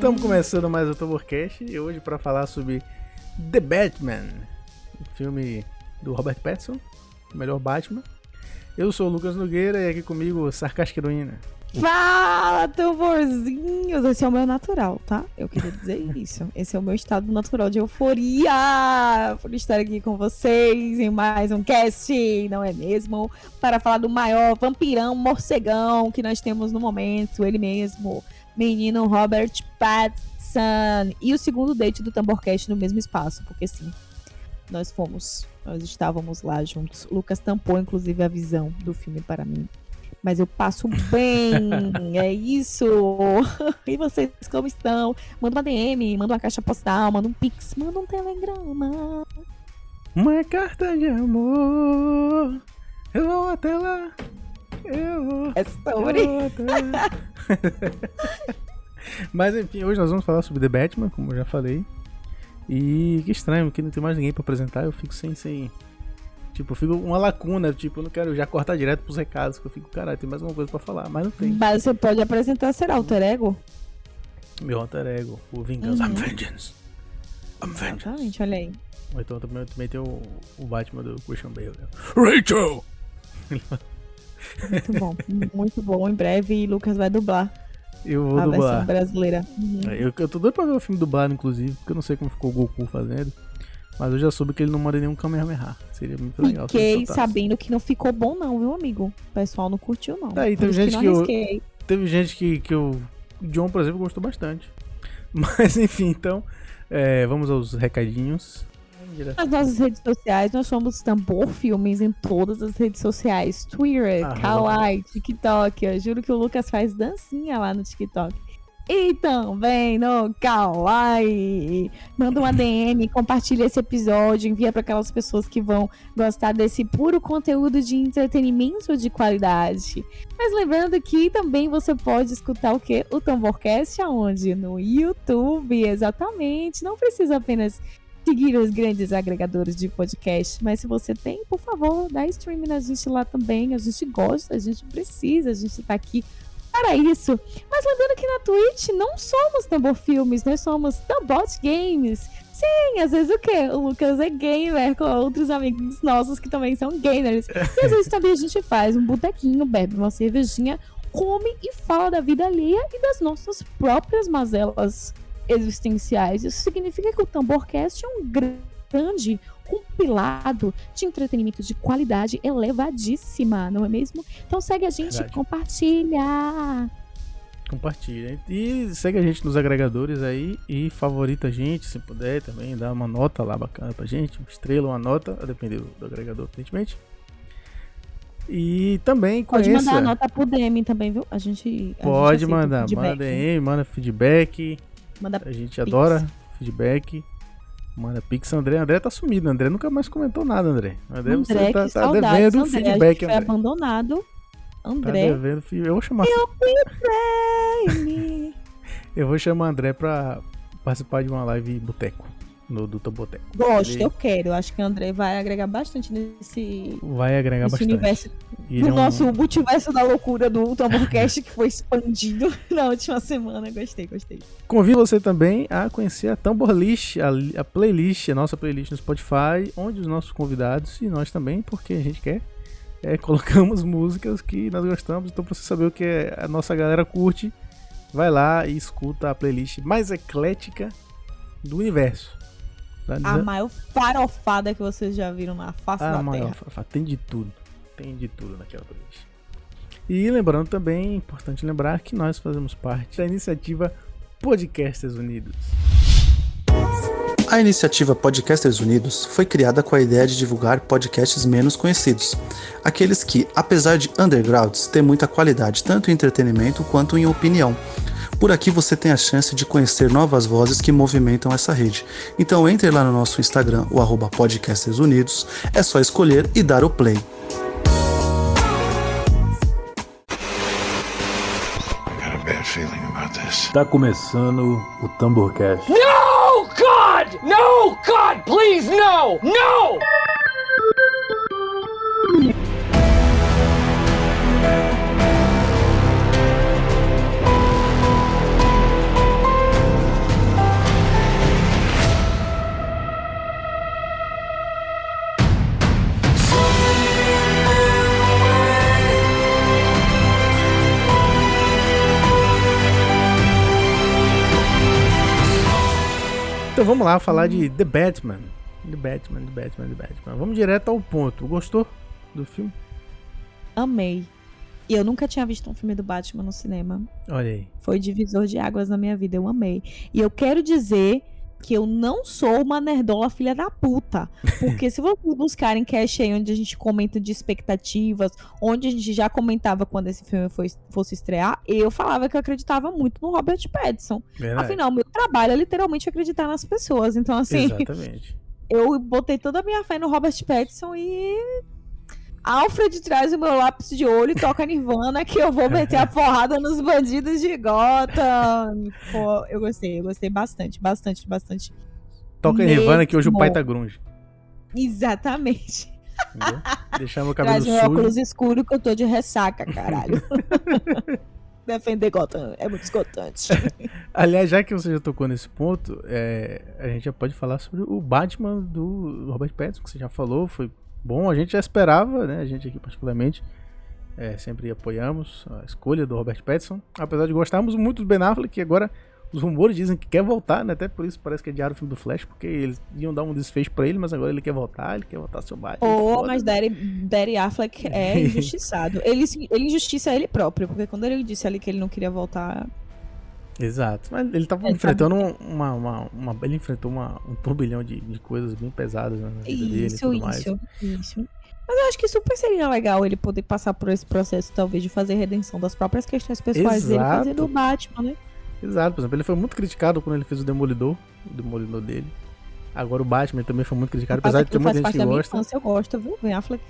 Estamos começando mais o Tamborcast e hoje para falar sobre The Batman, o filme do Robert Pattinson, o melhor Batman. Eu sou o Lucas Nogueira e aqui comigo Sarcástica Heroína. Fala, tamborzinhos! Esse é o meu natural, tá? Eu queria dizer isso. Esse é o meu estado natural de euforia por estar aqui com vocês em mais um cast, não é mesmo? Para falar do maior vampirão, morcegão que nós temos no momento, ele mesmo, menino Robert Pattinson. E o segundo date do Tamborcast no mesmo espaço, porque sim, nós estávamos lá juntos. Lucas tampou, inclusive, a visão do filme para mim. Mas eu passo bem, é isso. E vocês como estão? Manda uma DM, manda uma caixa postal, manda um pix, manda um telegrama. Uma carta de amor, eu vou até lá, eu vou. É sobre. Mas enfim, hoje nós vamos falar sobre The Batman, como eu já falei. E que estranho, que não tem mais ninguém pra apresentar, eu fico sem... Tipo, fica uma lacuna, tipo, eu não quero já cortar direto pros recados, que eu fico, caralho, tem mais uma coisa pra falar, mas não tem. Mas você pode apresentar, será alter ego? Meu alter ego, o Vingança, I'm Vengeance. Exatamente, olha aí. Ou então também tem o Batman do Christian Bale. Rachel! Muito bom. Em breve, Lucas vai dublar Eu vou a dublar. versão brasileira. Eu tô doido pra ver o filme dublado, inclusive, porque eu não sei como ficou o Goku fazendo. Mas eu já soube que ele não manda nenhum Kamehameha. Seria muito legal. Fiquei sabendo que não ficou bom não, viu, amigo? O pessoal não curtiu, não. Daí, teve gente que o John, por exemplo, gostou bastante. Mas, enfim, então, vamos aos recadinhos. Nas nossas redes sociais, nós somos Tambor Filmes em todas as redes sociais. Twitter, Kawaii, TikTok. Eu juro que o Lucas faz dancinha lá no TikTok. E também no Kawaii. Manda uma DM, compartilha esse episódio, envia para aquelas pessoas que vão gostar desse puro conteúdo de entretenimento de qualidade. Mas lembrando que também você pode escutar o quê? O Tamborcast aonde? No YouTube, exatamente. Não precisa apenas seguir os grandes agregadores de podcast, mas se você tem, por favor, dá streaming na gente lá também. A gente gosta, a gente precisa, a gente tá aqui para isso. Mas lembrando que na Twitch não somos Tambor Filmes, nós somos Tambot Games. Sim, às vezes o quê? O Lucas é gamer com outros amigos nossos que também são gamers. E às vezes também a gente faz um botequinho, bebe uma cervejinha, come e fala da vida alheia e das nossas próprias mazelas existenciais. Isso significa que o Tamborcast é um grande compilado de entretenimento de qualidade elevadíssima, não é mesmo? Então segue a gente, compartilha, e segue a gente nos agregadores aí e favorita a gente, se puder também, dá uma nota lá bacana pra gente, uma estrela, uma nota, a depender do agregador, evidentemente. E também pode conheça... mandar a nota pro DM também, viu? A gente mandar, manda DM, manda feedback, a gente adora feedback. Manda pix, André tá sumido, André nunca mais comentou nada, André. André, você tá devendo André. feedback, André. André. Foi abandonado, André. Tá devendo, eu vou chamar... Eu vou chamar André pra participar de uma live boteco, do Tamboteco. Gosto, eu quero. Eu acho que o André vai agregar bastante nesse universo. No nosso multiverso da loucura do Tamborcast que foi expandido na última semana. Gostei. Convido você também a conhecer a Tamborlist, a playlist, a nossa playlist no Spotify, onde os nossos convidados e nós também, porque a gente quer, colocamos músicas que nós gostamos. Então, pra você saber o que a nossa galera curte, vai lá e escuta a playlist mais eclética do universo. Tá a maior farofada que vocês já viram na face da terra. Farofada. Tem de tudo naquela playlist. E lembrando também, é importante lembrar que nós fazemos parte da iniciativa Podcasters Unidos. A iniciativa Podcasters Unidos foi criada com a ideia de divulgar podcasts menos conhecidos, aqueles que, apesar de undergrounds, têm muita qualidade tanto em entretenimento quanto em opinião. Por aqui você tem a chance de conhecer novas vozes que movimentam essa rede. Então entre lá no nosso Instagram, o @podcastersunidos, é só escolher e dar o play. Tá começando o Tamborcast. No, God! No, God, please, no! No! Então vamos lá falar de The Batman. The Batman. Vamos direto ao ponto. Gostou do filme? Amei. E eu nunca tinha visto um filme do Batman no cinema. Olha aí. Foi divisor de águas na minha vida, eu amei. E eu quero dizer que eu não sou uma nerdola filha da puta. Porque se vocês buscarem cast aí onde a gente comenta de expectativas, onde a gente já comentava quando esse filme fosse estrear, eu falava que eu acreditava muito no Robert Pattinson. Verdade. Afinal, meu trabalho é literalmente acreditar nas pessoas. Então, assim, Exatamente. eu botei toda a minha fé no Robert Pattinson e... Alfred traz o meu lápis de olho e toca Nirvana que eu vou meter a porrada nos bandidos de Gotham. Pô, eu gostei bastante. Toca Nirvana que hoje o pai tá grunge. Exatamente. Entendeu? Deixar meu cabelo Traz meu sujo. óculos escuro que eu tô de ressaca, caralho. Defender Gotham é muito esgotante. Aliás, já que você já tocou nesse ponto, a gente já pode falar sobre o Batman do Robert Pattinson, que você já falou, foi bom, a gente já esperava, né? A gente aqui particularmente sempre apoiamos a escolha do Robert Pattinson, apesar de gostarmos muito do Ben Affleck, que agora os rumores dizem que quer voltar, né? Até por isso parece que adiaram o filme do Flash, porque eles iam dar um desfecho pra ele, mas agora ele quer voltar seu Batman. Mas Daddy Affleck é injustiçado. Ele injustiça ele próprio, porque quando ele disse ali que ele não queria voltar... Exato, mas ele tava enfrentando ele enfrentou um turbilhão de coisas bem pesadas, né, na vida dele e tudo mais. Isso. Mas eu acho que super seria legal ele poder passar por esse processo, talvez, de fazer redenção das próprias questões pessoais dele, fazendo o Batman, né? Exato, por exemplo, ele foi muito criticado quando ele fez o Demolidor dele. Agora o Batman também foi muito criticado, apesar de ter muita gente que gosta. Eu gosto, viu? Ben Affleck.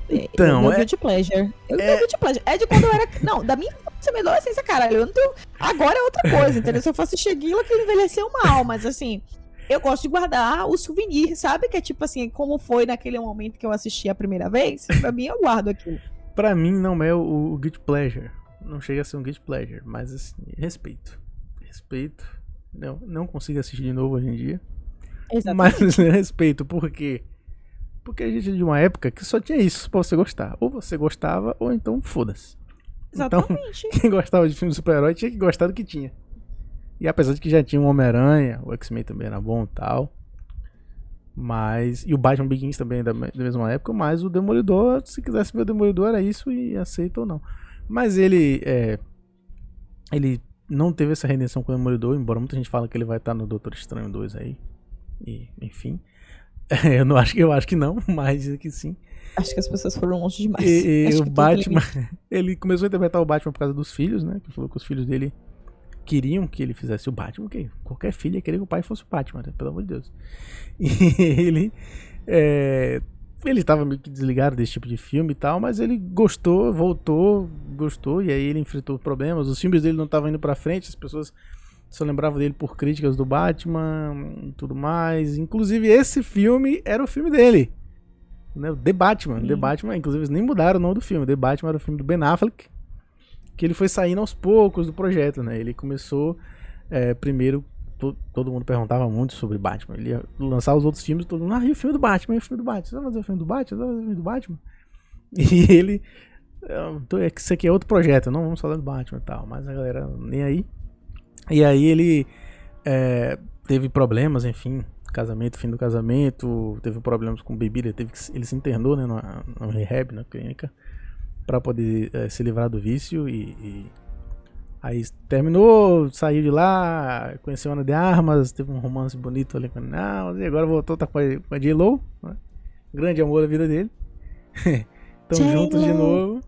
Então, meu guilty pleasure. É de quando eu era... Não, da minha infância, minha adolescência, caralho. Eu não tenho... Agora é outra coisa, entendeu? Se eu fosse Cheguila, que ele envelheceu mal, mas assim... Eu gosto de guardar o souvenir, sabe? Que é tipo assim, como foi naquele momento que eu assisti a primeira vez. Pra mim, eu guardo aquilo. Pra mim, não é o guilty pleasure. Não chega a ser um guilty pleasure, mas assim, respeito. Não consigo assistir de novo hoje em dia. Exatamente. Mas respeito, por quê? Porque a gente é de uma época que só tinha isso pra você gostar. Ou você gostava, ou então foda-se. Exatamente. Então, quem gostava de filme de super-herói tinha que gostar do que tinha. E apesar de que já tinha o Homem-Aranha, o X-Men também era bom e tal. Mas... E o Batman Begins também é da mesma época, mas o Demolidor, se quisesse ver o Demolidor, era isso e aceita ou não. Mas ele não teve essa redenção com o Demolidor, embora muita gente fale que ele vai estar no Doutor Estranho 2 aí. E, enfim... Eu acho que não, mas que sim. Acho que as pessoas foram longe demais. E o Batman, ele começou a interpretar o Batman por causa dos filhos, né? Que falou que os filhos dele queriam que ele fizesse o Batman. Que qualquer filho ia querer que o pai fosse o Batman, né? Pelo amor de Deus. E ele tava meio que desligado desse tipo de filme e tal, mas ele gostou, gostou, e aí ele enfrentou problemas. Os filmes dele não estavam indo pra frente, as pessoas só lembrava dele por críticas do Batman e tudo mais. Inclusive, esse filme era o filme dele, né? The Batman. The Batman, inclusive, eles nem mudaram o nome do filme. The Batman era o filme do Ben Affleck, que ele foi saindo aos poucos do projeto, né? Ele começou, primeiro, todo mundo perguntava muito sobre Batman. Ele ia lançar os outros filmes, todo mundo, e o filme do Batman, e o filme do Batman? Você vai fazer o filme do Batman? Você vai fazer o filme do Batman? E ele, isso aqui é outro projeto, não vamos falar do Batman e tal. Mas a galera nem aí. E aí ele teve problemas, enfim, fim do casamento, teve problemas com bebida, ele se internou, né, no rehab, na clínica, pra poder se livrar do vício e aí terminou, saiu de lá, conheceu a Ana de Armas, teve um romance bonito ali com e agora voltou, tá com a J-Lo, né? Grande amor da vida dele. Estão juntos de novo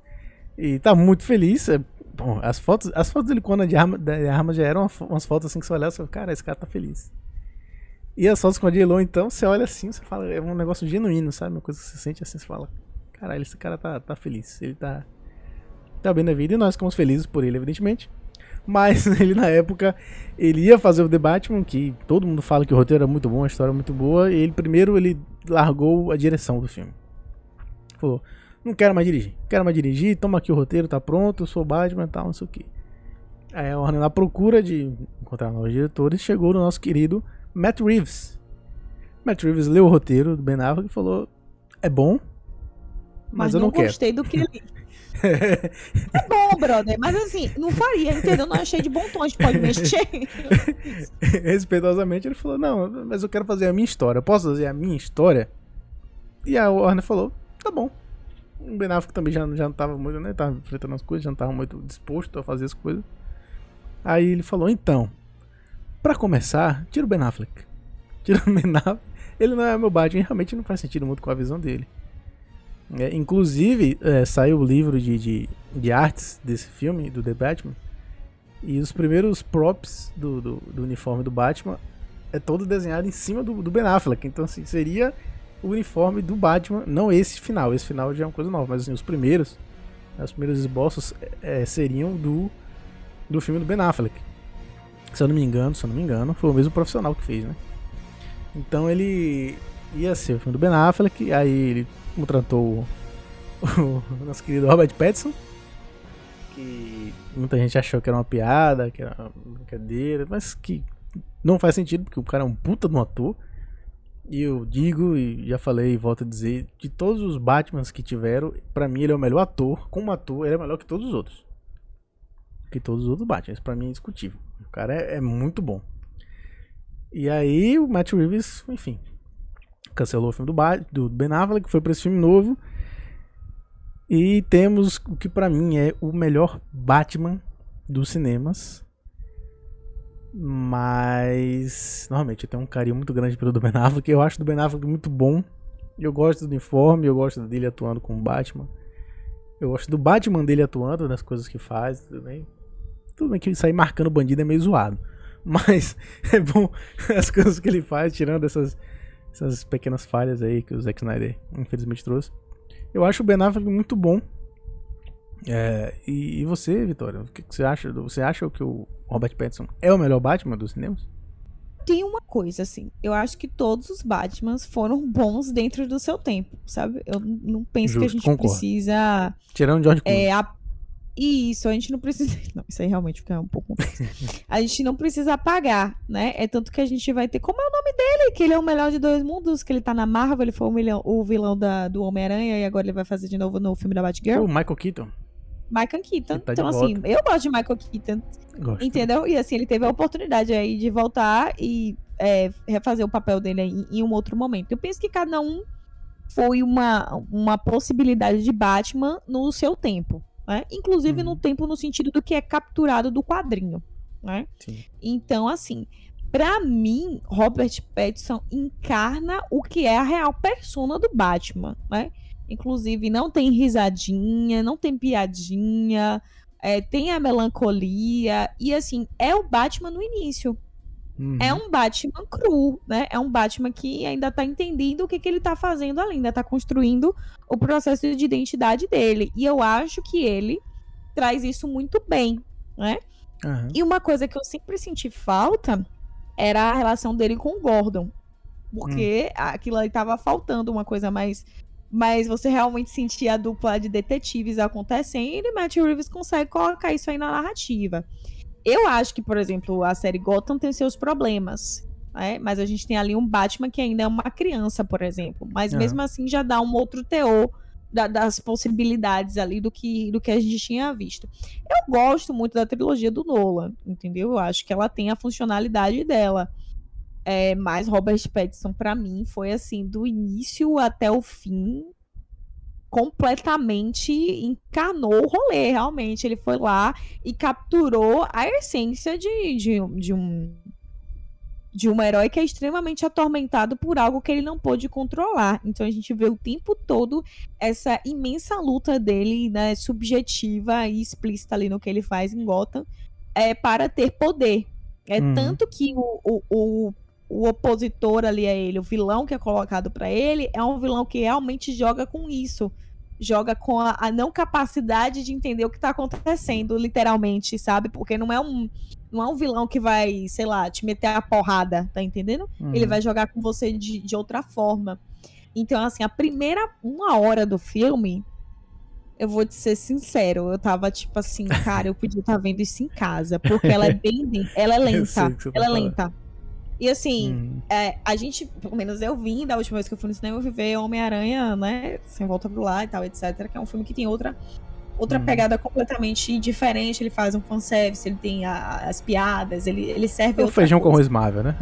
e tá muito feliz. Bom, as fotos dele com a Ana de Armas já eram umas fotos assim que você olhava e você fala, cara, esse cara tá feliz. E as fotos com a J-Lo, então, você olha assim, você fala, é um negócio genuíno, sabe? Uma coisa que você sente assim, você fala, caralho, esse cara tá feliz, ele tá bem na vida, e nós ficamos felizes por ele, evidentemente. Mas ele, na época, ele ia fazer o The Batman, que todo mundo fala que o roteiro era muito bom, a história é muito boa, e ele largou a direção do filme. Falou, não quero mais dirigir, toma aqui o roteiro, tá pronto, eu sou o Batman e tal, não sei o que. Aí a Warner, na procura de encontrar novos diretores, chegou no nosso querido Matt Reeves. Matt Reeves leu o roteiro do Ben Affleck e falou, é bom, mas eu não quero. Gostei do que li. É bom, brother, mas assim, não faria, entendeu? Não achei de bom tom, a gente pode mexer. Respeitosamente ele falou, não, mas eu quero fazer a minha história, eu posso fazer a minha história? E a Warner falou, tá bom. O Ben Affleck também já não tava muito, né, tava enfrentando as coisas, já não tava muito disposto a fazer as coisas. Aí ele falou, então, pra começar, tira o Ben Affleck. Tira o Ben Affleck, ele não é meu Batman, realmente não faz sentido muito com a visão dele. Inclusive, saiu o livro de artes desse filme, do The Batman, e os primeiros props do uniforme do Batman é todo desenhado em cima do Ben Affleck. Então, assim, seria o uniforme do Batman, não esse final já é uma coisa nova, mas assim, os primeiros esboços seriam do filme do Ben Affleck. Se eu não me engano, foi o mesmo profissional que fez, né? Então ele ia ser o filme do Ben Affleck, aí ele contratou o nosso querido Robert Pattinson, que muita gente achou que era uma piada, que era uma brincadeira, mas que não faz sentido, porque o cara é um puta de um ator. E eu digo, e já falei e volto a dizer, de todos os Batmans que tiveram, pra mim ele é o melhor ator. Como ator, ele é melhor que todos os outros. Que todos os outros Batmans, pra mim é indiscutível. O cara é muito bom. E aí o Matt Reeves, enfim, cancelou o filme do Ben Affleck, foi pra esse filme novo. E temos o que pra mim é o melhor Batman dos cinemas. Mas normalmente eu tenho um carinho muito grande pelo do Ben Affleck. Eu acho o do Ben Affleck muito bom. Eu gosto do uniforme, eu gosto dele atuando como Batman. Eu gosto do Batman dele atuando, nas coisas que faz, tudo bem. Tudo bem que sair marcando bandido é meio zoado, mas é bom as coisas que ele faz, tirando essas pequenas falhas aí que o Zack Snyder infelizmente trouxe. Eu acho o Ben Affleck muito bom. E você, Vitória, o que você acha? Você acha que o Robert Pattinson é o melhor Batman dos cinemas? Tem uma coisa, assim, eu acho que todos os Batmans foram bons dentro do seu tempo, sabe? Eu não penso que a gente precisa... Tirando o George Clooney. Isso, a gente não precisa... Não, isso aí realmente fica um pouco complexo. A gente não precisa apagar, né? É tanto que a gente vai ter... Como é o nome dele? Que ele é o melhor de dois mundos, que ele tá na Marvel, ele foi o vilão do Homem-Aranha e agora ele vai fazer de novo no filme da Batgirl. O Michael Keaton. Tá então, assim, eu gosto de Michael Keaton. Gosto. Entendeu? E assim, ele teve a oportunidade aí de voltar e refazer o papel dele em um outro momento. Eu penso que cada um foi uma possibilidade de Batman no seu tempo, né? Inclusive no tempo no sentido do que é capturado do quadrinho, né? Sim. Então, assim, pra mim, Robert Pattinson encarna o que é a real persona do Batman, né? Inclusive, não tem risadinha, não tem piadinha, tem a melancolia. E, assim, é o Batman no início. É um Batman cru, né? É um Batman que ainda tá entendendo o que ele tá fazendo ali, ainda tá construindo o processo de identidade dele. E eu acho que ele traz isso muito bem, né? E uma coisa que eu sempre senti falta era a relação dele com o Gordon. Porque aquilo ali tava faltando uma coisa mais... Mas você realmente sentia a dupla de detetives acontecendo e Matt Reeves consegue colocar isso aí na narrativa. Eu acho que, por exemplo, a série Gotham tem seus problemas, né? Mas a gente tem ali um Batman que ainda é uma criança, por exemplo. Mas mesmo assim já dá um outro teor das possibilidades ali do que a gente tinha visto. Eu gosto muito da trilogia do Nolan, entendeu? Eu acho que ela tem a funcionalidade dela. Mas Robert Pattinson, pra mim, foi assim, do início até o fim, completamente encanou o rolê, realmente. Ele foi lá e capturou a essência de um herói que é extremamente atormentado por algo que ele não pôde controlar. Então a gente vê o tempo todo essa imensa luta dele, né, subjetiva e explícita ali no que ele faz em Gotham, para ter poder. Tanto que o opositor ali a ele, o vilão que é colocado pra ele, é um vilão que realmente joga com isso. Joga com a não capacidade de entender o que tá acontecendo, literalmente, sabe? Porque não é um vilão que vai, sei lá, te meter a porrada, tá entendendo? Ele vai jogar com você de outra forma. Então, assim, a primeira 1 hora do filme, eu vou te ser sincero, eu tava tipo assim, cara, eu podia estar vendo isso em casa, porque ela é ela é lenta, ela é lenta. E assim, a gente, pelo menos eu vim, da última vez que eu fui no cinema, eu fui ver Homem-Aranha, né, Sem Volta pro Lar e tal, etc, que é um filme que tem outra outra pegada completamente diferente. Ele faz um fanservice, ele tem as piadas, ele serve É o feijão com arroz Marvel, né?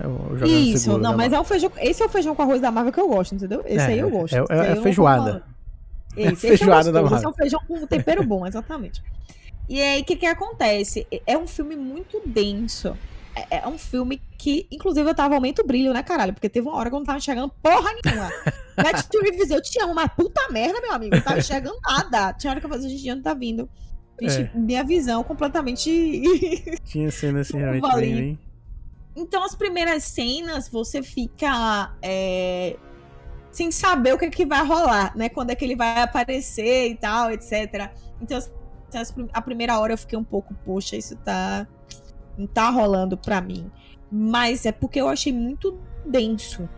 Isso, não, mas é um feijão. Esse é o feijão com arroz da Marvel que eu gosto, entendeu? Esse aí eu gosto. É a feijoada. Esse feijoada da Marvel. Esse é um feijão com tempero bom, exatamente. E aí, o que acontece? É um filme muito denso. É um filme que, inclusive, eu tava aumento o brilho, né, caralho? Porque teve uma hora que eu não tava enxergando porra nenhuma. Matt Reeves, eu te amo, mas puta merda, meu amigo. Eu não tava enxergando nada. Tinha hora que eu fazia, gente, onde tá vindo? Gente, minha visão completamente... Tinha cena assim, realmente bem... Então, as primeiras cenas, você fica... sem saber o que vai rolar, né? Quando é que ele vai aparecer e tal, etc. Então, a primeira hora eu fiquei um pouco, poxa, isso não tá rolando pra mim. Mas é porque eu achei muito denso.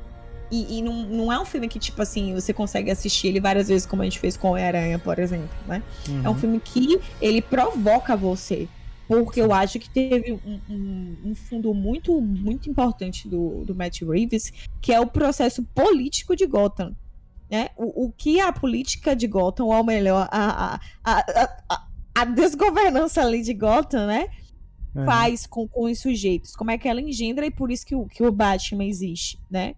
E não é um filme que, tipo assim, você consegue assistir ele várias vezes, como a gente fez com o Homem-Aranha, por exemplo, né? É um filme que ele provoca você. Porque eu acho que teve um fundo muito, muito importante do Matt Reeves, que é o processo político de Gotham. Né? O que a política de Gotham, ou melhor, a desgovernança ali de Gotham, né? Faz com os sujeitos. Como é que ela engendra, e por isso que o Batman existe, né?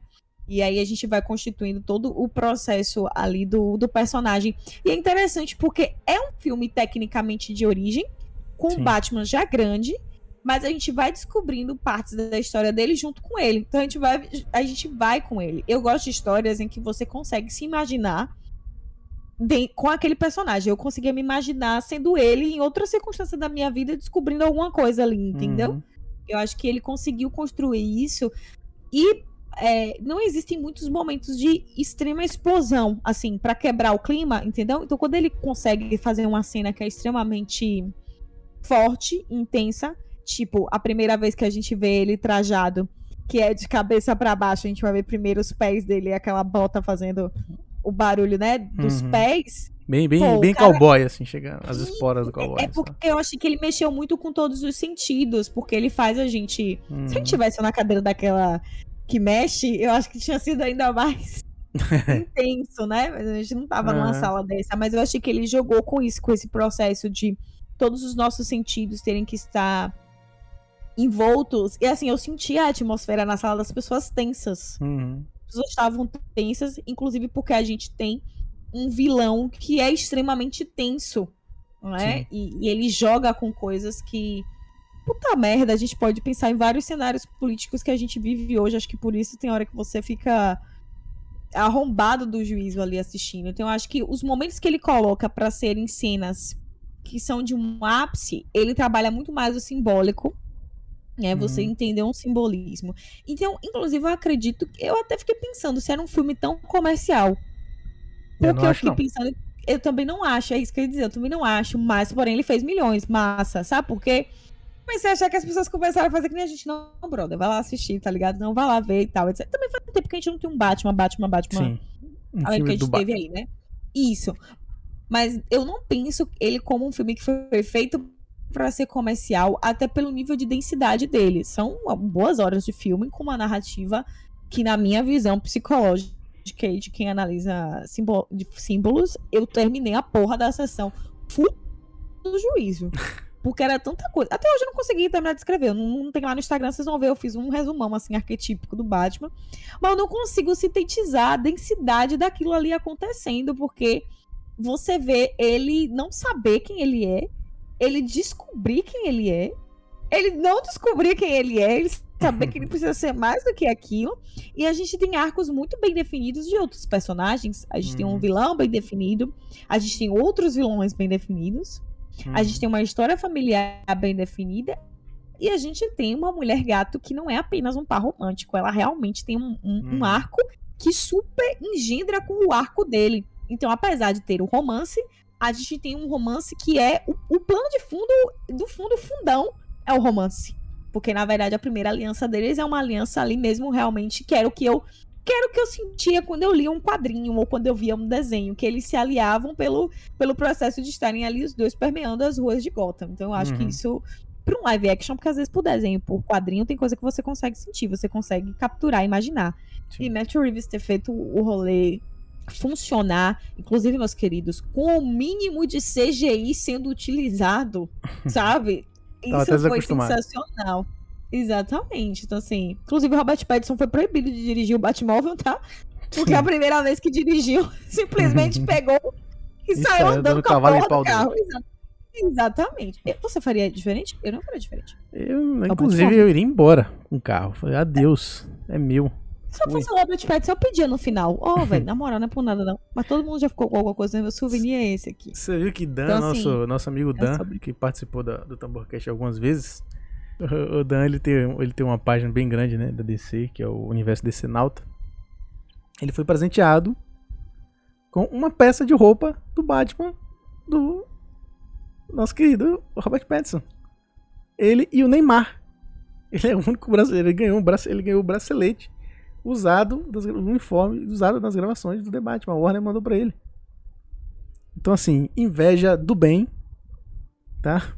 E aí a gente vai constituindo todo o processo ali do personagem. E é interessante porque é um filme tecnicamente de origem, com o Batman já grande, mas a gente vai descobrindo partes da história dele junto com ele. Então a gente vai com ele. Eu gosto de histórias em que você consegue se imaginar com aquele personagem. Eu conseguia me imaginar sendo ele em outra circunstância da minha vida, descobrindo alguma coisa ali, entendeu? Eu acho que ele conseguiu construir isso. E não existem muitos momentos de extrema explosão, assim, pra quebrar o clima, entendeu? Então quando ele consegue fazer uma cena que é extremamente forte, intensa, tipo, a primeira vez que a gente vê ele trajado, que é de cabeça pra baixo, a gente vai ver primeiro os pés dele, aquela bota fazendo o barulho, né, dos pés. Bem cara, cowboy, assim, chegando, as esporas do cowboy. É porque eu acho que ele mexeu muito com todos os sentidos, porque ele faz a gente... Se a gente tivesse na cadeira daquela que mexe, eu acho que tinha sido ainda mais intenso, né? Mas a gente não tava numa sala dessa, mas eu achei que ele jogou com isso, com esse processo de todos os nossos sentidos terem que estar envoltos. E assim, eu senti a atmosfera na sala das pessoas tensas. As pessoas estavam tensas, inclusive porque a gente tem um vilão que é extremamente tenso, não é? E ele joga com coisas que... Puta merda, a gente pode pensar em vários cenários políticos que a gente vive hoje. Acho que por isso tem hora que você fica arrombado do juízo ali assistindo. Então eu acho que os momentos que ele coloca pra serem cenas que são de um ápice, ele trabalha muito mais o simbólico, né? Você entender um simbolismo. Então, inclusive, eu acredito que eu até fiquei pensando se era um filme tão comercial. Porque eu fiquei pensando, eu também não acho, é isso que eu ia dizer, eu também não acho, mas porém ele fez milhões, massa, sabe por quê? Comecei a achar que as pessoas começaram a fazer que nem a gente, não, brother, vai lá assistir, tá ligado? Não, vai lá ver e tal, etc. Também faz tempo que a gente não tem um Batman, Sim. além do que a gente teve aí, né? Isso. Mas eu não penso ele como um filme que foi feito pra ser comercial, até pelo nível de densidade dele. São boas horas de filme com uma narrativa que, na minha visão psicológica de quem analisa símbolos, eu terminei a porra da sessão full do juízo. Porque era tanta coisa. Até hoje eu não consegui terminar de escrever. Não tem lá no Instagram, vocês vão ver. Eu fiz um resumão, assim, arquetípico do Batman. Mas eu não consigo sintetizar a densidade daquilo ali acontecendo, porque você vê ele não saber quem ele é, ele descobrir quem ele é, ele não descobrir quem ele é, ele saber que ele precisa ser mais do que aquilo. E a gente tem arcos muito bem definidos de outros personagens. A gente tem um vilão bem definido, a gente tem outros vilões bem definidos. A gente tem uma história familiar bem definida. E a gente tem uma mulher gato que não é apenas um par romântico. Ela realmente tem um arco que super engendra com o arco dele. Então, apesar de ter o romance, a gente tem um romance que é... O plano de fundo, do fundo fundão, é o romance. Porque, na verdade, a primeira aliança deles é uma aliança ali mesmo, realmente, que era o que eu sentia quando eu lia um quadrinho ou quando eu via um desenho, que eles se aliavam pelo processo de estarem ali os dois permeando as ruas de Gotham. Então eu acho que isso, para um live action, porque às vezes por desenho, por quadrinho, tem coisa que você consegue sentir, você consegue capturar, imaginar. Sim. E Matt Reeves ter feito o rolê funcionar, inclusive, meus queridos, com o mínimo de CGI sendo utilizado, sabe? Tava até Isso foi desacostumado. sensacional. Exatamente. Então, assim, inclusive o Robert Pattinson foi proibido de dirigir o Batmóvel, tá? Porque a primeira vez que dirigiu, simplesmente pegou e saiu andando com a cavalo em porra pau do carro. Exatamente. Você faria diferente? Eu não faria diferente. Inclusive, eu iria embora com o carro. Falei, adeus, é meu. Se eu fosse o Robert Pattinson, eu pedia no final. Velho, na moral, não é por nada não. Mas todo mundo já ficou com alguma coisa, né? Meu souvenir é esse aqui. Você viu que Dan, Então, assim, nosso amigo Dan, que participou do Tamborcast algumas vezes, o Dan, ele tem uma página bem grande, né, da DC, que é o Universo DC Nauta. Ele foi presenteado com uma peça de roupa do Batman do nosso querido Robert Pattinson. Ele e o Neymar. Ele é o único brasileiro. Ele ganhou o bracelete usado, o uniforme usado nas gravações do The Batman. A Warner mandou pra ele. Então, assim, inveja do bem, tá?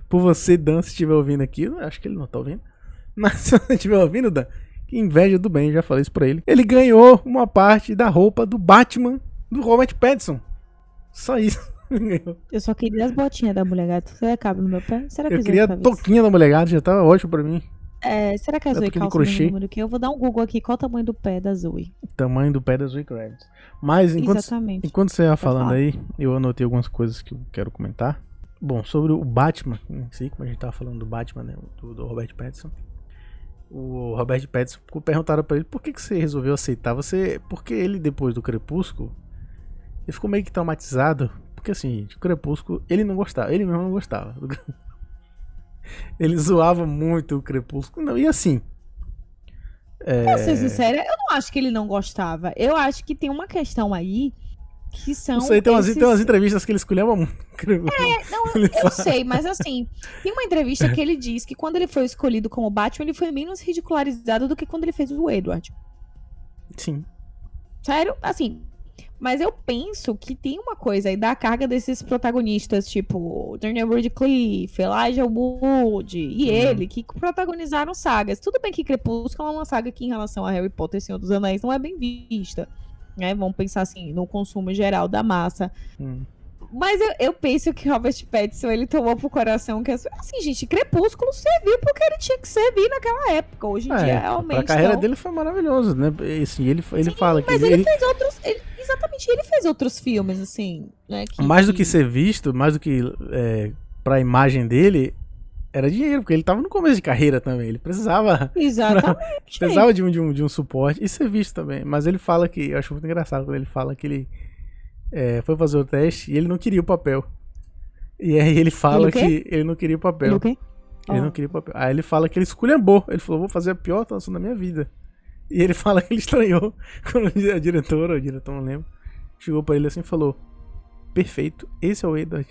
Por você, Dan, se estiver ouvindo aqui. Eu acho que ele não tá ouvindo. Mas se você estiver ouvindo, Dan, que inveja do bem, já falei isso pra ele. Ele ganhou uma parte da roupa do Batman do Robert Pattinson. Só isso. Eu só queria as botinhas da mulher gata. Você cabe no meu pé? Será que eu queria a touquinha da mulher gata, já tava ótimo pra mim. Será que a Zoe calça o mesmo número que eu? Vou dar um Google aqui. Qual o tamanho do pé da Zoe? O tamanho do pé da Zoe Kravitz. Mas enquanto você ia falando aí, eu anotei algumas coisas que eu quero comentar. Bom, sobre o Batman, não sei como a gente tava falando do Batman, né, do Robert Pattinson. O Robert Pattinson, perguntaram pra ele, por que você resolveu aceitar? Porque ele, depois do Crepúsculo, ele ficou meio que traumatizado. Porque assim, gente, o Crepúsculo, ele não gostava, ele mesmo não gostava. Ele zoava muito o Crepúsculo. Não, e assim... Pra ser sincera, eu não acho que ele não gostava. Eu acho que tem uma questão aí que são. Não sei, tem umas entrevistas que ele escolheu muito. Eu sei, mas assim, tem uma entrevista que ele diz que quando ele foi escolhido como Batman, ele foi menos ridicularizado do que quando ele fez o Edward. Sim. Sério? Assim. Mas eu penso que tem uma coisa aí da carga desses protagonistas, tipo Daniel Radcliffe, Elijah Wood e ele, que protagonizaram sagas. Tudo bem que Crepúsculo é uma saga que, em relação a Harry Potter e Senhor dos Anéis, não é bem vista, né? Vamos pensar assim, no consumo geral da massa. Mas eu penso que Robert Pattinson, ele tomou pro coração que, assim, gente, Crepúsculo serviu porque ele tinha que servir naquela época. Hoje em dia, realmente. A carreira dele foi maravilhosa, né? Assim, ele fala que... Mas ele fez outros... Exatamente, ele fez outros filmes, assim, né? Mais do que ser visto, mais do que pra imagem dele, era dinheiro, porque ele tava no começo de carreira também. Ele precisava... Exatamente. Precisava de um suporte e ser visto também. Mas ele fala que... Eu acho muito engraçado quando ele fala que ele foi fazer o teste e ele não queria o papel. E aí ele fala que ele não queria o papel. Ele não queria o papel. Aí ele fala que ele esculhambou. Ele falou, vou fazer a pior atuação da minha vida. E ele fala que ele estranhou quando a diretora, ou o diretor, não lembro, chegou pra ele assim e falou, perfeito, esse é o Edward.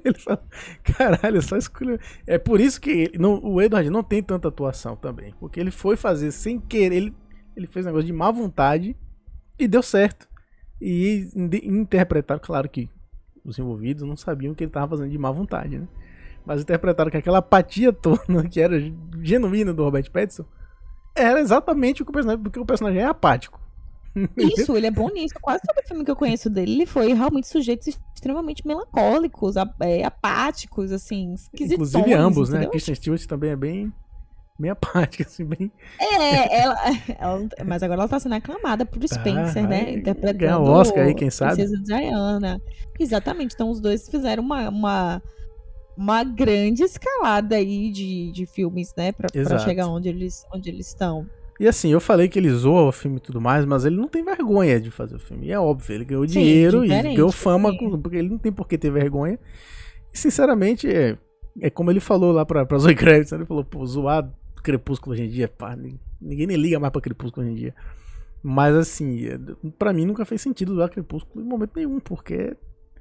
Ele falou, caralho, só escolheu. É por isso que o Edward não tem tanta atuação também, porque ele foi fazer sem querer, ele fez um negócio de má vontade e deu certo. E interpretaram, claro que os envolvidos não sabiam que ele tava fazendo de má vontade, né? Mas interpretaram que aquela apatia toda que era genuína do Robert Pattinson era exatamente o que o personagem, porque o personagem é apático. Isso, ele é bom nisso. Quase todo filme que eu conheço dele, ele foi realmente sujeitos extremamente melancólicos, apáticos, assim, esquisitões. Inclusive ambos, entendeu? né? Kristen Stewart também é bem apática, assim, bem... Mas agora ela tá sendo aclamada por Spencer, né? Interpretando ganhar o Oscar aí, quem sabe? Princesa Diana. Exatamente, então os dois fizeram uma grande escalada aí de filmes, né? Pra chegar onde eles estão. E assim, eu falei que ele zoa o filme e tudo mais, mas ele não tem vergonha de fazer o filme. E é óbvio, ele ganhou dinheiro e ganhou fama, porque ele não tem por que ter vergonha. E sinceramente, é como ele falou lá pra Zoe Kravitz, né? Ele falou, pô, zoar Crepúsculo hoje em dia, pá, ninguém nem liga mais pra Crepúsculo hoje em dia. Mas assim, pra mim nunca fez sentido zoar Crepúsculo em momento nenhum, porque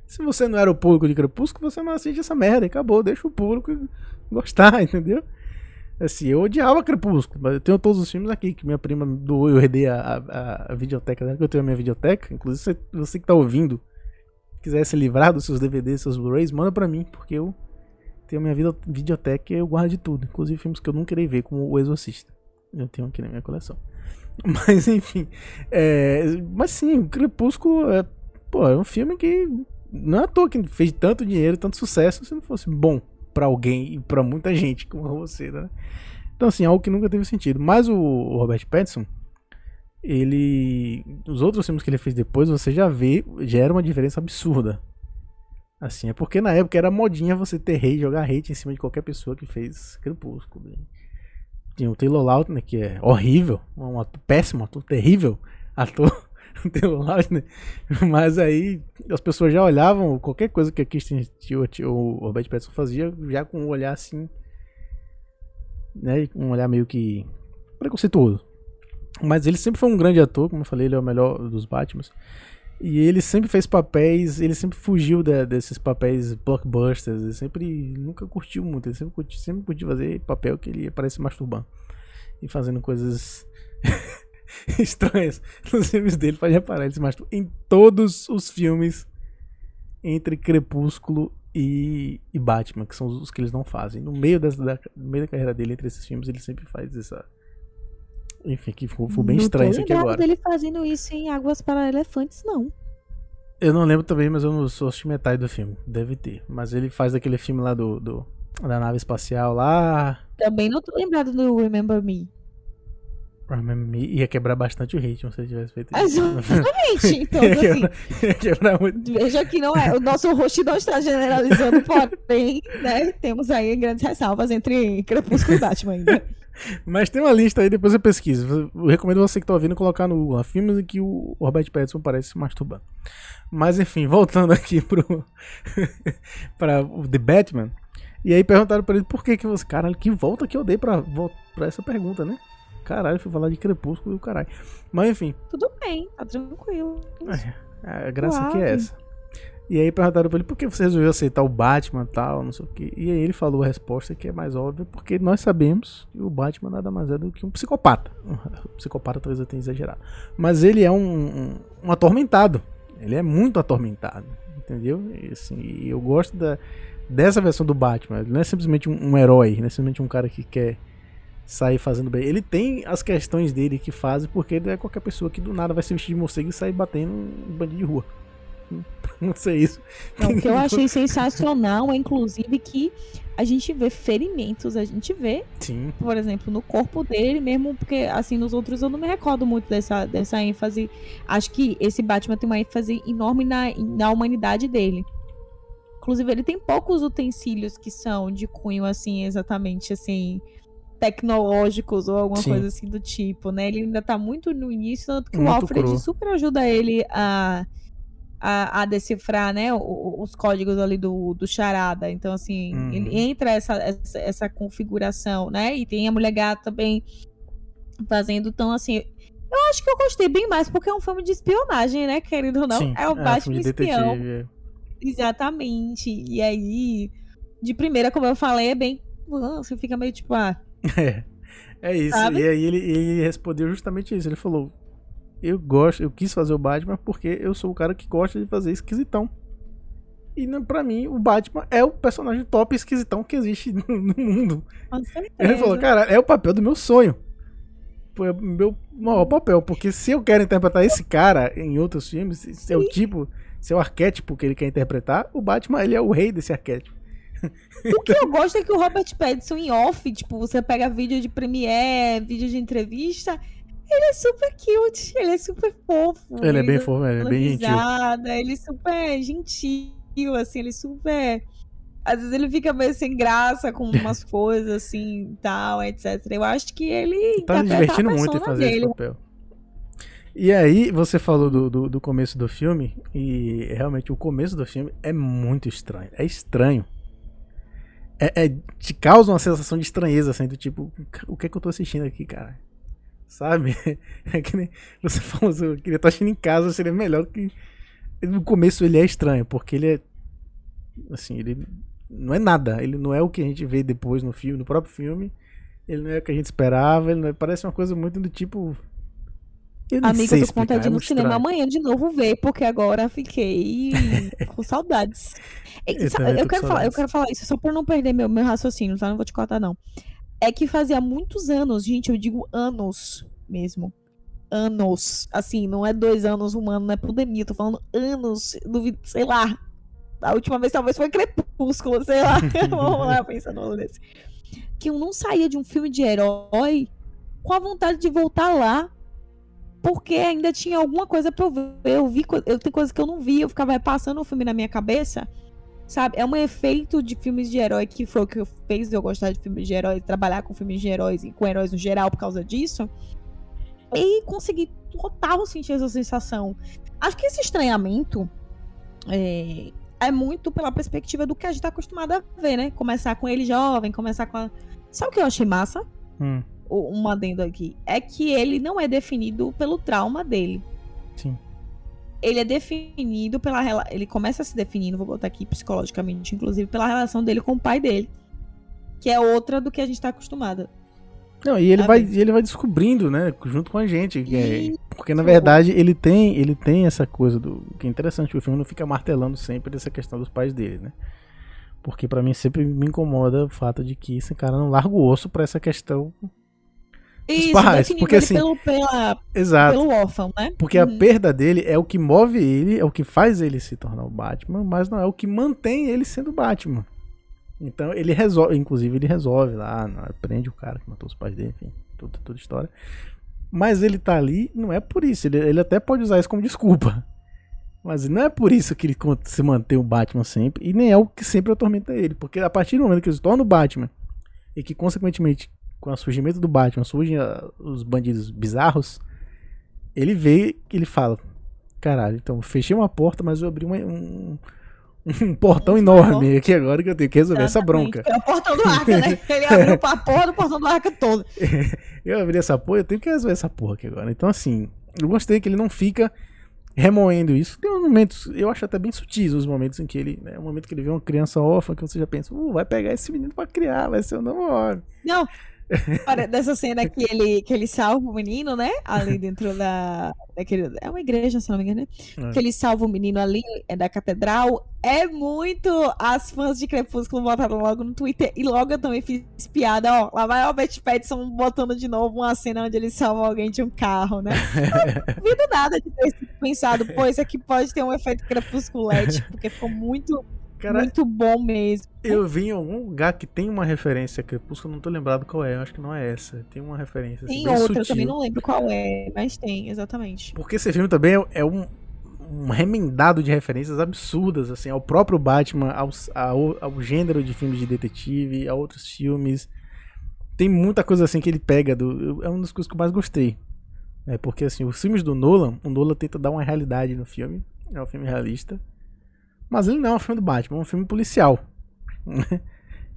se você não era o público de Crepúsculo, você não assiste essa merda, e acabou, deixa o público gostar, entendeu? Assim, eu odiava Crepúsculo, mas eu tenho todos os filmes aqui, que minha prima doou, eu herdei a videoteca dela, que eu tenho a minha videoteca. Inclusive, você que tá ouvindo, quiser se livrar dos seus DVDs, seus Blu-rays, manda pra mim, porque eu tenho a minha videoteca e eu guardo de tudo, inclusive filmes que eu nunca irei ver, como O Exorcista. Eu tenho aqui na minha coleção. Mas enfim, mas sim, o Crepúsculo é um filme que não é à toa que fez tanto dinheiro, tanto sucesso, se não fosse bom pra alguém e pra muita gente como você, né? Então assim, algo que nunca teve sentido. Mas o Robert Pattinson, os outros filmes que ele fez depois, você já era uma diferença absurda. Assim, é porque na época era modinha você ter jogar hate em cima de qualquer pessoa que fez Crepúsculo. Tinha o Taylor Lautner, que é horrível, um ator péssimo, ator terrível, ator Taylor Lautner. Mas aí as pessoas já olhavam qualquer coisa que a Kristen Stewart ou o Robert Pattinson fazia, já com um olhar assim, né, um olhar meio que preconceituoso. Mas ele sempre foi um grande ator, como eu falei, ele é o melhor dos Batmans. E ele sempre fez papéis, ele sempre fugiu desses papéis blockbusters, ele sempre nunca curtiu muito, ele sempre curtiu fazer papel que ele aparece masturbando e fazendo coisas estranhas nos filmes dele. Pode reparar, ele se masturba em todos os filmes entre Crepúsculo e Batman, que são os que eles não fazem. No meio da carreira dele, entre esses filmes, ele sempre faz essa... Enfim, que ficou bem estranho isso aqui agora. Não tô lembrado dele fazendo isso em Águas para Elefantes, não. Eu não lembro também, mas eu não sou metade do filme. Deve ter. Mas ele faz daquele filme lá da nave espacial lá. Também não tô lembrado do Remember Me. Remember Me ia quebrar bastante o ritmo se ele tivesse feito isso. Exatamente. Então, assim, ia quebrar muito. veja que não é. O nosso host não está generalizando, porém, né? Temos aí grandes ressalvas entre Crepúsculo e Batman ainda. Mas tem uma lista aí, depois eu pesquiso. Eu recomendo você que tá ouvindo colocar no Google filmes em que o Robert Pattinson parece se masturbando. Mas enfim, voltando aqui para o The Batman. E aí perguntaram pra ele por que você... Caralho, que volta que eu dei pra essa pergunta, né? Caralho, fui falar de Crepúsculo e o caralho. Mas enfim. Tudo bem, tá tranquilo. A graça aqui é essa. E aí perguntaram pra ele por que você resolveu aceitar o Batman e tal, não sei o que. E aí ele falou a resposta que é mais óbvia, porque nós sabemos que o Batman nada mais é do que um psicopata. O psicopata talvez eu tenha exagerado. Mas ele é um atormentado. Ele é muito atormentado, entendeu? E, assim, eu gosto dessa versão do Batman. Ele não é simplesmente um herói, não é simplesmente um cara que quer sair fazendo bem. Ele tem as questões dele que fazem, porque ele é qualquer pessoa que do nada vai se vestir de morcego e sair batendo em bandido de rua. Não sei isso. Não, o que eu achei sensacional é, inclusive, que a gente vê ferimentos, a gente vê, sim, por exemplo, no corpo dele mesmo, porque, assim, nos outros eu não me recordo muito dessa ênfase. Acho que esse Batman tem uma ênfase enorme na humanidade dele. Inclusive, ele tem poucos utensílios que são de cunho, assim, exatamente, assim, tecnológicos ou alguma coisa assim do tipo, né? Ele ainda tá muito no início, tanto que muito o Alfred cru. Super ajuda ele a decifrar, né, os códigos ali do charada. Então, assim, ele entra essa configuração, né? E tem a Mulher Gata também fazendo. Então, assim, eu acho que eu gostei bem mais, porque é um filme de espionagem, né, querido ou não? Sim, é o Batman espião. Detetive. Exatamente. E aí, de primeira, como eu falei, é bem... Você fica meio tipo, É isso. Sabe? E aí ele respondeu justamente isso. Ele falou: eu quis fazer o Batman porque eu sou o cara que gosta de fazer esquisitão. E pra mim, o Batman é o personagem top esquisitão que existe no mundo. Com certeza. Ele falou: cara, é o papel do meu sonho. Foi o meu maior papel. Porque se eu quero interpretar esse cara em outros filmes, se é o tipo, se é o arquétipo que ele quer interpretar, o Batman, ele é o rei desse arquétipo. O que eu gosto é que o Robert Pattinson em off, tipo, você pega vídeo de premiere, vídeo de entrevista, ele é super cute, ele é super fofo. Ele é bem fofo, ele é bem gentil. Ele é super gentil, assim, ele super... Às vezes ele fica meio sem graça com umas coisas, assim, tal, etc. Eu acho que ele tá se divertindo muito em fazer esse papel. E aí, você falou do começo do filme, e realmente o começo do filme é muito estranho. É estranho. Te causa uma sensação de estranheza, assim, do tipo, o que é que eu tô assistindo aqui, cara? Sabe? É que nem você falou assim, eu queria estar assistindo em casa, seria melhor que... No começo ele é estranho, porque ele é... Assim, ele não é nada. Ele não é o que a gente vê depois no filme, no próprio filme. Ele não é o que a gente esperava, ele não é... Parece uma coisa muito do tipo... Amiga, eu tô com vontade de ir no cinema amanhã de novo ver, porque agora fiquei com saudades. Eu quero falar isso só pra não perder meu raciocínio, tá? Não vou te cortar, não. É que fazia muitos anos, gente, eu digo anos mesmo, anos. Assim, não é 2 anos, 1 ano, não é pandemia. Tô falando anos, duvido, sei lá. A última vez talvez foi Crepúsculo, sei lá. Vamos lá, pensando nesse. Que eu não saía de um filme de herói com a vontade de voltar lá. Porque ainda tinha alguma coisa pra eu ver. Eu tenho coisas que eu não vi, eu ficava passando o filme na minha cabeça. Sabe? É um efeito de filmes de herói que foi o que fez eu gostar de filmes de heróis, trabalhar com filmes de heróis e com heróis no geral por causa disso. E consegui total sentir essa sensação. Acho que esse estranhamento é muito pela perspectiva do que a gente tá acostumado a ver, né? Começar com ele jovem, começar com a... Sabe o que eu achei massa? Um adendo aqui. É que ele não é definido pelo trauma dele. Sim. Ele é definido pela... Ele começa a se definir, vou botar aqui psicologicamente, inclusive, pela relação dele com o pai dele. Que é outra do que a gente tá acostumado. Não, e ele vai descobrindo, né, junto com a gente. Porque, na verdade, ele tem essa coisa do... Que é interessante, o filme não fica martelando sempre essa questão dos pais dele, né? Porque pra mim sempre me incomoda o fato de que esse cara não larga o osso pra essa questão dos pais. Porque assim... Exato. Pelo órfão, né? Porque a perda dele é o que move ele, é o que faz ele se tornar o Batman, mas não é o que mantém ele sendo o Batman. Então ele resolve lá, prende o cara que matou os pais dele, enfim, toda história. Mas ele tá ali, não é por isso, ele até pode usar isso como desculpa. Mas não é por isso que ele se mantém o Batman sempre, e nem é o que sempre atormenta ele. Porque a partir do momento que ele se torna o Batman, e que consequentemente, com o surgimento do Batman, surgem os bandidos bizarros, ele vê e ele fala, caralho, então eu fechei uma porta, mas eu abri um portão enorme aqui agora que eu tenho que resolver essa bronca. É o portão do Arca, né? Ele abriu a porra do portão do Arca todo. Eu abri essa porra, eu tenho que resolver essa porra aqui agora. Então assim, eu gostei que ele não fica remoendo isso. Tem uns momentos, eu acho até bem sutis os momentos em que ele, né, o momento que ele vê uma criança órfã, que você já pensa, vai pegar esse menino pra criar, vai ser o novo homem. Não, dessa cena que ele salva o menino, né? Ali dentro daquele... É uma igreja, se não me engano, né? Que ele salva o menino ali da catedral. É muito... As fãs de Crepúsculo botaram logo no Twitter. E logo eu também fiz piada, ó. Lá vai o Robert Pattinson botando de novo uma cena onde ele salva alguém de um carro, né? Não duvido nada de ter pensado, pô, isso aqui pode ter um efeito crepusculete, porque ficou muito... Cara, muito bom mesmo. Eu vi em algum lugar que tem uma referência a Crepúsculo, não tô lembrado qual é, eu acho que não é essa. Tem uma referência assim, tem outra, sutil. Eu também não lembro qual é, mas tem, exatamente. Porque esse filme também é um remendado de referências absurdas, assim, ao próprio Batman, ao gênero de filmes de detetive, a outros filmes. Tem muita coisa assim que ele pega, é uma das coisas que eu mais gostei. Porque assim, os filmes do Nolan, o Nolan tenta dar uma realidade no filme, é um filme realista. Mas ele não é um filme do Batman, é um filme policial.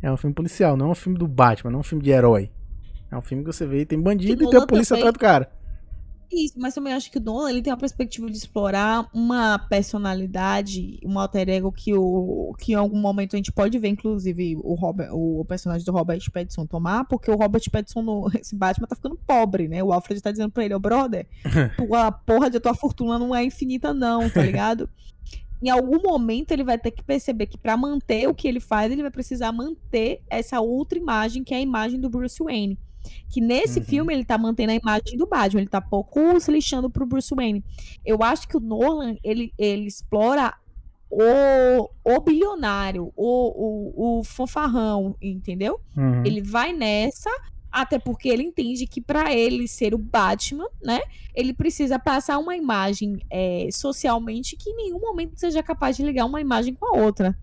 É um filme policial, não é um filme do Batman, não é um filme de herói. É um filme que você vê e tem bandido e tem a polícia atrás do cara. Isso, mas também acho que o Nolan ele tem a perspectiva de explorar uma personalidade, um alter ego que em algum momento a gente pode ver, inclusive, o personagem do Robert Pattinson tomar, porque o Robert Pattinson, esse Batman, tá ficando pobre, né? O Alfred tá dizendo pra ele, brother, a porra de tua fortuna não é infinita não, tá ligado? Em algum momento ele vai ter que perceber que pra manter o que ele faz, ele vai precisar manter essa outra imagem, que é a imagem do Bruce Wayne. Que nesse filme ele tá mantendo a imagem do Batman, ele tá pouco se lixando pro Bruce Wayne. Eu acho que o Nolan, ele explora o bilionário, o fanfarrão, entendeu? Ele vai nessa... Até porque ele entende que pra ele ser o Batman, né, ele precisa passar uma imagem socialmente que em nenhum momento seja capaz de ligar uma imagem com a outra.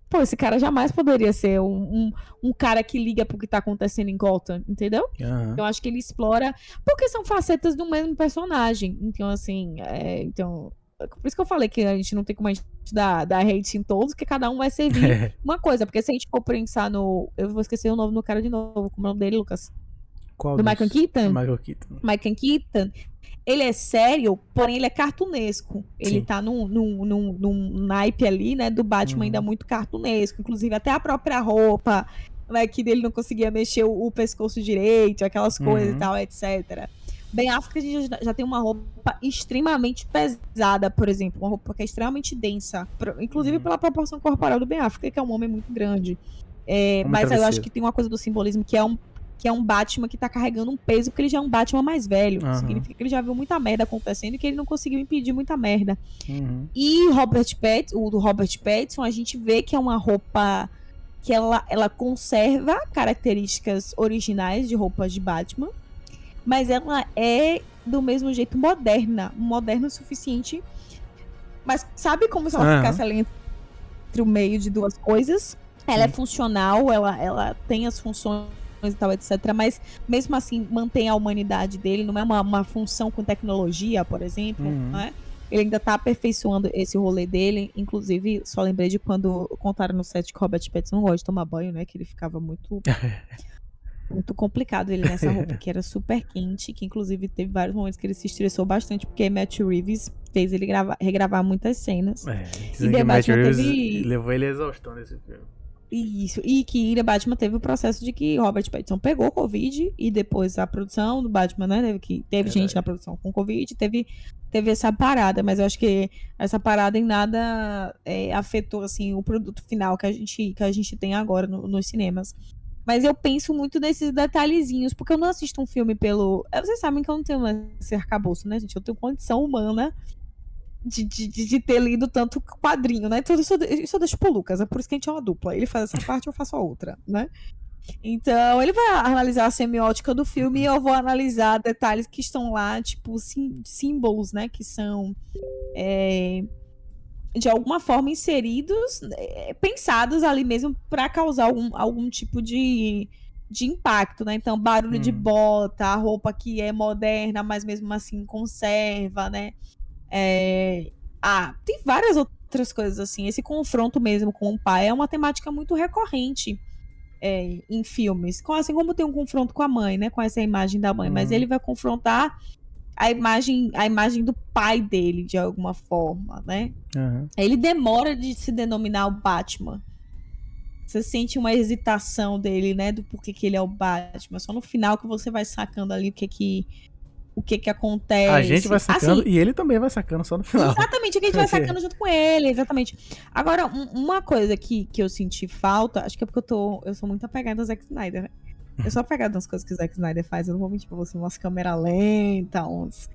Pô, esse cara jamais poderia ser um cara que liga pro que tá acontecendo em Gotham, entendeu? Eu acho que ele explora... Porque são facetas do mesmo personagem. Então, assim... Por isso que eu falei que a gente não tem como a gente dar hate em todos, porque cada um vai servir uma coisa. Porque se a gente for pensar no... Eu vou esquecer o nome do cara de novo. Como é o nome dele, Lucas? Qual do Michael Keaton? Michael Keaton. Ele é sério, porém ele é cartunesco. Ele tá num naipe ali, né, do Batman ainda muito cartunesco. Inclusive até a própria roupa, né, que dele não conseguia mexer o pescoço direito, aquelas coisas e tal, etc. Ben Affleck, a gente já tem uma roupa extremamente pesada, por exemplo. Uma roupa que é extremamente densa. Inclusive pela proporção corporal do Ben Affleck, que é um homem muito grande. Mas eu acho que tem uma coisa do simbolismo que é que é um Batman que tá carregando um peso, porque ele já é um Batman mais velho. Uhum. Significa que ele já viu muita merda acontecendo e que ele não conseguiu impedir muita merda. Uhum. E o do Robert Pattinson, a gente vê que é uma roupa que ela conserva características originais de roupas de Batman, mas ela é do mesmo jeito moderna o suficiente. Mas sabe como se ela ficasse ali entre o meio de duas coisas? Ela é funcional, ela tem as funções e tal, etc. Mas mesmo assim mantém a humanidade dele, não é uma função com tecnologia, por exemplo, né? Ele ainda tá aperfeiçoando esse rolê dele. Inclusive, só lembrei de quando contaram no set que o Robert Pattinson não gosta de tomar banho, né? Que ele ficava muito complicado ele nessa roupa, que era super quente, que inclusive teve vários momentos que ele se estressou bastante, porque Matt Reeves fez ele regravar muitas cenas. E The Matt Batman Reeves levou ele à exaustão nesse filme. Isso, e que The Batman teve o processo de que Robert Pattinson pegou Covid e depois a produção do Batman, né, teve gente na produção com Covid, teve essa parada, mas eu acho que essa parada em nada afetou, assim, o produto final que a gente tem agora nos cinemas. Mas eu penso muito nesses detalhezinhos, porque eu não assisto um filme pelo... Vocês sabem que eu não tenho esse arcabouço, né, gente? Eu tenho condição humana de ter lido tanto quadrinho, né? Então eu só deixo pro Lucas, é por isso que a gente é uma dupla. Ele faz essa parte, eu faço a outra, né? Então, ele vai analisar a semiótica do filme e eu vou analisar detalhes que estão lá, tipo, símbolos, né? Que são, de alguma forma, inseridos, pensados ali mesmo para causar algum tipo de impacto, né? Então, barulho de bota, a roupa que é moderna, mas mesmo assim conserva, né? Tem várias outras coisas assim. Esse confronto mesmo com o pai é uma temática muito recorrente em filmes, assim como tem um confronto com a mãe, né, com essa imagem da mãe, mas ele vai confrontar a imagem do pai dele de alguma forma, né? Ele demora de se denominar o Batman. Você sente uma hesitação dele, né, do porquê que ele é o Batman. Só no final que você vai sacando ali o que acontece. A gente vai sacando assim, e ele também vai sacando só no final. Exatamente, o que a gente vai sacando junto com ele, exatamente. Agora, uma coisa que eu senti falta, acho que é porque eu sou muito apegada ao Zack Snyder, né? Eu sou apegada nas coisas que o Zack Snyder faz, eu não vou mentir pra você, umas câmeras lentas,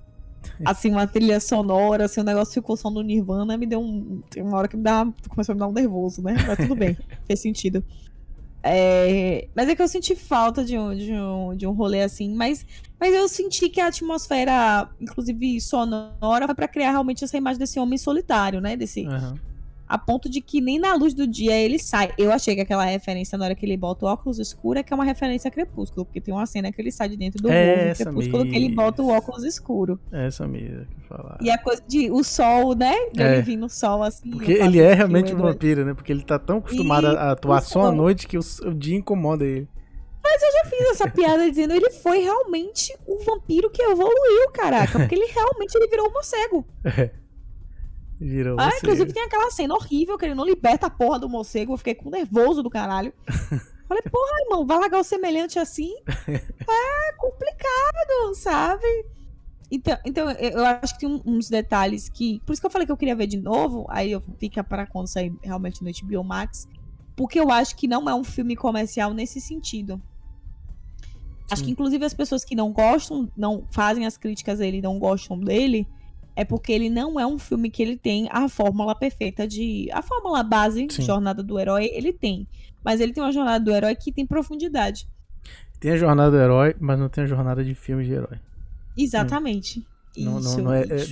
assim, uma trilha sonora, assim, o negócio ficou só no Nirvana, tem uma hora que começou a me dar um nervoso, né? Mas tudo bem, fez sentido. Mas é que eu senti falta de um rolê assim, mas eu senti que a atmosfera, inclusive sonora, foi pra criar realmente essa imagem desse homem solitário, né? A ponto de que nem na luz do dia ele sai. Eu achei que aquela referência na hora que ele bota o óculos escuro é que é uma referência a Crepúsculo, porque tem uma cena que ele sai de dentro do ovo do Crepúsculo que ele bota o óculos escuro. Essa mesmo que eu falar. E a coisa de o sol, né? Ele vir no sol assim. Porque ele é realmente um vampiro, né? Porque ele tá tão acostumado a atuar só à noite que o dia incomoda ele. Mas eu já fiz essa piada dizendo ele foi realmente um vampiro que evoluiu, caraca. Porque ele virou um morcego. Virou inclusive tem aquela cena horrível que ele não liberta a porra do morcego. Eu fiquei com nervoso do caralho. Falei, porra, irmão, vai largar o semelhante assim? É complicado, sabe? Então eu acho que tem uns detalhes que... Por isso que eu falei que eu queria ver de novo. Aí fica para quando sair realmente no HBO Max. Porque eu acho que não é um filme comercial nesse sentido. Acho que inclusive as pessoas que não gostam, não fazem as críticas dele e não gostam dele, é porque ele não é um filme que ele tem a fórmula perfeita a fórmula base, jornada do herói, ele tem. Mas ele tem uma jornada do herói que tem profundidade. Tem a jornada do herói, mas não tem a jornada de filme de herói. Exatamente. Não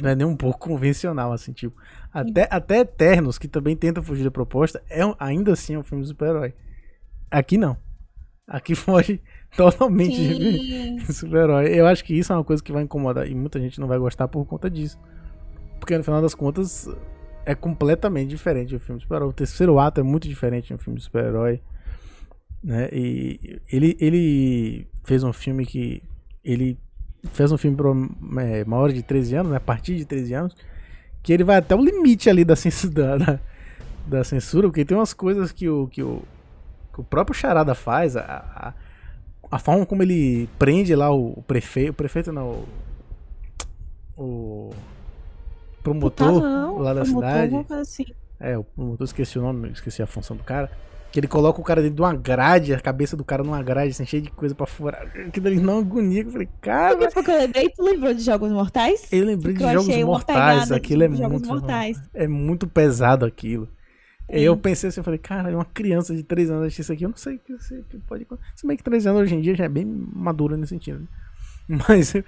é nem um pouco convencional, assim, tipo. Até Eternos, que também tenta fugir da proposta, ainda assim é um filme de super-herói. Aqui não. Aqui foge totalmente de super-herói. Eu acho que isso é uma coisa que vai incomodar e muita gente não vai gostar por conta disso. Porque no final das contas é completamente diferente do filme de super-herói. O terceiro ato é muito diferente de um filme de super-herói, né? E ele fez um filme para maiores de 13 anos, né? A partir de 13 anos, que ele vai até o limite ali da censura, porque tem umas coisas que o próprio Charada faz, a forma como ele prende lá o prefeito não, o promotor lá da cidade. Assim. O promotor, esqueci o nome, esqueci a função do cara. Que ele coloca o cara dentro de uma grade, a cabeça do cara numa grade, assim, cheio de coisa pra fora. Aquilo ali não agonia. Eu falei, cara. O que foi que eu lembrei? Tu lembrou de Jogos Mortais? Eu lembrei de Porque eu Jogos achei uma Mortais. pegada Aquilo é de Jogos muito. Mortais. É muito pesado aquilo. E eu pensei assim, eu falei, cara, uma criança de 3 anos assistir isso aqui, eu não sei o que pode. Se bem que 3 anos hoje em dia já é bem madura nesse sentido. Né? Mas eu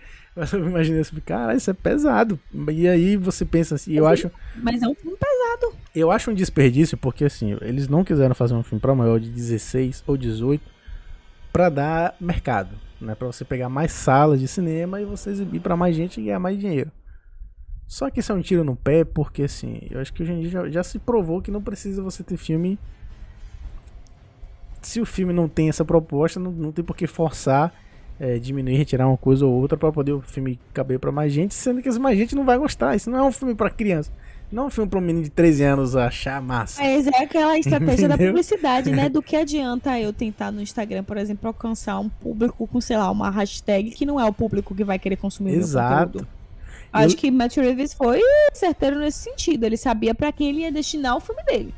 imaginei assim, cara, isso é pesado. E aí você pensa assim, eu acho. Mas é um filme pesado. Eu acho um desperdício, porque assim, eles não quiseram fazer um filme pra maior de 16 ou 18 pra dar mercado, né? Pra você pegar mais salas de cinema e você exibir pra mais gente e ganhar mais dinheiro. Só que isso é um tiro no pé, porque assim, eu acho que hoje em dia já se provou que não precisa você ter filme. Se o filme não tem essa proposta, não tem por que forçar, diminuir, retirar uma coisa ou outra pra poder o filme caber pra mais gente, sendo que mais gente não vai gostar. Isso não é um filme pra criança. Não é um filme pra um menino de 13 anos achar massa. Mas é aquela estratégia da Entendeu? publicidade, né? Do que adianta eu tentar no Instagram, por exemplo, alcançar um público com, sei lá, uma hashtag que não é o público que vai querer consumir o meu conteúdo. Acho que Matt Reeves foi certeiro nesse sentido. Ele sabia pra quem ele ia destinar o filme dele.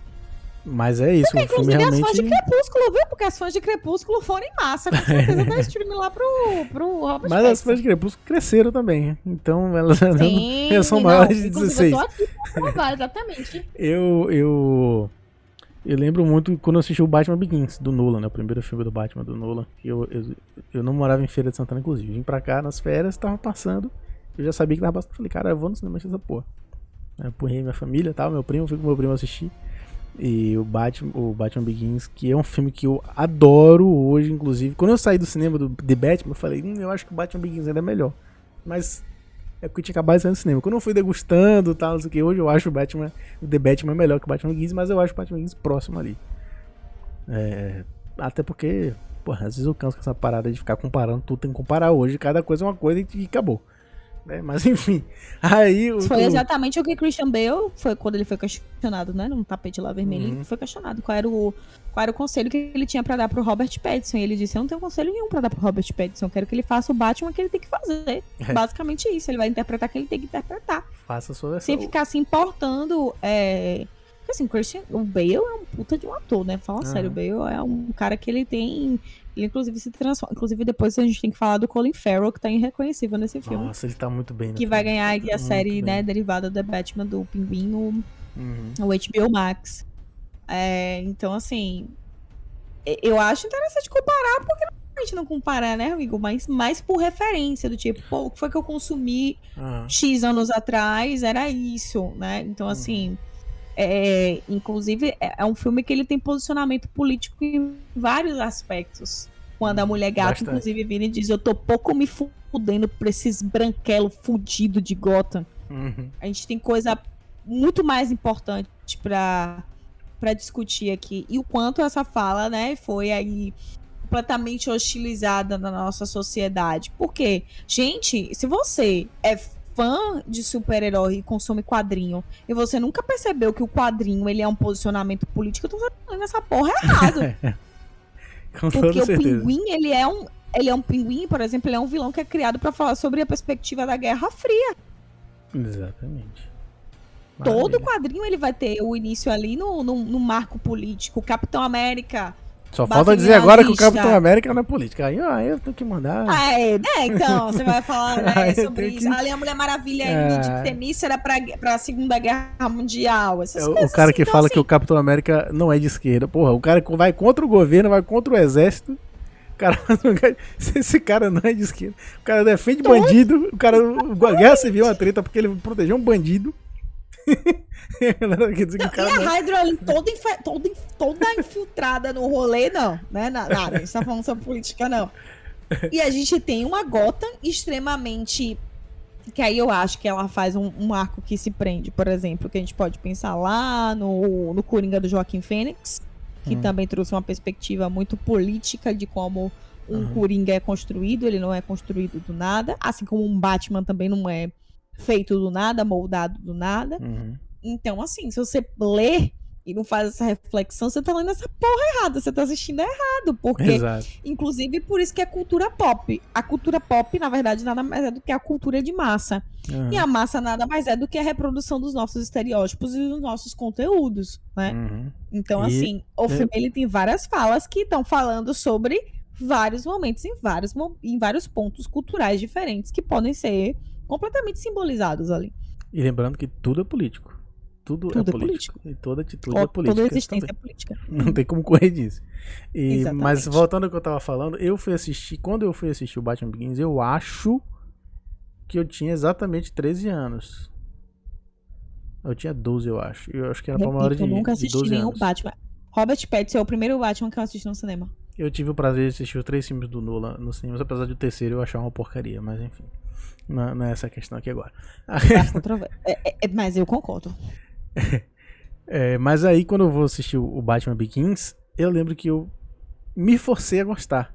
Mas é isso, Porque, o filme inclusive, realmente... as fãs de Crepúsculo, viu? Porque as fãs de Crepúsculo foram em massa, com certeza, dar stream lá pro Robert Mas as fãs de Crepúsculo cresceram também. Então elas são maiores de 16. Eu tô aqui pra provar, exatamente. Eu lembro muito quando eu assisti o Batman Begins, do Nolan, né? O primeiro filme do Batman, do Nolan. Eu não morava em Feira de Santana, inclusive. Vim pra cá nas férias, tava passando. Eu já sabia que tava passando. Falei, cara, eu vou no cinema assistir essa porra. Eu empurrei minha família e tal, meu primo, fui com meu primo assistir. E o Batman Begins, que é um filme que eu adoro hoje, inclusive. Quando eu saí do cinema de Batman, eu falei, eu acho que o Batman Begins ainda é melhor. Mas é porque eu tinha acabado de sair do cinema. Quando eu fui degustando e tal, não sei o que, hoje eu acho o The Batman melhor que o Batman Begins, mas eu acho o Batman Begins próximo ali. Até porque, porra, às vezes eu canso com essa parada de ficar comparando, tudo tem que comparar hoje, cada coisa é uma coisa e acabou. Mas enfim, aí... Foi exatamente o que Christian Bale foi quando ele foi questionado, né? Num tapete lá vermelho, ele foi questionado. Qual era o conselho que ele tinha pra dar pro Robert Pattinson? E ele disse, eu não tenho conselho nenhum pra dar pro Robert Pattinson, eu quero que ele faça o Batman que ele tem que fazer. Basicamente isso, ele vai interpretar o que ele tem que interpretar. Faça a sua versão. Sem ficar se importando... Porque assim, o Bale é um puta de um ator, né? Fala sério, o Bale é um cara que ele tem... Ele inclusive se transforma. Inclusive depois a gente tem que falar do Colin Farrell, que tá irreconhecível nesse filme. Nossa, ele tá muito bem. Que vai ganhar a série, né, derivada do Batman do Pinguim, o HBO Max. Então, assim, eu acho interessante comparar, porque a gente não compara, né, amigo? Mas mais por referência, do tipo, pô, o que foi que eu consumi X anos atrás, era isso, né? Então, assim... inclusive é um filme que ele tem posicionamento político em vários aspectos. Quando a mulher gata, inclusive, vira e diz, eu tô pouco me fudendo pra esses branquelos fudidos de Gotham. A gente tem coisa muito mais importante pra discutir aqui. E o quanto essa fala, né, foi aí completamente hostilizada na nossa sociedade. Por quê? Gente, se você é fã de super-herói e consome quadrinho, e você nunca percebeu que o quadrinho ele é um posicionamento político, eu tô falando essa porra errado. Porque o Pinguim, ele é um pinguim, por exemplo, ele é um vilão que é criado pra falar sobre a perspectiva da Guerra Fria. Exatamente. Todo quadrinho ele vai ter o início ali no marco político. O Capitão América... Só falta dizer agora que o Capitão América não é política. Aí eu tenho que mandar. Então, você vai falar, né, sobre isso. Ali a Mulher Maravilha de Temícera era pra Segunda Guerra Mundial. Essas coisas o cara assim, que então, fala assim, que o Capitão América não é de esquerda. Porra, o cara que vai contra o governo, vai contra o exército. Esse cara não é de esquerda. O cara defende bandido. O cara, a Guerra Civil é uma treta porque ele protegeu um bandido. E a Hydra ali toda infiltrada no rolê, não, né? Nada, a gente tá falando sobre política, não. E a gente tem uma Gotham extremamente... Que aí eu acho que ela faz um arco que se prende, por exemplo, que a gente pode pensar lá no Coringa do Joaquin Phoenix, que também trouxe uma perspectiva muito política de como um Coringa é construído, ele não é construído do nada, assim como um Batman também não é feito do nada, moldado do nada. Então, assim, se você ler e não faz essa reflexão, você tá lendo essa porra errada, você tá assistindo errado, porque, Exato. inclusive, por isso que é cultura pop. A cultura pop, na verdade, nada mais é do que a cultura de massa. Uhum. E a massa nada mais é do que a reprodução dos nossos estereótipos e dos nossos conteúdos, né? Uhum. Então, E- assim, o filme ele tem várias falas que estão falando sobre vários momentos em vários pontos culturais diferentes que podem ser completamente simbolizados ali. E lembrando que tudo é político. Tudo é político. E toda atitude é política. Toda existência também. é política. Não tem como correr disso. Exatamente. Mas voltando ao que eu tava falando, quando eu fui assistir o Batman Begins, eu acho que eu tinha exatamente 13 anos. Eu tinha 12, eu acho. Eu acho que era pra maior de eu nunca 12 assisti nenhum anos. Batman. Robert Pattinson é o primeiro Batman que eu assisti no cinema. Eu tive o prazer de assistir os 3 filmes do Nolan no cinema, apesar de o terceiro eu achar uma porcaria, mas enfim. Não é essa a questão aqui agora. Mas eu concordo. Mas aí, quando eu vou assistir o Batman Begins, eu lembro que eu me forcei a gostar.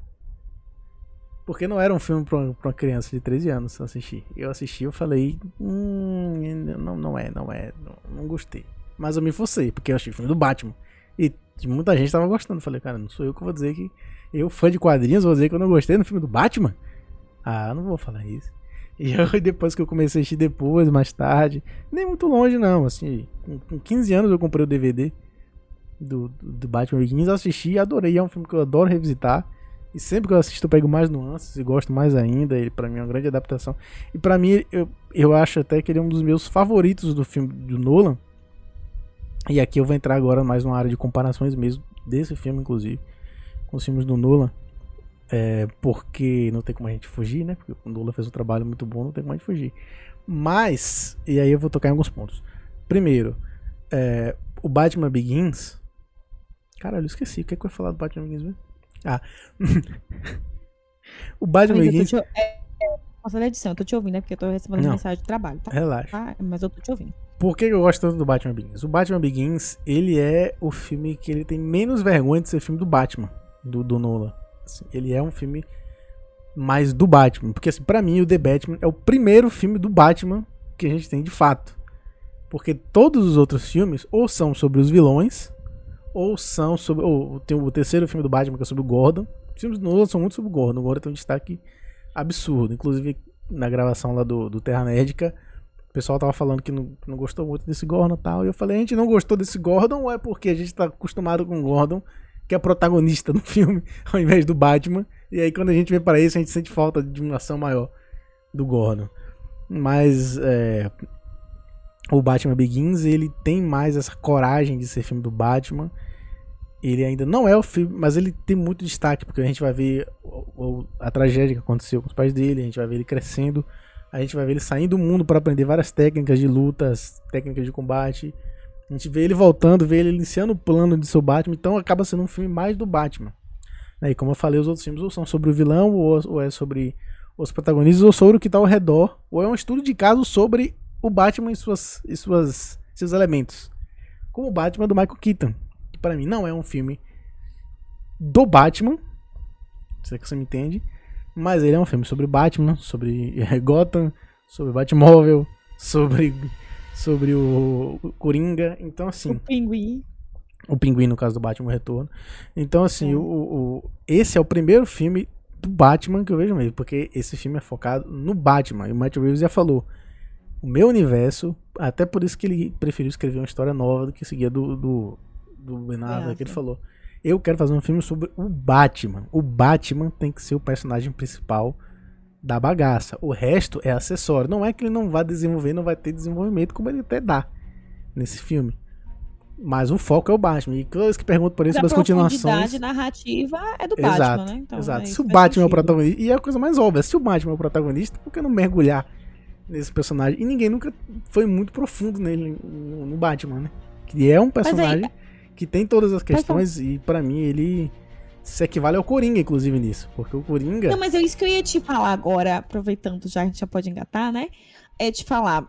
Porque não era um filme pra uma criança de 13 anos assistir. Eu assisti, eu falei, não gostei. Mas eu me forcei, porque eu achei o filme do Batman. E muita gente tava gostando. Eu falei, cara, não sou eu que vou dizer que... Eu, fã de quadrinhos, vou dizer que eu não gostei do filme do Batman? Ah, não vou falar isso. E depois que eu comecei a assistir depois, mais tarde, nem muito longe não, assim, com 15 anos eu comprei o DVD do Batman Begins, assisti e adorei, é um filme que eu adoro revisitar, e sempre que eu assisto eu pego mais nuances e gosto mais ainda, ele pra mim é uma grande adaptação, e pra mim eu acho até que ele é um dos meus favoritos do filme do Nolan, e aqui eu vou entrar agora mais numa área de comparações mesmo, desse filme inclusive, com os filmes do Nolan, porque não tem como a gente fugir, né? Porque o Nolan fez um trabalho muito bom, não tem como a gente fugir. Mas, e aí eu vou tocar em alguns pontos. Primeiro, o Batman Begins. Caralho, eu esqueci. O que é que eu ia falar do Batman Begins mesmo? O Batman Begins. Nossa, edição, eu tô te ouvindo, né? Porque eu tô recebendo mensagem de trabalho, tá? Relaxa. Mas eu tô te ouvindo. Por que eu gosto tanto do Batman Begins? O Batman Begins, ele é o filme que ele tem menos vergonha de ser filme do Batman, do Nolan. Assim, ele é um filme mais do Batman. Porque, assim, pra mim, o The Batman é o primeiro filme do Batman que a gente tem de fato. Porque todos os outros filmes ou são sobre os vilões, ou são sobre... Ou tem o terceiro filme do Batman que é sobre o Gordon. Os filmes do Nolan são muito sobre o Gordon. O Gordon tem um destaque absurdo. Inclusive, na gravação lá do Terra Nerdica, o pessoal tava falando que não gostou muito desse Gordon e tal. E eu falei, a gente não gostou desse Gordon ou é porque a gente tá acostumado com o Gordon, que é protagonista do filme, ao invés do Batman. E aí quando a gente vê para isso, a gente sente falta de uma ação maior do Gordon. Mas o Batman Begins, ele tem mais essa coragem de ser filme do Batman. Ele ainda não é o filme, mas ele tem muito destaque, porque a gente vai ver a tragédia que aconteceu com os pais dele, a gente vai ver ele crescendo, a gente vai ver ele saindo do mundo para aprender várias técnicas de lutas, técnicas de combate. A gente vê ele voltando, vê ele iniciando o plano de seu Batman, então acaba sendo um filme mais do Batman. E como eu falei, os outros filmes ou são sobre o vilão, ou é sobre os protagonistas, ou sobre o que está ao redor, ou é um estudo de caso sobre o Batman e seus elementos. Como o Batman do Michael Keaton, que para mim não é um filme do Batman, se é que você me entende, mas ele é um filme sobre Batman, sobre Gotham, sobre Batmóvel, sobre o Coringa, então assim... O Pinguim. O Pinguim, no caso do Batman Retorno. Então assim, esse é o primeiro filme do Batman que eu vejo mesmo, porque esse filme é focado no Batman, e o Matt Reeves já falou, o meu universo, até por isso que ele preferiu escrever uma história nova do que seguia do Ben Affleck, que ele falou, eu quero fazer um filme sobre o Batman tem que ser o personagem principal da bagaça. O resto é acessório. Não é que ele não vai desenvolver, não vai ter desenvolvimento, como ele até dá nesse filme. Mas o foco é o Batman. E toda vez que pergunto por isso, as continuações... A profundidade narrativa é do Batman, né? Então, exato. Se o Batman é o protagonista... E é a coisa mais óbvia. Se o Batman é o protagonista, por que não mergulhar nesse personagem? E ninguém nunca foi muito profundo nele, no Batman, né? Que é um personagem que tem todas as questões e pra mim ele... se equivale ao Coringa, inclusive, nisso. Porque o Coringa... Não, mas é isso que eu ia te falar agora, aproveitando já, a gente já pode engatar, né? É te falar.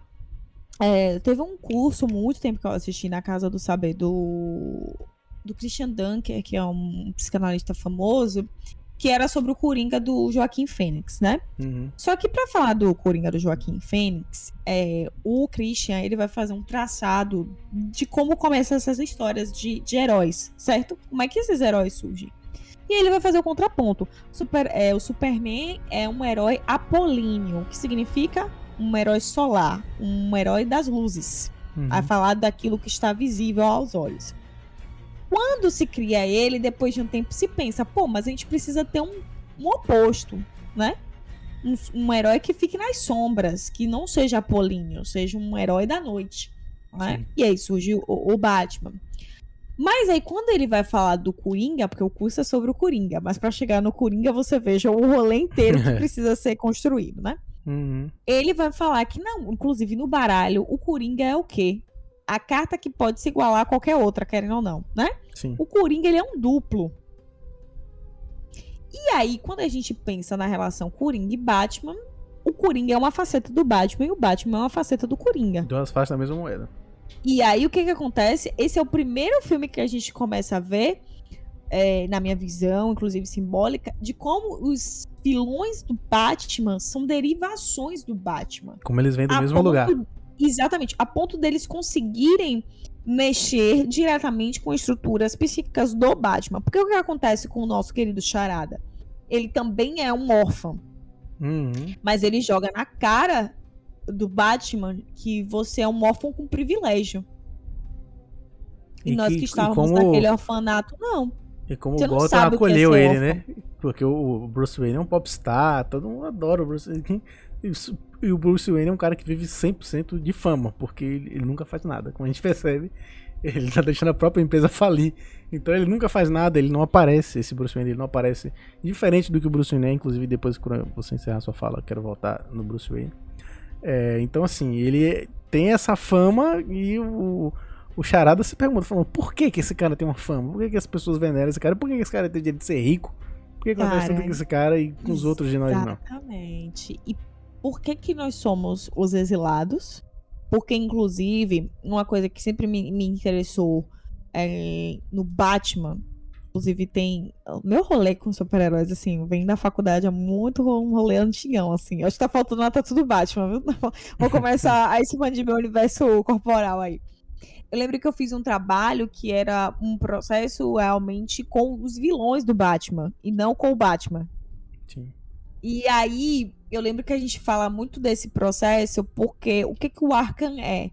Teve um curso, muito tempo que eu assisti na Casa do Saber, do Christian Dunker, que é um psicanalista famoso. que era sobre o Coringa do Joaquim Fênix, né? Uhum. Só que pra falar do Coringa do Joaquim Fênix, o Christian, ele vai fazer um traçado de como começam essas histórias de heróis, certo? Como é que esses heróis surgem? E aí ele vai fazer o contraponto. O Superman é um herói apolíneo, que significa um herói solar, um herói das luzes. Uhum. A falar daquilo que está visível aos olhos. Quando se cria ele, depois de um tempo se pensa, pô, mas a gente precisa ter um oposto, né? Um herói que fique nas sombras, que não seja apolíneo, seja um herói da noite, né? E aí surge o Batman. Mas aí quando ele vai falar do Coringa, porque o curso é sobre o Coringa, mas pra chegar no Coringa você veja o rolê inteiro que precisa ser construído, né? Uhum. Ele vai falar que não, inclusive no baralho, o Coringa é o quê? A carta que pode se igualar a qualquer outra, querendo ou não, né? Sim. O Coringa, ele é um duplo. E aí, quando a gente pensa na relação Coringa e Batman, o Coringa é uma faceta do Batman e o Batman é uma faceta do Coringa. Duas faces da mesma moeda. E aí, o que acontece? Esse é o primeiro filme que a gente começa a ver, na minha visão, inclusive simbólica, de como os vilões do Batman são derivações do Batman. Como eles vêm do mesmo lugar. Exatamente, a ponto deles conseguirem mexer diretamente com estruturas psíquicas do Batman. Porque o que acontece com o nosso querido Charada? Ele também é um órfão. Uhum. Mas ele joga na cara do Batman que você é um órfão com privilégio. E nós que estávamos naquele orfanato, não. E como você o Gotham acolheu ele, né? Porque o Bruce Wayne é um popstar, todo mundo adora o Bruce Wayne. E o Bruce Wayne é um cara que vive 100% de fama, porque ele nunca faz nada. Como a gente percebe, ele tá deixando a própria empresa falir. Então ele nunca faz nada, ele não aparece, esse Bruce Wayne, ele não aparece. Diferente do que o Bruce Wayne é, inclusive depois que você encerrar sua fala, eu quero voltar no Bruce Wayne. Então assim, ele tem essa fama e o Charada se pergunta, falando, por que esse cara tem uma fama? Por que as pessoas veneram esse cara? Por que esse cara tem direito de ser rico? Por que acontece tudo com esse cara e com os outros de nós não? Exatamente. E por que nós somos os exilados? Porque, inclusive, uma coisa que sempre me interessou no Batman, inclusive tem... O meu rolê com super-heróis, assim, vem da faculdade, é muito um rolê antigão, assim. Acho que tá faltando a tatu do Batman, viu? Vou começar a expandir meu universo corporal aí. Eu lembro que eu fiz um trabalho que era um processo realmente com os vilões do Batman, e não com o Batman. Sim. E aí, eu lembro que a gente fala muito desse processo, porque o que o Arkham é?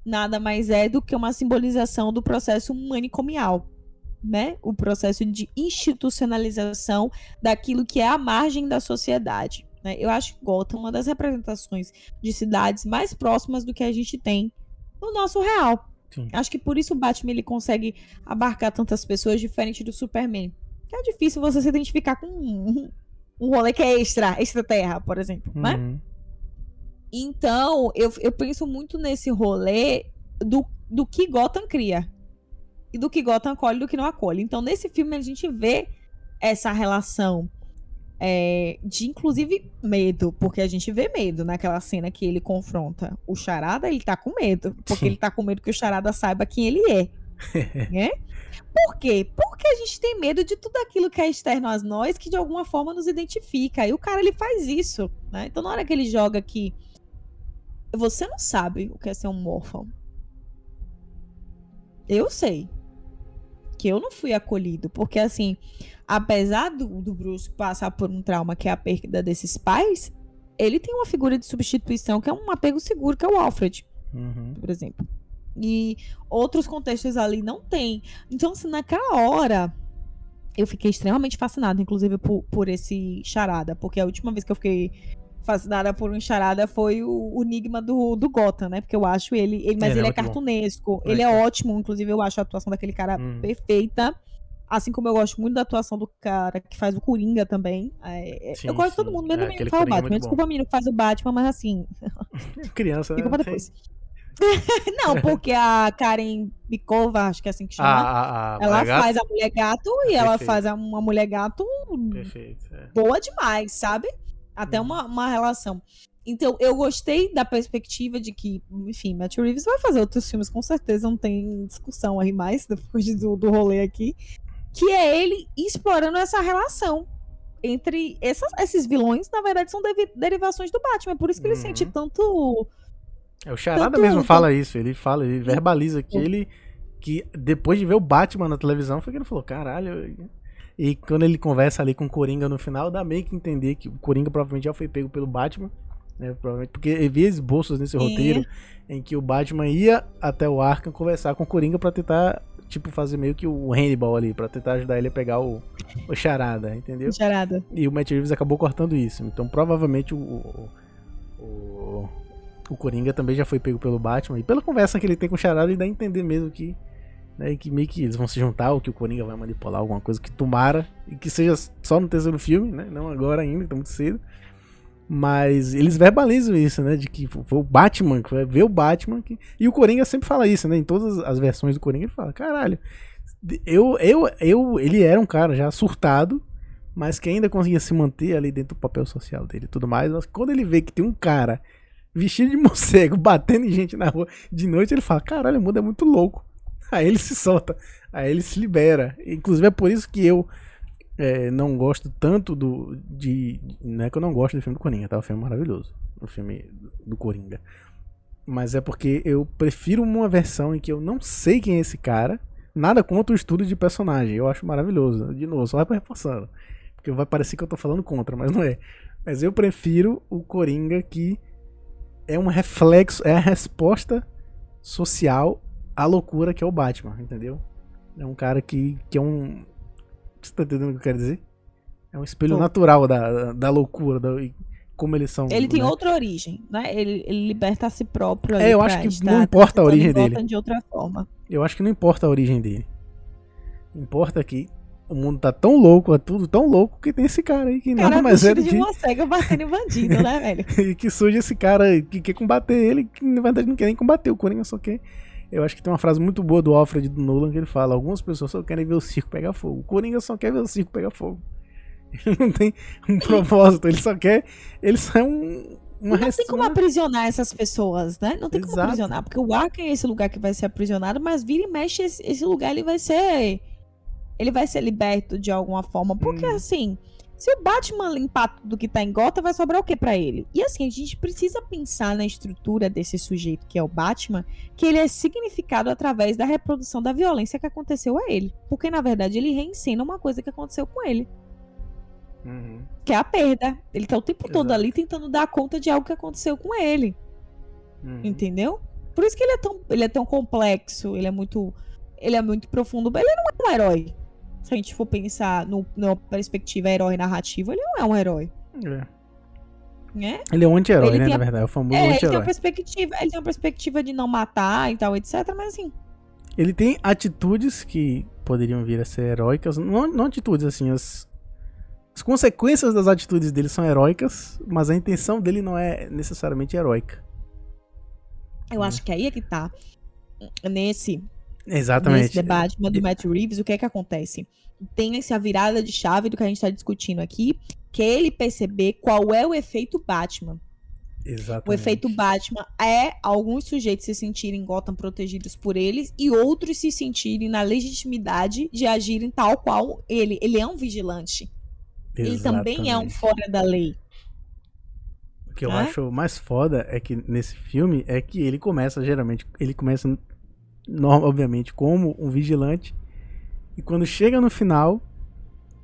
Nada mais é do que uma simbolização do processo manicomial, né? O processo de institucionalização daquilo que é a margem da sociedade, né? Eu acho que Gotham é uma das representações de cidades mais próximas do que a gente tem no nosso real. Sim. Acho que por isso o Batman ele consegue abarcar tantas pessoas, diferente do Superman. Que é difícil você se identificar com um rolê que é extraterra, por exemplo, né? Então, eu penso muito nesse rolê do que Gotham cria. E do que Gotham acolhe e do que não acolhe. Então, nesse filme, a gente vê essa relação de, inclusive, medo. Porque a gente vê medo naquela cena que ele confronta o Charada, ele tá com medo. Porque ele tá com medo que o Charada saiba quem ele é. Né? Por quê? Porque a gente tem medo de tudo aquilo que é externo a nós, que de alguma forma nos identifica. E o cara, ele faz isso, né? Então, na hora que ele joga aqui, você não sabe o que é ser um órfão. Eu sei que eu não fui acolhido, porque assim, apesar do Bruce passar por um trauma que é a perda desses pais, ele tem uma figura de substituição que é um apego seguro, que é o Alfred, por exemplo. E outros contextos ali não tem. Então, assim, naquela hora, eu fiquei extremamente fascinada, inclusive, por esse Charada, porque a última vez que eu fiquei fascinada por um Charada foi o Enigma do Gotham, né? Porque eu acho mas ele é cartunesco, ele é ótimo, inclusive eu acho a atuação daquele cara perfeita, assim como eu gosto muito da atuação do cara que faz o Coringa também. Eu gosto de todo mundo, mesmo que faz o Batman. Desculpa a menina que faz o Batman, mas assim... Criança, né? Fica pra depois. Não, porque a Karen Bikova, acho que é assim que chama, ela faz a mulher gato e ela faz uma mulher gato boa demais, sabe? Até uma relação. Então, eu gostei da perspectiva de que, enfim, Matt Reeves vai fazer outros filmes, com certeza, não tem discussão aí mais, depois do rolê aqui, que é ele explorando essa relação. entre esses vilões, na verdade, são derivações do Batman. Por isso que ele sente tanto... O Charada mesmo fala isso, ele verbaliza que depois de ver o Batman na televisão, foi que ele falou, caralho... E quando ele conversa ali com o Coringa no final, dá meio que entender que o Coringa provavelmente já foi pego pelo Batman, né? Provavelmente, porque ele via esboços nesse roteiro em que o Batman ia até o Arkham conversar com o Coringa pra tentar, tipo, fazer meio que o Hannibal ali, pra tentar ajudar ele a pegar o Charada, entendeu? Charada. E o Matt Reeves acabou cortando isso. Então provavelmente o Coringa também já foi pego pelo Batman. E pela conversa que ele tem com o Charada, ele dá a entender mesmo que, né, que meio que eles vão se juntar, ou que o Coringa vai manipular alguma coisa, que tomara, e que seja só no terceiro filme, né, não agora ainda, que tá muito cedo. Mas eles verbalizam isso, né, de que foi o Batman, que vai ver o Batman, e o Coringa sempre fala isso, né, em todas as versões do Coringa, ele fala, caralho, ele era um cara já surtado, mas que ainda conseguia se manter ali dentro do papel social dele e tudo mais, mas quando ele vê que tem um cara vestido de morcego, batendo em gente na rua de noite, ele fala, caralho, o mundo é muito louco. Aí ele se solta, aí ele se libera. Inclusive é por isso que eu não gosto tanto não é que eu não gosto do filme do Coringa, tá? O filme é maravilhoso, o filme do Coringa. Mas é porque eu prefiro uma versão em que eu não sei quem é esse cara, nada contra o estudo de personagem, eu acho maravilhoso. De novo, só vai reforçando, porque vai parecer que eu tô falando contra, mas não é. Mas eu prefiro o Coringa que é um reflexo, é a resposta social à loucura que é o Batman, entendeu? É um cara que é um... Você tá entendendo o que eu quero dizer? É um espelho natural da loucura, como eles são. Ele tem outra origem, né? Ele liberta a si próprio ali. Eu acho que não importa a origem dele. De outra forma. Eu acho que não importa a origem dele. Importa que o mundo tá tão louco, é tudo tão louco, que tem esse cara aí que nada mais é de uma cega batendo em bandido, né, velho? E que surge esse cara que quer combater ele, que na verdade não quer nem combater o Coringa, só quer... Eu acho que tem uma frase muito boa do Alfred do Nolan que ele fala, algumas pessoas só querem ver o circo pegar fogo. O Coringa só quer ver o circo pegar fogo. Ele não tem um propósito, ele só é uma não tem como aprisionar essas pessoas, né? Não tem como aprisionar, porque o Arkham é esse lugar que vai ser aprisionado, mas vira e mexe esse lugar, ele vai ser liberto de alguma forma, porque assim, se o Batman limpar tudo que tá em Gotham, vai sobrar o que pra ele? E assim, a gente precisa pensar na estrutura desse sujeito que é o Batman, que ele é significado através da reprodução da violência que aconteceu a ele. Porque, na verdade, ele reencena uma coisa que aconteceu com ele. Que é a perda. Ele tá o tempo todo ali tentando dar conta de algo que aconteceu com ele. Entendeu? Por isso que ele é tão complexo, ele é muito profundo. Ele não é um herói. Se a gente for pensar numa perspectiva herói narrativa, ele não é um herói. Ele é um anti-herói, né, na verdade. É o famoso anti-herói. Ele tem uma perspectiva de não matar e tal, etc, mas assim... Ele tem atitudes que poderiam vir a ser heróicas. Não atitudes, assim, as consequências das atitudes dele são heróicas, mas a intenção dele não é necessariamente heróica. Eu acho que aí é que tá. Nesse debate do Matt Reeves, o que é que acontece? Tem essa virada de chave do que a gente tá discutindo aqui, que é ele perceber qual é o efeito Batman. Exatamente. O efeito Batman é alguns sujeitos se sentirem em Gotham protegidos por eles e outros se sentirem na legitimidade de agirem tal qual ele. Ele é um vigilante. Exatamente. Ele também é um fora da lei. O que eu acho mais foda é que nesse filme é que ele começa obviamente como um vigilante, e quando chega no final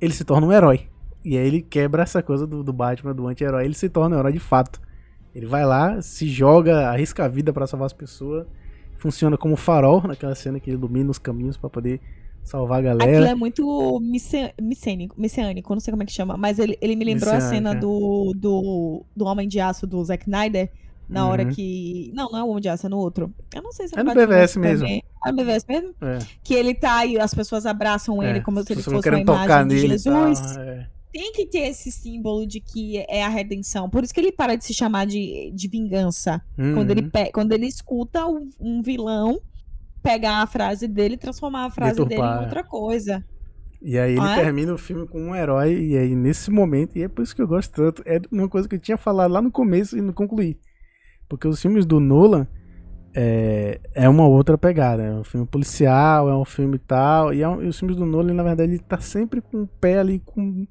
ele se torna um herói, e aí ele quebra essa coisa do Batman, do anti-herói, ele se torna um herói de fato. Ele vai lá, se joga, arrisca a vida pra salvar as pessoas, funciona como farol naquela cena que ele ilumina os caminhos pra poder salvar a galera. Aquilo é muito messiânico, não sei como é que chama, mas ele me lembrou a cena do Homem de Aço do Zack Snyder, na hora que... Não é o Homem de Aço, é no outro. Eu não sei se é no BVS mesmo. É no BVS mesmo? É. Que ele tá e as pessoas abraçam ele como se ele fosse uma imagem de Jesus. Tem que ter esse símbolo de que é a redenção. Por isso que ele para de se chamar de vingança. Quando ele escuta um vilão pegar a frase dele e transformar a frase dele em outra coisa. E aí ele termina o filme com um herói, e aí nesse momento, e é por isso que eu gosto tanto, é uma coisa que eu tinha falado lá no começo e não concluí. Porque os filmes do Nolan é uma outra pegada. É um filme policial, é um filme tal. E os filmes do Nolan, na verdade, ele tá sempre com o pé ali com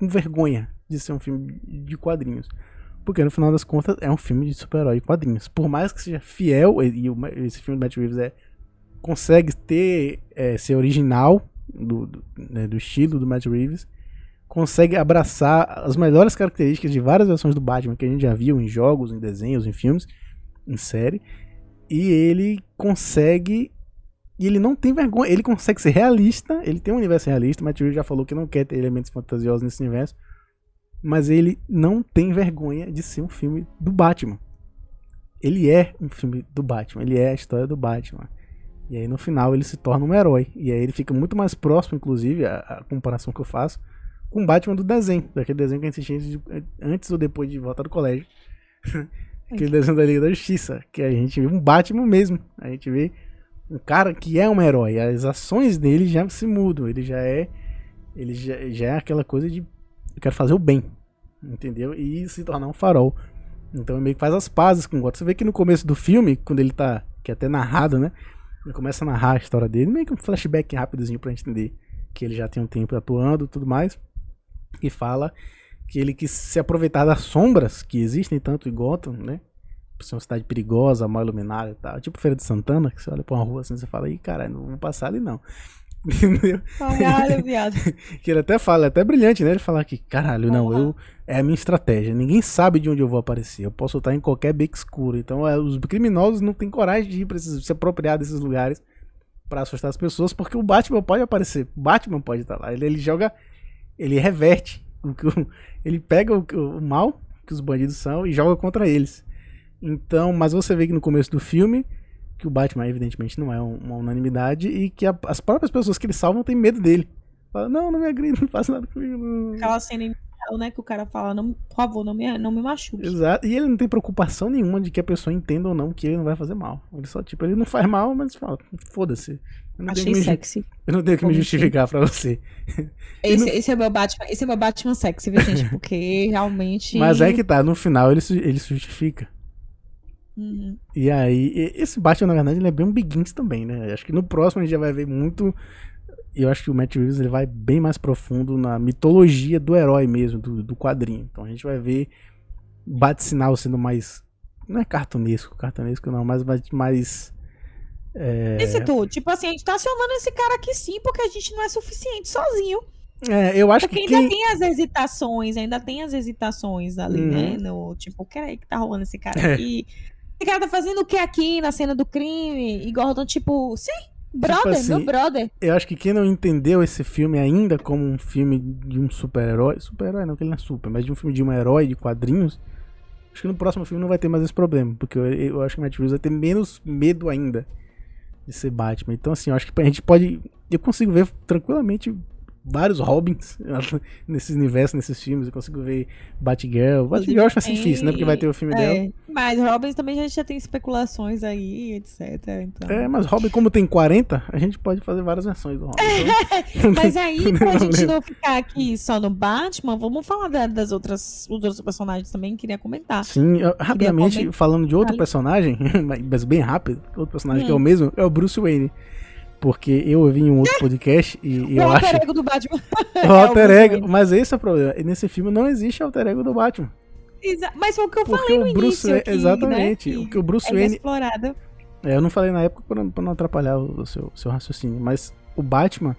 com vergonha de ser um filme de quadrinhos. Porque no final das contas é um filme de super-herói e quadrinhos. Por mais que seja fiel, e esse filme do Matt Reeves consegue ser original do estilo do Matt Reeves, consegue abraçar as melhores características de várias versões do Batman que a gente já viu em jogos, em desenhos, em filmes, em série, e ele consegue, e ele não tem vergonha, ele consegue ser realista, ele tem um universo realista. O Matt Reeves já falou que não quer ter elementos fantasiosos nesse universo, mas ele não tem vergonha de ser um filme do Batman. Ele é um filme do Batman, ele é a história do Batman. E aí no final ele se torna um herói. E aí ele fica muito mais próximo, inclusive, a comparação que eu faço, com o Batman do desenho. Daquele desenho que a gente assistia antes ou depois de voltar do colégio. Aquele desenho da Liga da Justiça. Que a gente vê um Batman mesmo. A gente vê um cara que é um herói. As ações dele já se mudam. Ele já é aquela coisa de eu quero fazer o bem, entendeu? E se tornar um farol. Então ele meio que faz as pazes com o Gotham. Você vê que no começo do filme, quando ele tá, que é até narrado, né? Ele começa a narrar a história dele, meio que um flashback rapidozinho pra gente entender que ele já tem um tempo atuando e tudo mais. E fala que ele quis se aproveitar das sombras que existem tanto em Gotham, né? Por ser uma cidade perigosa, mal iluminada e tal. Tipo Feira de Santana, que você olha pra uma rua assim e você fala, ih, caralho, não vou passar ali não. Entendeu? Caralho, viado. Que ele até fala, é até brilhante, né? Ele fala que, caralho, não, é a minha estratégia. Ninguém sabe de onde eu vou aparecer. Eu posso estar em qualquer beco escuro. Então, os criminosos não têm coragem de ir pra se apropriar desses lugares pra assustar as pessoas, porque o Batman pode aparecer. O Batman pode estar lá. Ele joga, ele reverte. Ele pega o mal que os bandidos são e joga contra eles. Então, mas você vê que no começo do filme que o Batman evidentemente não é uma unanimidade e que as próprias pessoas que ele salvam têm medo dele. Fala, não me agride, não faça nada comigo. Não. Aquela cena inicial, né, que o cara fala, não, por favor, não me machuque. Exato, e ele não tem preocupação nenhuma de que a pessoa entenda ou não que ele não vai fazer mal. Ele só, tipo, ele não faz mal, mas fala, foda-se. Achei sexy. Eu não tenho que me justificar pra você. Esse é meu Batman sexy, viu, gente? Porque realmente... Mas é que tá, no final ele se justifica. Uhum. E aí, esse Batman, na verdade, ele é bem um Begins também, né? Acho que no próximo a gente já vai ver muito. Eu acho que o Matt Reeves ele vai bem mais profundo na mitologia do herói mesmo, do quadrinho. Então a gente vai ver Bat-Sinal sendo mais. Não é cartunesco não, mas mais. Esse tu, tipo assim, a gente tá acionando esse cara aqui sim, porque a gente não é suficiente sozinho. Eu acho porque que ainda tem as hesitações ali, né? No, tipo, peraí que tá rolando esse cara aqui. Esse cara tá fazendo o que aqui na cena do crime? E Gordon, tipo, sim, brother, tipo assim, meu brother. Eu acho que quem não entendeu esse filme ainda como um filme de um super-herói não, que ele não é super, mas de um filme de um herói de quadrinhos, acho que no próximo filme não vai ter mais esse problema, porque eu acho que o Matt Reeves vai ter menos medo ainda de ser Batman. Então assim, eu acho que a gente pode, eu consigo ver tranquilamente vários Robins nesses universos, nesses filmes. Eu consigo ver Batgirl. Batgirl eu acho assim difícil, né? Porque vai ter o filme dela. Mas Robins também a gente já tem especulações aí, etc. Então... mas Robin, como tem 40, a gente pode fazer várias versões do Robin. Então... Mas aí, pra gente não ficar aqui só no Batman, vamos falar dos outros personagens também, queria comentar. Sim, rapidamente, falando de outro personagem, mas bem rápido, outro personagem que é o mesmo, é o Bruce Wayne. Porque eu ouvi em um outro podcast e eu acho... O alter ego do Batman. O alter ego, mas esse é o problema. Nesse filme não existe alter ego do Batman. Mas foi o que eu falei no início aqui, exatamente. Né? O que o Bruce Wayne... explorado. Eu não falei na época pra não atrapalhar o seu raciocínio, mas o Batman...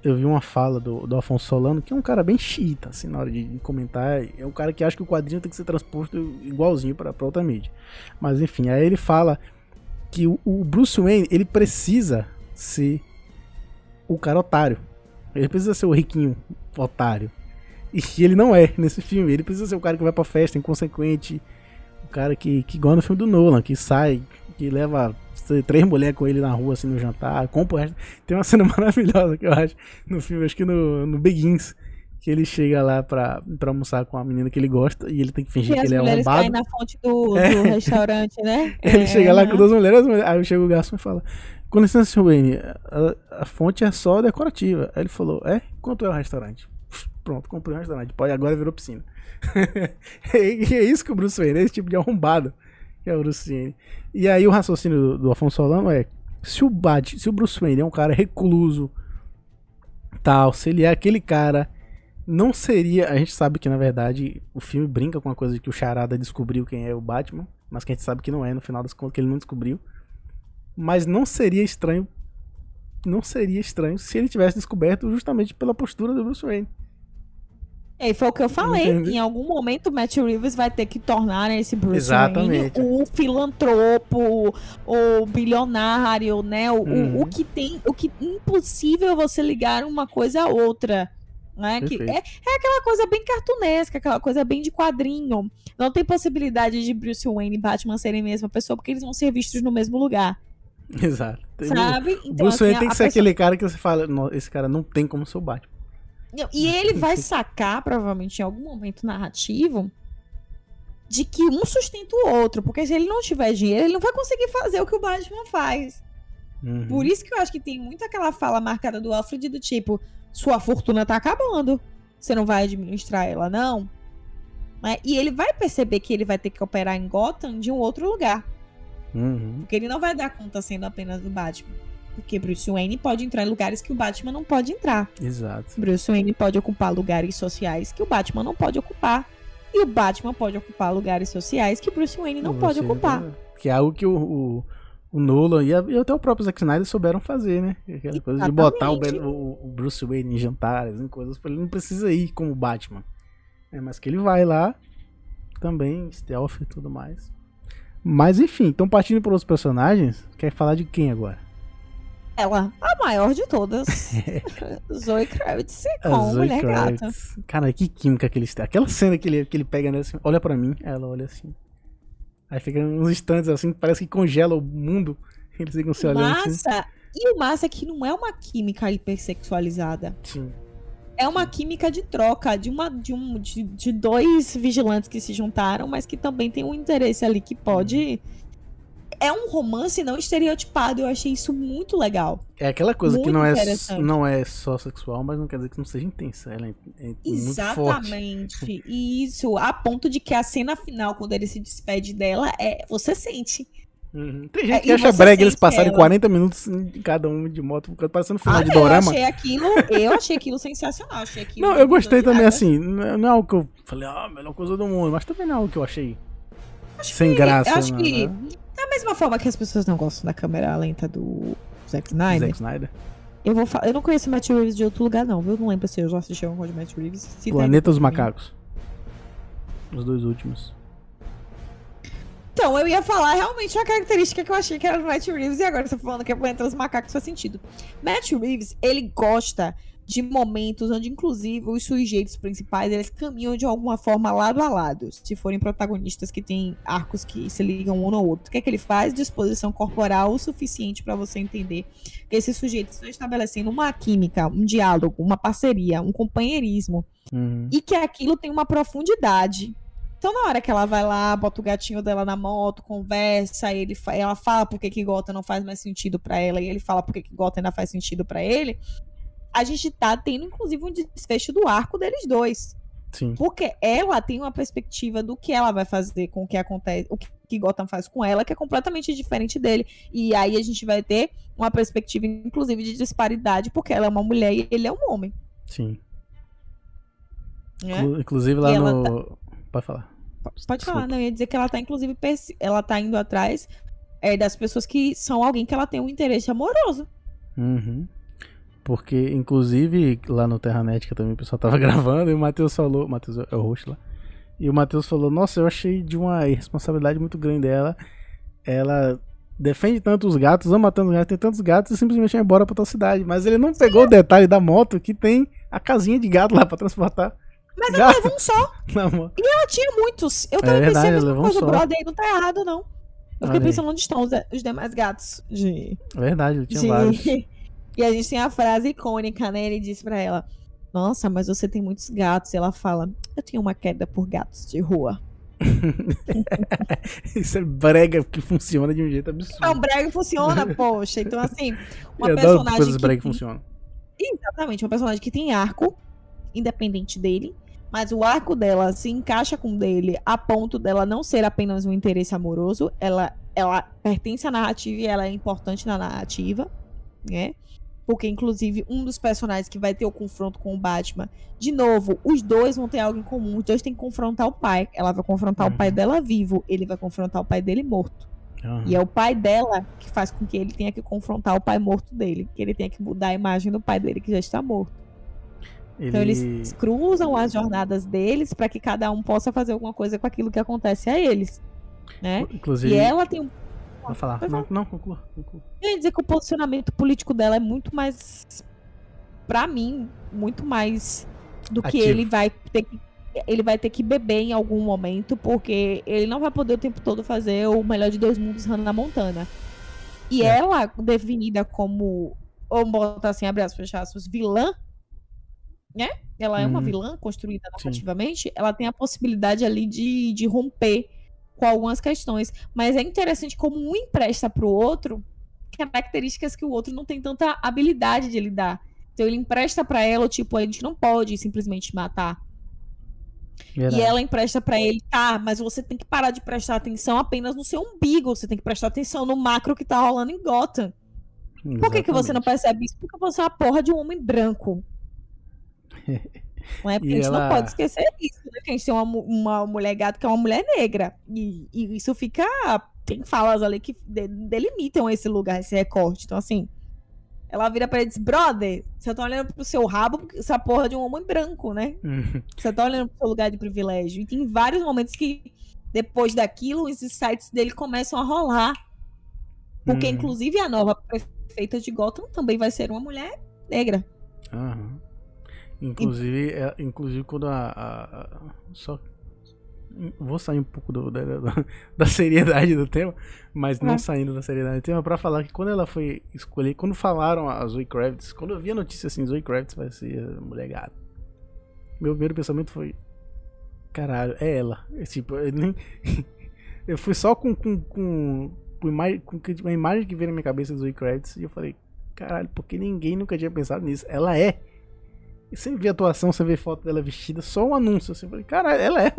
eu vi uma fala do Afonso Solano, que é um cara bem xiita, assim, na hora de comentar. É um cara que acha que o quadrinho tem que ser transposto igualzinho pra outra mídia. Mas enfim, aí ele fala... que o Bruce Wayne, ele precisa ser o cara otário. Ele precisa ser o riquinho otário. E ele não é nesse filme. Ele precisa ser o cara que vai pra festa, inconsequente. O cara que igual no filme do Nolan, que sai, que leva 3 mulheres com ele na rua, assim, no jantar, compra o resto. Tem uma cena maravilhosa que eu acho no filme, acho que no Begins, que ele chega lá pra almoçar com a menina que ele gosta e ele tem que fingir que ele é arrombado. E as mulheres caem na fonte do restaurante, né? Ele chega lá com 2 mulheres, aí chega o garçom e fala: com licença, senhor Wayne, a fonte é só decorativa. Aí ele falou: quanto é o restaurante? Pronto, comprei um restaurante, agora virou piscina. E é isso que o Bruce Wayne é, esse tipo de arrombado que é o Bruce Wayne. E aí o raciocínio do Afonso Solano é: se o Bruce Wayne é um cara recluso, tal, se ele é aquele cara não seria... A gente sabe que, na verdade, o filme brinca com a coisa de que o Charada descobriu quem é o Batman, mas que a gente sabe que não é, no final das contas, que ele não descobriu. Mas não seria estranho se ele tivesse descoberto justamente pela postura do Bruce Wayne. E foi o que eu falei. Entendi. Em algum momento o Matt Reeves vai ter que tornar esse Bruce Exatamente. Wayne o filantropo, o bilionário, né? O que tem, o que impossível você ligar uma coisa a outra, né? Que é aquela coisa bem cartunesca, aquela coisa bem de quadrinho. Não tem possibilidade de Bruce Wayne e Batman serem a mesma pessoa, porque eles vão ser vistos no mesmo lugar. Exato. Sabe? O Bruce Wayne tem que ser aquele cara que você fala, esse cara não tem como ser o Batman. E ele vai sacar, provavelmente, em algum momento narrativo, de que um sustenta o outro. Porque se ele não tiver dinheiro, ele não vai conseguir fazer o que o Batman faz. Por isso que eu acho que tem muito aquela fala marcada do Alfred do tipo, sua fortuna tá acabando. Você não vai administrar ela, não? E ele vai perceber que ele vai ter que operar em Gotham de um outro lugar. Porque ele não vai dar conta sendo apenas do Batman. Porque Bruce Wayne pode entrar em lugares que o Batman não pode entrar. Exato. Bruce Wayne pode ocupar lugares sociais que o Batman não pode ocupar. E o Batman pode ocupar lugares sociais que Bruce Wayne não pode ocupar. Que é algo que o Nolan e até o próprio Zack Snyder souberam fazer, né? Aquela coisa de botar o Bruce Wayne em jantares, em coisas. Ele não precisa ir como Batman. Mas que ele vai lá também, stealth e tudo mais. Mas enfim, então partindo para os personagens, quer falar de quem agora? Ela, a maior de todas. Zoe Kravitz com Mulher Gata. Cara, que química que eles têm. Aquela cena que ele pega nela assim, olha pra mim, ela olha assim. Aí fica uns instantes assim, parece que congela o mundo. Eles ficam se olhando assim. E o massa é que não é uma química hipersexualizada. Sim. É uma química de troca de dois vigilantes que se juntaram, mas que também tem um interesse ali que pode... É um romance não estereotipado, eu achei isso muito legal. É aquela coisa muito que não é só sexual, mas não quer dizer que não seja intensa. Ela é exatamente, muito forte. Isso, a ponto de que a cena final, quando ele se despede dela, você sente. Tem gente que acha brega eles passarem 40 minutos cada um de moto, parecendo final de dorama. Eu achei aquilo sensacional. Não, eu gostei também, assim, não é algo que eu falei, melhor coisa do mundo, mas também não é algo que eu achei sem graça. Eu acho que da mesma forma que as pessoas não gostam da câmera lenta do Zack Snyder. Eu não conheço Matt Reeves de outro lugar, não, viu? Não lembro se eu já assisti algum de Matt Reeves. Planeta dos Macacos. Os dois últimos. Então, eu ia falar realmente a característica que eu achei que era do Matt Reeves, e agora você tá falando que é Planeta dos Macacos, faz sentido. Matt Reeves, ele gosta de momentos onde, inclusive, os sujeitos principais, eles caminham de alguma forma lado a lado. Se forem protagonistas que têm arcos que se ligam um no outro. O que é que ele faz? Disposição corporal o suficiente para você entender que esses sujeitos estão estabelecendo uma química, um diálogo, uma parceria, um companheirismo. E que aquilo tem uma profundidade. Então, na hora que ela vai lá, bota o gatinho dela na moto, conversa, ela fala por que Gotham não faz mais sentido pra ela, e ele fala por que Gotham ainda faz sentido pra ele, a gente tá tendo, inclusive, um desfecho do arco deles dois. Sim. Porque ela tem uma perspectiva do que ela vai fazer com o que acontece, o que Gotham faz com ela, que é completamente diferente dele. E aí a gente vai ter uma perspectiva, inclusive, de disparidade, porque ela é uma mulher e ele é um homem. Sim. Né? Inclusive lá no... Pode falar. Pode falar, não. Eu ia dizer que ela tá, inclusive, ela tá indo atrás das pessoas que são alguém que ela tem um interesse amoroso. Porque, inclusive, lá no Terranética também o pessoal tava gravando e o Matheus falou... O Matheus é o host lá. E o Matheus falou, nossa, eu achei de uma irresponsabilidade muito grande dela. Ela defende tanto os gatos, ama tanto os gatos, tem tantos gatos e simplesmente vai embora pra outra cidade. Mas ele não pegou o detalhe da moto que tem a casinha de gato lá pra transportar. Mas ela levou um só. Não, e ela tinha muitos. Eu também pensei a mesma coisa. O brother aí não tá errado, não. Eu fiquei pensando onde estão os demais gatos. Verdade, ele tinha vários. E a gente tem a frase icônica, né? Ele disse pra ela, nossa, mas você tem muitos gatos. E ela fala, eu tenho uma queda por gatos de rua. Isso é brega que funciona de um jeito absurdo. Não, brega funciona, poxa. Então, assim, uma personagem coisas brega que funcionam. Exatamente, uma personagem que tem arco, independente dele, mas o arco dela se encaixa com o dele a ponto dela não ser apenas um interesse amoroso, ela pertence à narrativa e ela é importante na narrativa, né? Porque, inclusive, um dos personagens que vai ter o confronto com o Batman, de novo, os dois vão ter algo em comum. Os dois têm que confrontar o pai. Ela vai confrontar o pai dela vivo. Ele vai confrontar o pai dele morto. E é o pai dela que faz com que ele tenha que confrontar o pai morto dele. Que ele tenha que mudar a imagem do pai dele, que já está morto. Então, eles cruzam as jornadas deles para que cada um possa fazer alguma coisa com aquilo que acontece a eles. Né? Inclusive... E ela tem um... Vou falar. Não, conclua. Eu ia dizer que o posicionamento político dela é muito mais, pra mim, muito mais do que ativo. ele vai ter que beber em algum momento, porque ele não vai poder o tempo todo fazer o melhor de dois mundos Hannah Montana. E ela, definida como, ou botar assim, abre aspas, fecha aspas, vilã, né? Ela é uma vilã construída narrativamente, ela tem a possibilidade ali de romper com algumas questões, mas é interessante como um empresta pro outro características que o outro não tem tanta habilidade de lidar. Então ele empresta pra ela, tipo, a gente não pode simplesmente matar. Verdade. E ela empresta pra ele, tá, mas você tem que parar de prestar atenção apenas no seu umbigo, você tem que prestar atenção no macro que tá rolando em Gotham. Exatamente. Por que você não percebe isso? Porque você é a porra de um homem branco. Não é? Porque a gente não pode esquecer isso, né? Que a gente tem uma mulher gato que é uma mulher negra. E isso fica... Tem falas ali que delimitam esse lugar, esse recorte. Então, assim, ela vira pra ele e diz, brother, você tá olhando pro seu rabo porque essa porra de um homem branco, né? Você tá olhando pro seu lugar de privilégio. E tem vários momentos que, depois daquilo, os insights dele começam a rolar. Porque, inclusive, a nova prefeita de Gotham também vai ser uma mulher negra. Inclusive quando só vou sair um pouco da seriedade do tema, mas não saindo da seriedade do tema, pra falar que quando ela foi escolher, quando falaram a Zoe Kravitz, quando eu vi a notícia assim, Zoe Kravitz vai ser a mulher gata, meu primeiro pensamento foi, caralho, é ela. Tipo, eu fui só com uma imagem que veio na minha cabeça de Zoe Kravitz e eu falei, caralho, porque ninguém nunca tinha pensado nisso. Ela é. E sempre vi atuação, você vê foto dela vestida, só um anúncio. Assim, eu falei, caralho, ela é.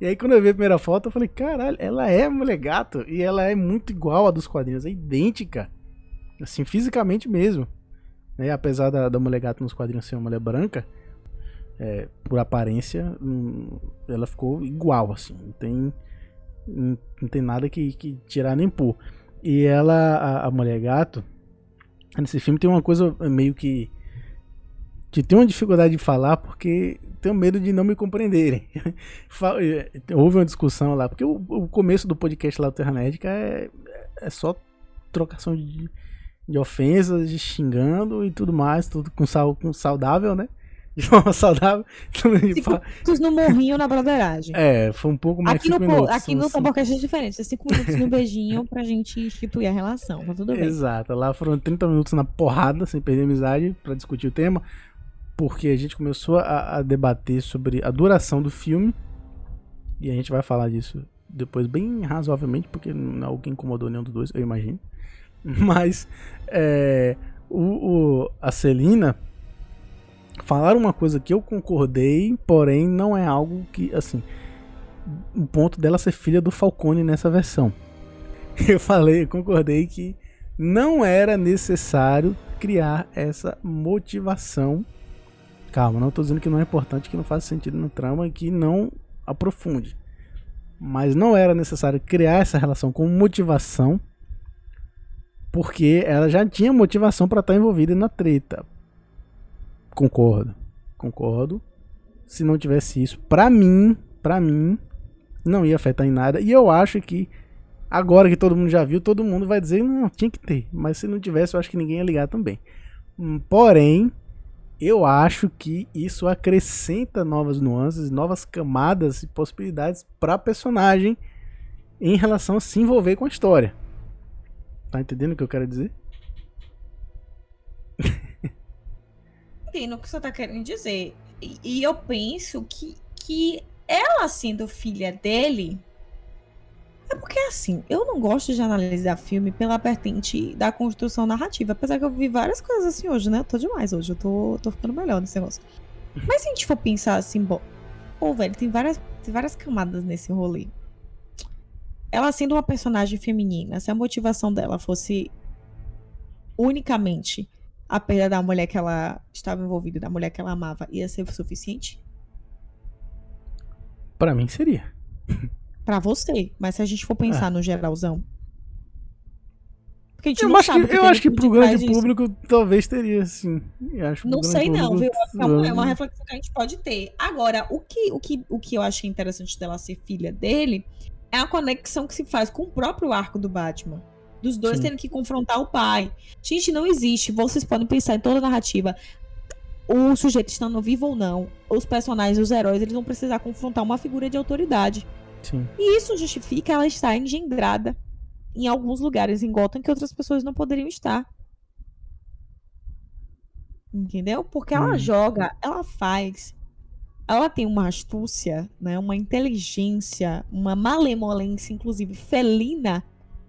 E aí quando eu vi a primeira foto, eu falei, caralho, ela é a Mulher Gato. E ela é muito igual a dos quadrinhos, é idêntica. Assim, fisicamente mesmo. Né? Apesar da Mulher Gato nos quadrinhos ser uma mulher branca, por aparência, ela ficou igual, assim. Não tem nada que tirar nem pôr. E ela, a Mulher Gato, nesse filme tem uma coisa meio que tem uma dificuldade de falar porque tenho medo de não me compreenderem. Houve uma discussão lá, porque o começo do podcast lá do Terra Nerdica é só trocação de ofensas, de xingando e tudo mais, tudo com saudável, né? De forma saudável. 5 minutos no morrinho na broderagem. Foi um pouco mais de 5 minutos. Aqui no Tamborcast é diferente, é 5 minutos no beijinho pra gente instituir a relação, tá tudo bem. Exato, lá foram 30 minutos na porrada, sem perder a amizade, pra discutir o tema, porque a gente começou a debater sobre a duração do filme, e a gente vai falar disso depois bem razoavelmente, porque não é algo que incomodou nenhum dos dois, eu imagino. Mas a Celina falaram uma coisa que eu concordei, porém não é algo que, assim, o ponto dela ser filha do Falcone nessa versão. Eu concordei que não era necessário criar essa motivação. Calma, não tô dizendo que não é importante, que não faz sentido no trama e que não aprofunde. Mas não era necessário criar essa relação com motivação, porque ela já tinha motivação para estar envolvida na treta. Concordo. Se não tivesse isso, pra mim, não ia afetar em nada. E eu acho que, agora que todo mundo já viu, todo mundo vai dizer, não, tinha que ter. Mas se não tivesse, eu acho que ninguém ia ligar também. Porém, eu acho que isso acrescenta novas nuances, novas camadas e possibilidades pra personagem em relação a se envolver com a história. Tá entendendo o que eu quero dizer? Entendo o que você tá querendo dizer. E eu penso que ela sendo filha dele... É porque, assim, eu não gosto de analisar filme pela vertente da construção narrativa. Apesar que eu vi várias coisas assim hoje, né? Eu tô demais hoje. Eu tô ficando melhor nesse negócio. Mas se a gente for pensar assim, velho, tem várias camadas nesse rolê. Ela sendo uma personagem feminina, se a motivação dela fosse unicamente a perda da mulher que ela estava envolvida, da mulher que ela amava, ia ser o suficiente? Pra mim seria. Pra você. Mas se a gente for pensar no geralzão. Porque a gente Eu não acho sabe que, eu acho que pro por detrás grande disso. público talvez teria, sim. Eu acho que pro Não grande sei não, viu? público, É uma reflexão que a gente pode ter. Agora, o que eu achei interessante dela ser filha dele é a conexão que se faz com o próprio arco do Batman. Dos dois Sim. tendo que confrontar o pai. Gente, não existe. Vocês podem pensar em toda a narrativa. O sujeito estando vivo ou não, os personagens, os heróis, eles vão precisar confrontar uma figura de autoridade. Sim. E isso justifica ela estar engendrada em alguns lugares em Gotham que outras pessoas não poderiam estar. Entendeu? Porque ela joga, ela faz. Ela tem uma astúcia, né? Uma inteligência, uma malemolência, inclusive felina,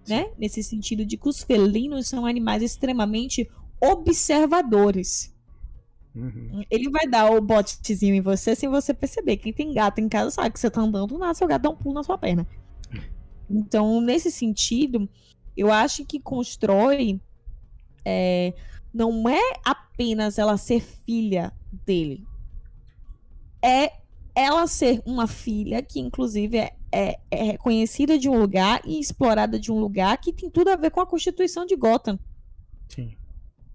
né? Nesse sentido de que os felinos são animais extremamente observadores. Ele vai dar o botezinho em você sem você perceber. Quem tem gato em casa sabe que você tá andando, seu gato dá um pulo na sua perna. Então, nesse sentido, eu acho que constrói não é apenas ela ser filha dele. É ela ser uma filha que, inclusive, é reconhecida de um lugar e explorada de um lugar que tem tudo a ver com a Constituição de Gotham. Sim.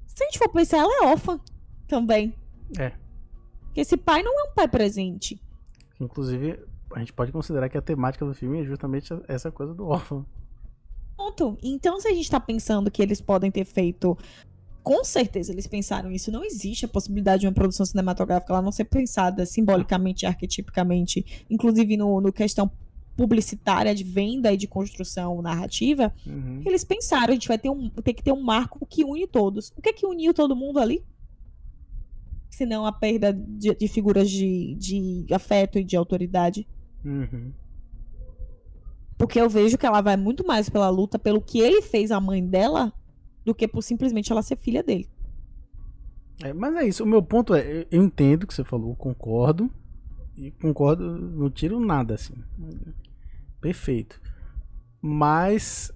Se a gente for pensar, ela é órfã também. É. Porque esse pai não é um pai presente. Inclusive, a gente pode considerar que a temática do filme é justamente essa coisa do órfão. Ponto. Então, se a gente tá pensando que eles podem ter feito... Com certeza eles pensaram isso. Não existe a possibilidade de uma produção cinematográfica ela não ser pensada simbolicamente, arquetipicamente, inclusive no questão publicitária de venda e de construção narrativa. Eles pensaram, a gente vai ter que ter um marco que une todos. O que é que uniu todo mundo ali? Se não a perda de figuras de afeto e de autoridade. Porque eu vejo que ela vai muito mais pela luta, pelo que ele fez à mãe dela, do que por simplesmente ela ser filha dele. Mas é isso, o meu ponto é, eu entendo o que você falou, concordo, e concordo, não tiro nada, assim, perfeito, mas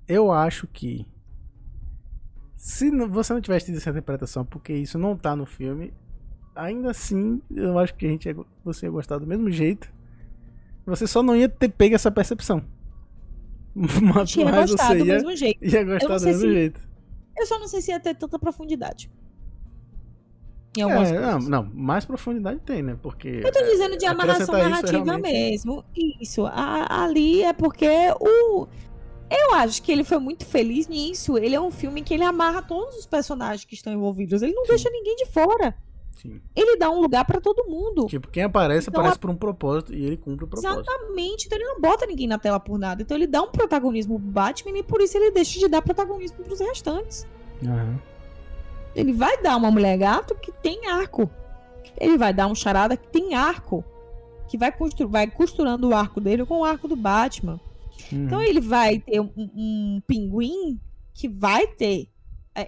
eu acho que se você não tivesse tido essa interpretação, porque isso não tá no filme, ainda assim, eu acho que você ia gostar do mesmo jeito, você só não ia ter pego essa percepção. Mas ia gostar do mesmo jeito. Ia gostar do mesmo jeito. Eu só não sei se ia ter tanta profundidade. Em algumas coisas. Não, mais profundidade tem, né? Porque. Eu tô dizendo de amarração narrativa realmente... mesmo. Isso. Ali é porque eu acho que ele foi muito feliz nisso. Ele é um filme que ele amarra todos os personagens que estão envolvidos. Ele não deixa ninguém de fora. Sim. Ele dá um lugar pra todo mundo. Tipo, quem aparece por um propósito e ele cumpre o propósito. Exatamente. Então ele não bota ninguém na tela por nada. Então ele dá um protagonismo pro Batman e por isso ele deixa de dar protagonismo pros restantes. Ele vai dar uma mulher gato que tem arco. Ele vai dar um charada que tem arco. Que vai costurando o arco dele com o arco do Batman. Então ele vai ter um pinguim que vai ter.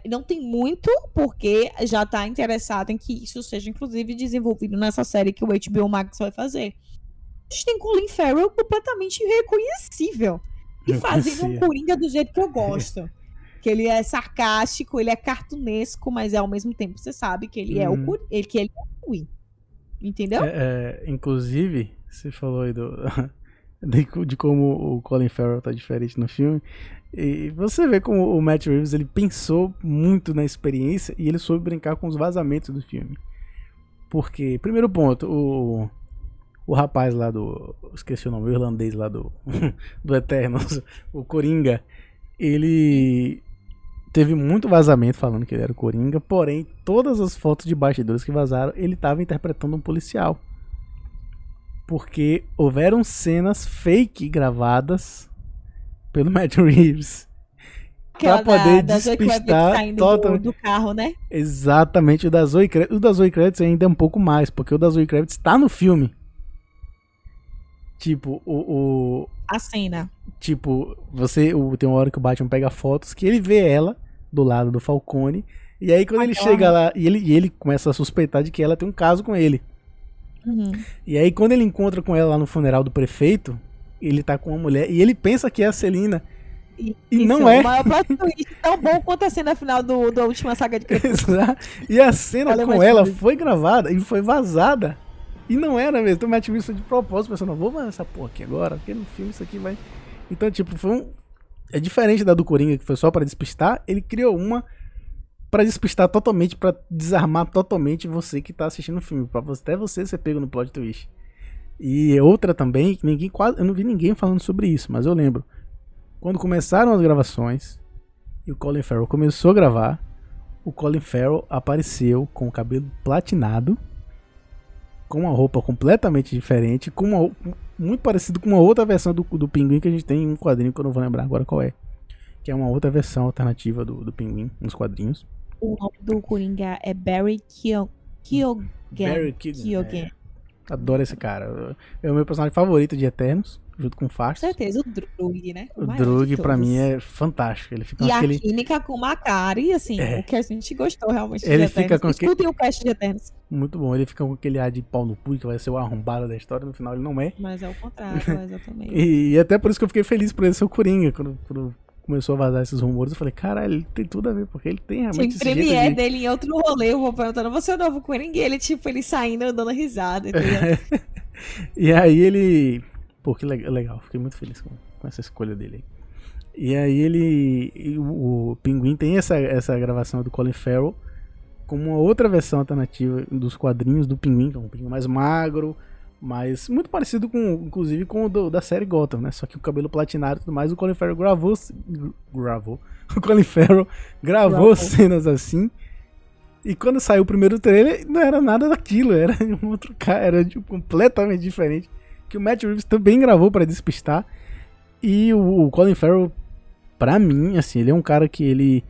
Não tem muito, porque já tá interessado em que isso seja, inclusive, desenvolvido nessa série que o HBO Max vai fazer. A gente tem Colin Farrell completamente irreconhecível. E fazendo um Coringa do jeito que eu gosto. Que ele é sarcástico, ele é cartunesco, mas ao mesmo tempo você sabe que ele é o Coringa. Entendeu? Inclusive, você falou aí de como o Colin Farrell tá diferente no filme. E você vê como o Matt Reeves ele pensou muito na experiência e ele soube brincar com os vazamentos do filme. Porque, primeiro ponto, o rapaz lá esqueci o nome, o irlandês lá do Eternos, o Coringa, ele teve muito vazamento falando que ele era o Coringa, porém, todas as fotos de bastidores que vazaram, ele estava interpretando um policial. Porque houveram cenas fake gravadas pelo Matt Reeves pra poder despistar do carro, né? Exatamente, o da Zoe Kravitz ainda é um pouco mais, porque o da Zoe Kravitz tá no filme. Tipo, a cena. Tipo, tem uma hora que o Batman pega fotos que ele vê ela do lado do Falcone, e aí quando ele chega lá, e ele começa a suspeitar de que ela tem um caso com ele. E aí quando ele encontra com ela lá no funeral do prefeito, ele tá com uma mulher, e ele pensa que é a Selina, E não é. O maior plot twist tão bom quanto a cena final da última saga de Crepúsculo. Exato. E a cena Olha, com Matt ela Reeves. foi gravada e foi vazada. E não era mesmo. Então o Matt Reeves foi de propósito, pensando, vou mandar essa porra aqui agora, porque no filme isso aqui vai... Então, tipo, é diferente da do Coringa, que foi só pra despistar. Ele criou uma pra despistar totalmente, pra desarmar totalmente você que tá assistindo o filme. Pra até você ser pego no plot twist. E outra também, que eu não vi ninguém falando sobre isso, mas eu lembro. Quando começaram as gravações e o Colin Farrell começou a gravar, o Colin Farrell apareceu com o cabelo platinado, com uma roupa completamente diferente, muito parecido com uma outra versão do Pinguim que a gente tem em um quadrinho que eu não vou lembrar agora qual é. Que é uma outra versão alternativa do Pinguim nos quadrinhos. O nome do Coringa é Barry Keoghan. Barry Keoghan. Keoghan. Adoro esse cara. É o meu personagem favorito de Eternos, junto com o Com Fast. certeza, o Drug, né? O maior Drug, de pra todos. mim, é fantástico. Ele fica E com a aquele... química com o Macari, assim, o que a gente gostou realmente de Ele Eternos. fica com Escutem o cast de Eternos. Muito bom. Ele fica com aquele ar de pau no cu, que vai ser o arrombado da história. No final ele não é. Mas é o contrário, exatamente. E até por isso que eu fiquei feliz por ele ser o Coringa. Quando começou a vazar esses rumores, eu falei, caralho, ele tem tudo a ver, porque ele tem realmente esse Tinha jeito premiere de... dele em outro rolê, eu vou perguntando, você é o novo Coringa? Ele, tipo, ele saindo, dando risada, entendeu? E aí ele... Pô, que legal. Fiquei muito feliz com essa escolha dele. E aí o Pinguim tem essa gravação do Colin Farrell como uma outra versão alternativa dos quadrinhos do Pinguim, que é um Pinguim mais magro, mas muito parecido inclusive com o da série Gotham, né? Só que o cabelo platinado e tudo mais, o Colin Farrell gravou o Colin Farrell gravou cenas assim. E quando saiu o primeiro trailer, não era nada daquilo, era um outro cara, era tipo, completamente diferente. Que o Matt Reeves também gravou pra despistar. E o Colin Farrell, pra mim, assim, ele é um cara que ele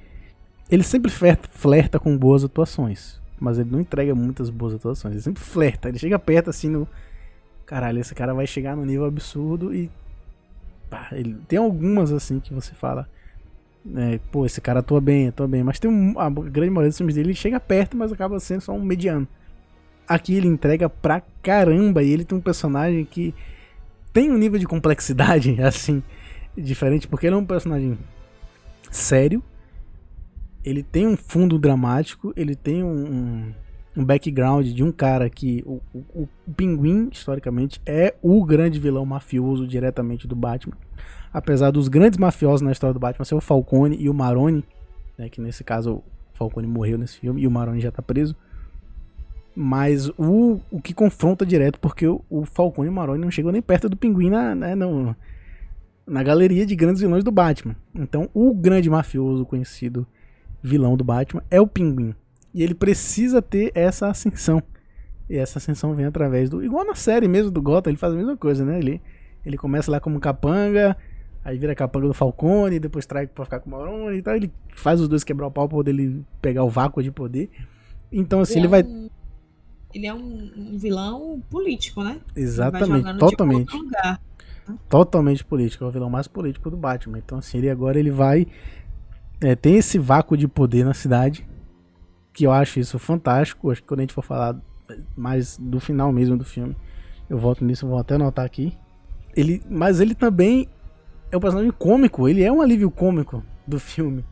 sempre flerta com boas atuações, mas ele não entrega muitas boas atuações, ele sempre flerta, ele chega perto assim no... Caralho, esse cara vai chegar num nível absurdo e... Pá, ele tem algumas assim que você fala... pô, esse cara atua bem, mas tem a grande maioria dos filmes dele, ele chega perto, mas acaba sendo só um mediano. Aqui ele entrega pra caramba e ele tem um personagem que tem um nível de complexidade, assim, diferente, porque ele é um personagem sério, ele tem um fundo dramático, ele tem um background de um cara que o Pinguim, historicamente, é o grande vilão mafioso diretamente do Batman. Apesar dos grandes mafiosos na história do Batman ser o Falcone e o Maroni, né, que nesse caso o Falcone morreu nesse filme e o Maroni já tá preso. Mas o que confronta direto, porque o Falcone e o Maroni não chegam nem perto do Pinguim na galeria de grandes vilões do Batman. Então o grande mafioso conhecido vilão do Batman é o Pinguim. E ele precisa ter essa ascensão. E essa ascensão vem através do... Igual na série mesmo do Gotham, ele faz a mesma coisa, né? Ele começa lá como capanga, aí vira capanga do Falcone, depois trai pra ficar com o Maroni e tal. Ele faz os dois quebrar o pau pra poder ele pegar o vácuo de poder. Então assim, ele vai... Ele é um vilão político, né? Exatamente, jogando, totalmente. Tipo, outro lugar. Totalmente político, é o vilão mais político do Batman. Então assim, ele vai... tem esse vácuo de poder na cidade, que eu acho isso fantástico. Acho que quando a gente for falar mais do final mesmo do filme, eu volto nisso, eu vou até anotar aqui. Mas ele também é um personagem cômico, ele é um alívio cômico do filme.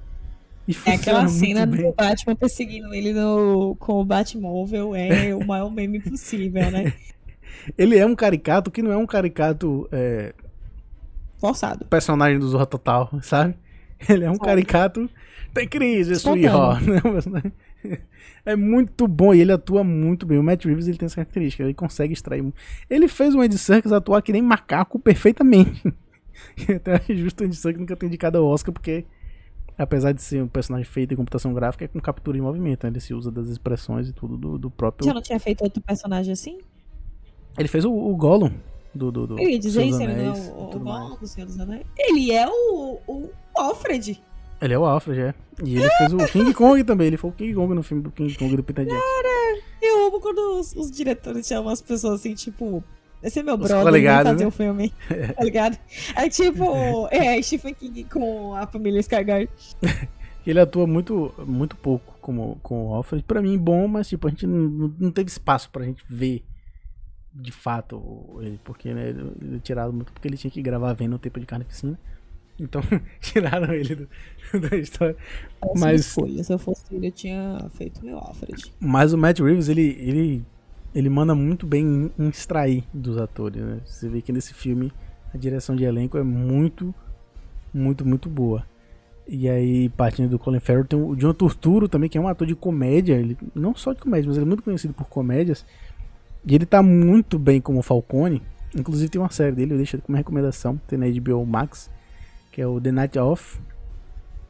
E É aquela cena muito do bem. Batman perseguindo ele com o Batmóvel, é o maior meme possível, né? Ele é um caricato que não é um caricato Forçado. personagem do Zorra Total, sabe? Ele é um caricato. Tem crise, Espontâneo. É muito bom e ele atua muito bem. O Matt Reeves ele tem essa característica, ele consegue extrair. Ele fez o Andy Serkis atuar que nem macaco perfeitamente. E até acho justo o Andy Serkis nunca ter indicado ao Oscar, porque apesar de ser um personagem feito em computação gráfica, é com captura em movimento, né? Ele se usa das expressões e tudo do próprio. Já não tinha feito outro personagem assim? Ele fez o Gollum do Eu ia dizer Senhor isso, dos ele não é Anéis e o tudo mais. Gollum do Senhor dos Anéis. Ele é o Alfred. Ele é o Alfred, é. E ele fez o King Kong também. Ele foi o King Kong no filme do King Kong do Peter Jackson. Eu amo quando os diretores chamam as pessoas assim, tipo... Esse é meu Os brother, colegados, vem fazer né? o filme, tá ligado? É tipo, Stephen King com a família Skarsgård. Ele atua muito, muito pouco com o Alfred. Pra mim, bom, mas tipo, a gente não teve espaço pra gente ver de fato ele. Porque, né, ele tirado muito porque ele tinha que gravar vendo o tempo de carnificina. Então, tiraram ele da história. Péssima Mas, escolha. Se eu fosse ele, eu tinha feito meu Alfred. mas o Matt Reeves, ele manda muito bem em extrair dos atores, né? Você vê que nesse filme a direção de elenco é muito, muito, muito boa. E aí, partindo do Colin Farrell, tem o John Turturro também, que é um ator de comédia. Ele, não só de comédia, mas ele é muito conhecido por comédias. E ele tá muito bem como Falcone. Inclusive tem uma série dele, eu deixo como recomendação, tem na HBO Max, que é o The Night Of,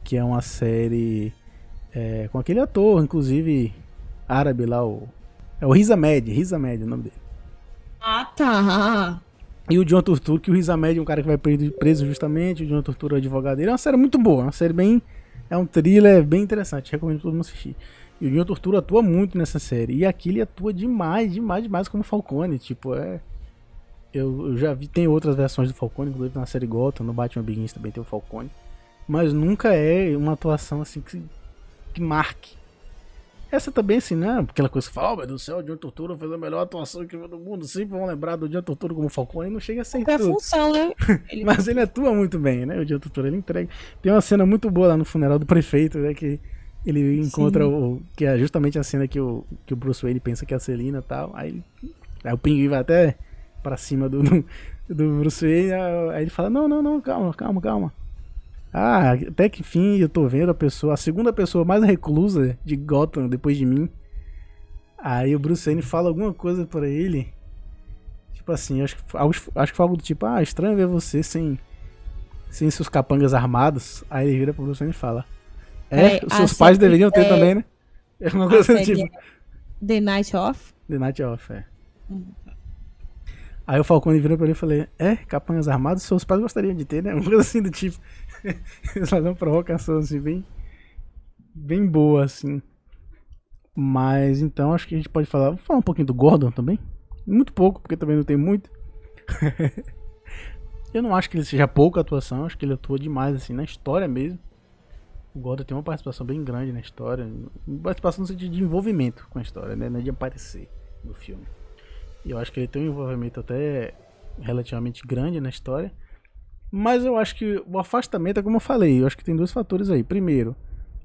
que é uma série com aquele ator, inclusive árabe lá, é o Riz Ahmed é o nome dele. Ah, tá. E o John Turturro, que o Riz Ahmed é um cara que vai preso justamente, o John Turturro é o advogado dele. É uma série muito boa, uma série bem... É um thriller bem interessante, recomendo todo mundo assistir. E o John Turturro atua muito nessa série. E aqui ele atua demais como Falcone. Tipo, eu já vi, tem outras versões do Falcone, inclusive na série Gotham, no Batman Begins também tem o Falcone. Mas nunca é uma atuação assim que marque. Essa também, assim, né? Aquela coisa que fala, oh, meu Deus do céu, o John Turturro fez a melhor atuação que do mundo. Sempre vão lembrar do John Turturro como Falcone. Não chega a ser É tudo. função, né? Mas ele atua muito bem, né? O John Turturro, ele entrega. Tem uma cena muito boa lá no funeral do prefeito, né? Que ele encontra que é justamente a cena que o Bruce Wayne pensa que é a Selina e tal. Aí o Pinguim vai até pra cima do Bruce Wayne. Aí ele fala, não, calma. Ah, até que enfim eu tô vendo a segunda pessoa mais reclusa de Gotham depois de mim. Aí o Bruce Wayne fala alguma coisa pra ele. Tipo assim, acho que foi algo do tipo, estranho ver você sem seus capangas armados. Aí ele vira pro Bruce Wayne e fala, os seus pais deveriam ter também, né? É uma coisa do tipo. The Night Of? The Night Of, Aí o Falcone vira pra ele e falei, capangas armadas, seus pais gostariam de ter, né? Uma coisa assim do tipo. Eles fazem uma provocação assim, bem boa, assim. Mas então acho que a gente pode falar. Vou falar um pouquinho do Gordon também. Muito pouco, porque também não tem muito. Eu não acho que ele seja pouca atuação, acho que ele atua demais, assim, na história mesmo. O Gordon tem uma participação bem grande na história. Participação no sentido de envolvimento com a história, né? Não é de aparecer no filme. E eu acho que ele tem um envolvimento até relativamente grande na história. Mas eu acho que o afastamento é como eu falei. Eu acho que tem dois fatores aí. Primeiro,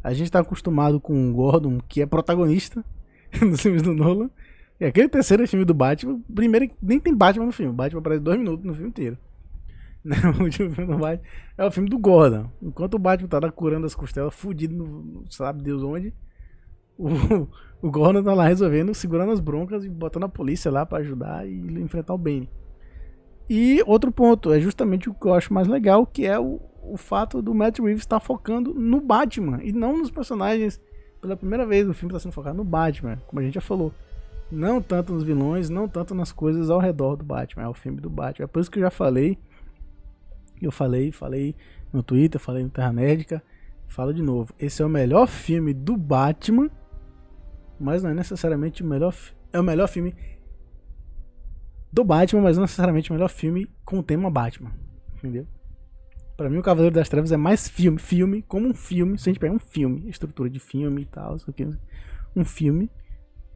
a gente tá acostumado com o Gordon, que é protagonista nos filmes do Nolan. E aquele terceiro filme do Batman, primeiro nem tem Batman no filme. O Batman aparece 2 minutos no filme inteiro. O último filme do Batman é o filme do Gordon. Enquanto o Batman tá lá curando as costelas, fudido, no sabe Deus onde, o Gordon tá lá resolvendo, segurando as broncas e botando a polícia lá pra ajudar e enfrentar o Bane. E outro ponto, é justamente o que eu acho mais legal, que é o fato do Matt Reeves estar focando no Batman e não nos personagens. Pela primeira vez o filme está sendo focado no Batman, como a gente já falou. Não tanto nos vilões, não tanto nas coisas ao redor do Batman. É o filme do Batman. É por isso que eu já falei. Eu falei no Twitter, falei no Terra Nerdica. Falo de novo. Esse é o melhor filme do Batman, mas não é necessariamente o melhor. É o melhor filme do Batman, mas não necessariamente o melhor filme com o tema Batman. Entendeu? Pra mim, o Cavaleiro das Trevas é mais filme, como um filme. Se a gente pegar um filme, estrutura de filme e tal, um filme,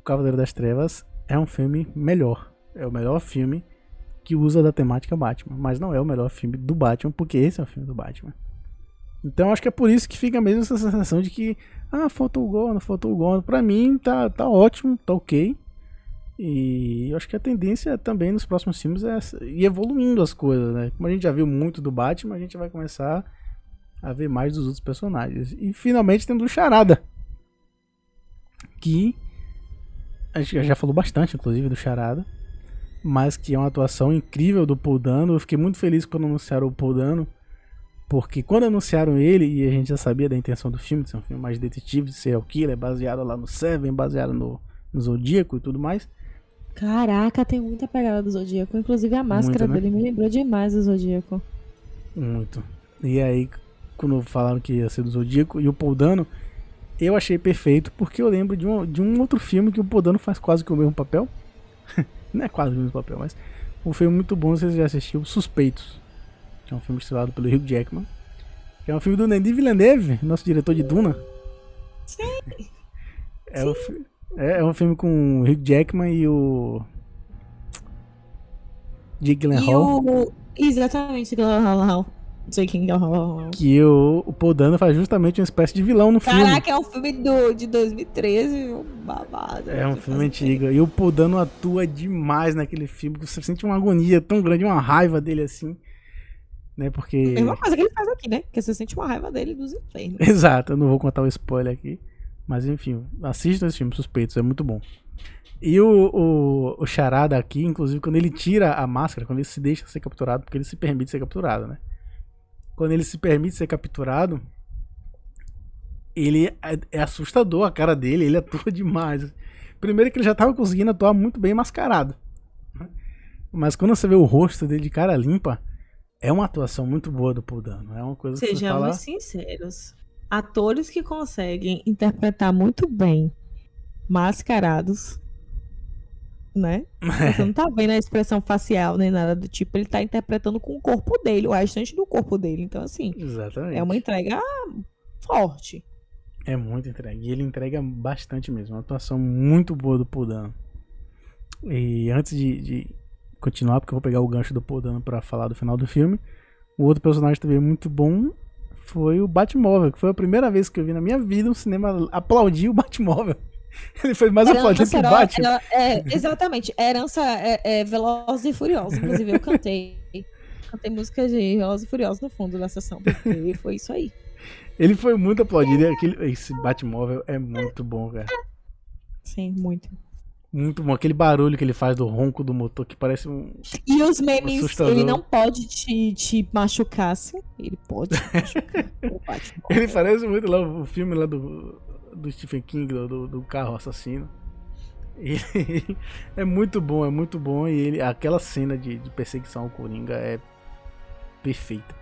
o Cavaleiro das Trevas é um filme melhor. É o melhor filme que usa da temática Batman, mas não é o melhor filme do Batman, porque esse é o filme do Batman. Então acho que é por isso que fica mesmo essa sensação de que faltou o Gordon. Pra mim tá ótimo, tá ok. E eu acho que a tendência também nos próximos filmes é ir evoluindo as coisas, né? Como a gente já viu muito do Batman, a gente vai começar a ver mais dos outros personagens. E finalmente temos o Charada, que a gente já falou bastante, inclusive, do Charada, mas que é uma atuação incrível do Paul Dano. Eu fiquei muito feliz quando anunciaram o Paul Dano, porque quando anunciaram ele, e a gente já sabia da intenção do filme, de ser um filme mais detetive, de serial killer, baseado lá no Seven, baseado no Zodíaco e tudo mais. Caraca, tem muita pegada do Zodíaco. Inclusive a máscara dele me lembrou demais do Zodíaco. Muito. E aí, quando falaram que ia ser do Zodíaco e o Paul Dano, eu achei perfeito, porque eu lembro de um outro filme que o Paul Dano faz quase que o mesmo papel. Não é quase o mesmo papel, mas um filme muito bom, vocês já assistiram, Suspeitos, que é um filme estrelado pelo Hugh Jackman, que é um filme do Denis Villeneuve, nosso diretor de Duna. Sim. É um filme com o Hugh Jackman e o Jake Gyllenhaal. Exatamente, Gyllenhaal. Jake Gyllenhaal. Que o Paul Dano faz justamente uma espécie de vilão no filme. Caraca, é um filme de 2013, babado. É um filme antigo. E o Paul Dano atua demais naquele filme, que você sente uma agonia tão grande, uma raiva dele assim. Né, porque... A mesma coisa que ele faz aqui, né? Que você sente uma raiva dele dos infernos. Exato, eu não vou contar o spoiler aqui. Mas enfim, assistam esse filme, Suspeitos, é muito bom. E o Charada aqui, inclusive, quando ele tira a máscara, quando ele se deixa ser capturado, porque ele se permite ser capturado, né? Quando ele se permite ser capturado, ele é assustador a cara dele, ele atua demais. Primeiro que ele já estava conseguindo atuar muito bem mascarado. Mas quando você vê o rosto dele de cara limpa, é uma atuação muito boa do Paul Dano. É uma coisa que você fala... Sejamos sinceros. Atores que conseguem interpretar muito bem mascarados, né? Você não tá vendo a expressão facial nem nada do tipo. Ele tá interpretando com o corpo dele, o restante do corpo dele. Então, assim, Exatamente. é uma entrega forte. É muito entrega. E ele entrega bastante mesmo. Uma atuação muito boa do Paul Dano. E antes de continuar, porque eu vou pegar o gancho do Paul Dano pra falar do final do filme, o outro personagem também muito bom foi o Batmóvel, que foi a primeira vez que eu vi na minha vida um cinema aplaudir o Batmóvel. Ele foi mais aplaudido que o Batman. Exatamente. Herança Velozes e Furiosos. Inclusive, eu cantei música de Velozes e Furiosos no fundo da sessão, porque foi isso aí. Ele foi muito aplaudido. Esse Batmóvel é muito bom, cara. Sim, muito. Muito bom. Aquele barulho que ele faz do ronco do motor, que parece um... E os memes, assustador. ele não pode te machucar, assim. Ele pode te machucar. Ele parece muito lá o filme lá do Stephen King, do carro assassino. Ele é muito bom. E aquela cena de perseguição ao Coringa é perfeita.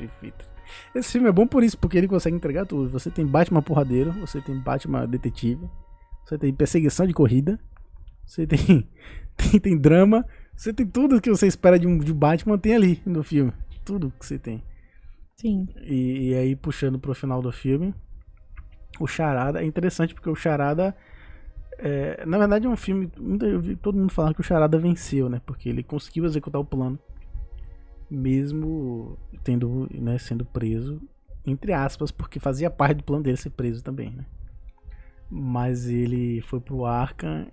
Esse filme é bom por isso, porque ele consegue entregar tudo. Você tem Batman porradeiro, você tem Batman detetive, você tem perseguição de corrida, você tem drama, você tem tudo que você espera de Batman, tem ali no filme. Tudo que você tem. Sim. E aí, puxando pro final do filme, o Charada é interessante, porque o Charada na verdade é um filme, eu vi todo mundo falar que o Charada venceu, né? Porque ele conseguiu executar o plano, mesmo tendo, né, sendo preso, entre aspas, porque fazia parte do plano dele ser preso também, né? Mas ele foi pro Arkham,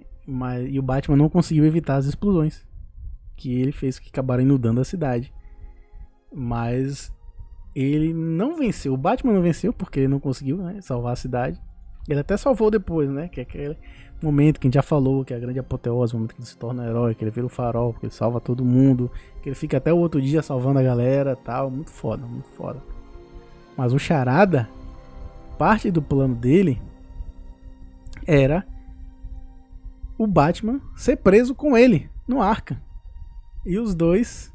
e o Batman não conseguiu evitar as explosões que ele fez, que acabaram inundando a cidade. Mas ele não venceu, o Batman não venceu porque ele não conseguiu, né, salvar a cidade. Ele até salvou depois, né, que é aquele momento que a gente já falou, que é a grande apoteose, o momento que ele se torna um herói, que ele vira o farol, que ele salva todo mundo, que ele fica até o outro dia salvando a galera, tal, muito foda. Mas o Charada, parte do plano dele era o Batman ser preso com ele no Arkham. E os dois,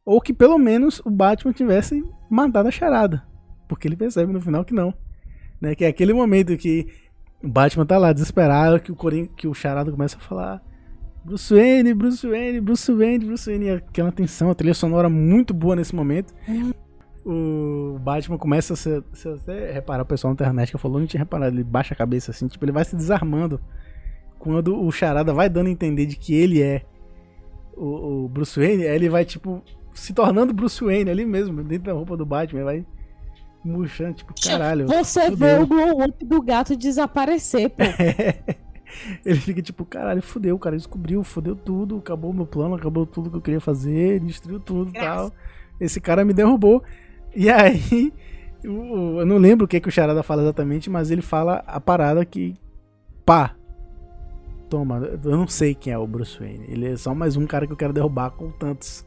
ou que pelo menos o Batman tivesse matado a Charada, porque ele percebe no final que não, né? Que é aquele momento que o Batman tá lá desesperado, que o Charada começa a falar Bruce Wayne, e aquela tensão, a trilha sonora muito boa nesse momento. O Batman começa se até reparar, o pessoal na internet que falou, não tinha reparado, ele baixa a cabeça assim, tipo, ele vai se desarmando quando o Charada vai dando a entender de que ele é o Bruce Wayne, aí ele vai, tipo, se tornando Bruce Wayne ali mesmo, dentro da roupa do Batman, ele vai murchando, tipo, caralho. Você vê o blow-up do gato desaparecer, pô. Ele fica tipo, caralho, fudeu, o cara descobriu, fudeu tudo, acabou o meu plano, acabou tudo que eu queria fazer, destruiu tudo e tal. Esse cara me derrubou. E aí, eu não lembro o que o Charada fala exatamente, mas ele fala a parada que, pá, toma, eu não sei quem é o Bruce Wayne, ele é só mais um cara que eu quero derrubar com tantos.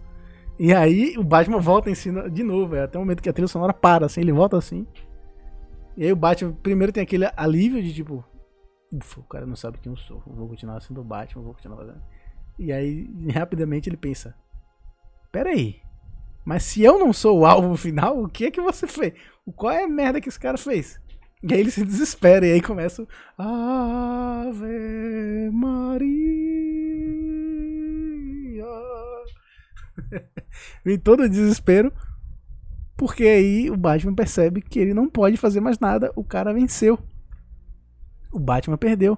E aí o Batman volta em cima de novo, até o momento que a trilha sonora para, assim, ele volta assim. E aí o Batman primeiro tem aquele alívio de tipo, ufa, o cara não sabe quem eu sou, eu vou continuar sendo o Batman, vou continuar fazendo. E aí rapidamente ele pensa, pera aí, mas se eu não sou o alvo final, o que é que você fez? Qual é a merda que esse cara fez? E aí ele se desespera e aí começa o Ave Maria. Vem todo o desespero, porque aí o Batman percebe que ele não pode fazer mais nada, o cara venceu. O Batman perdeu.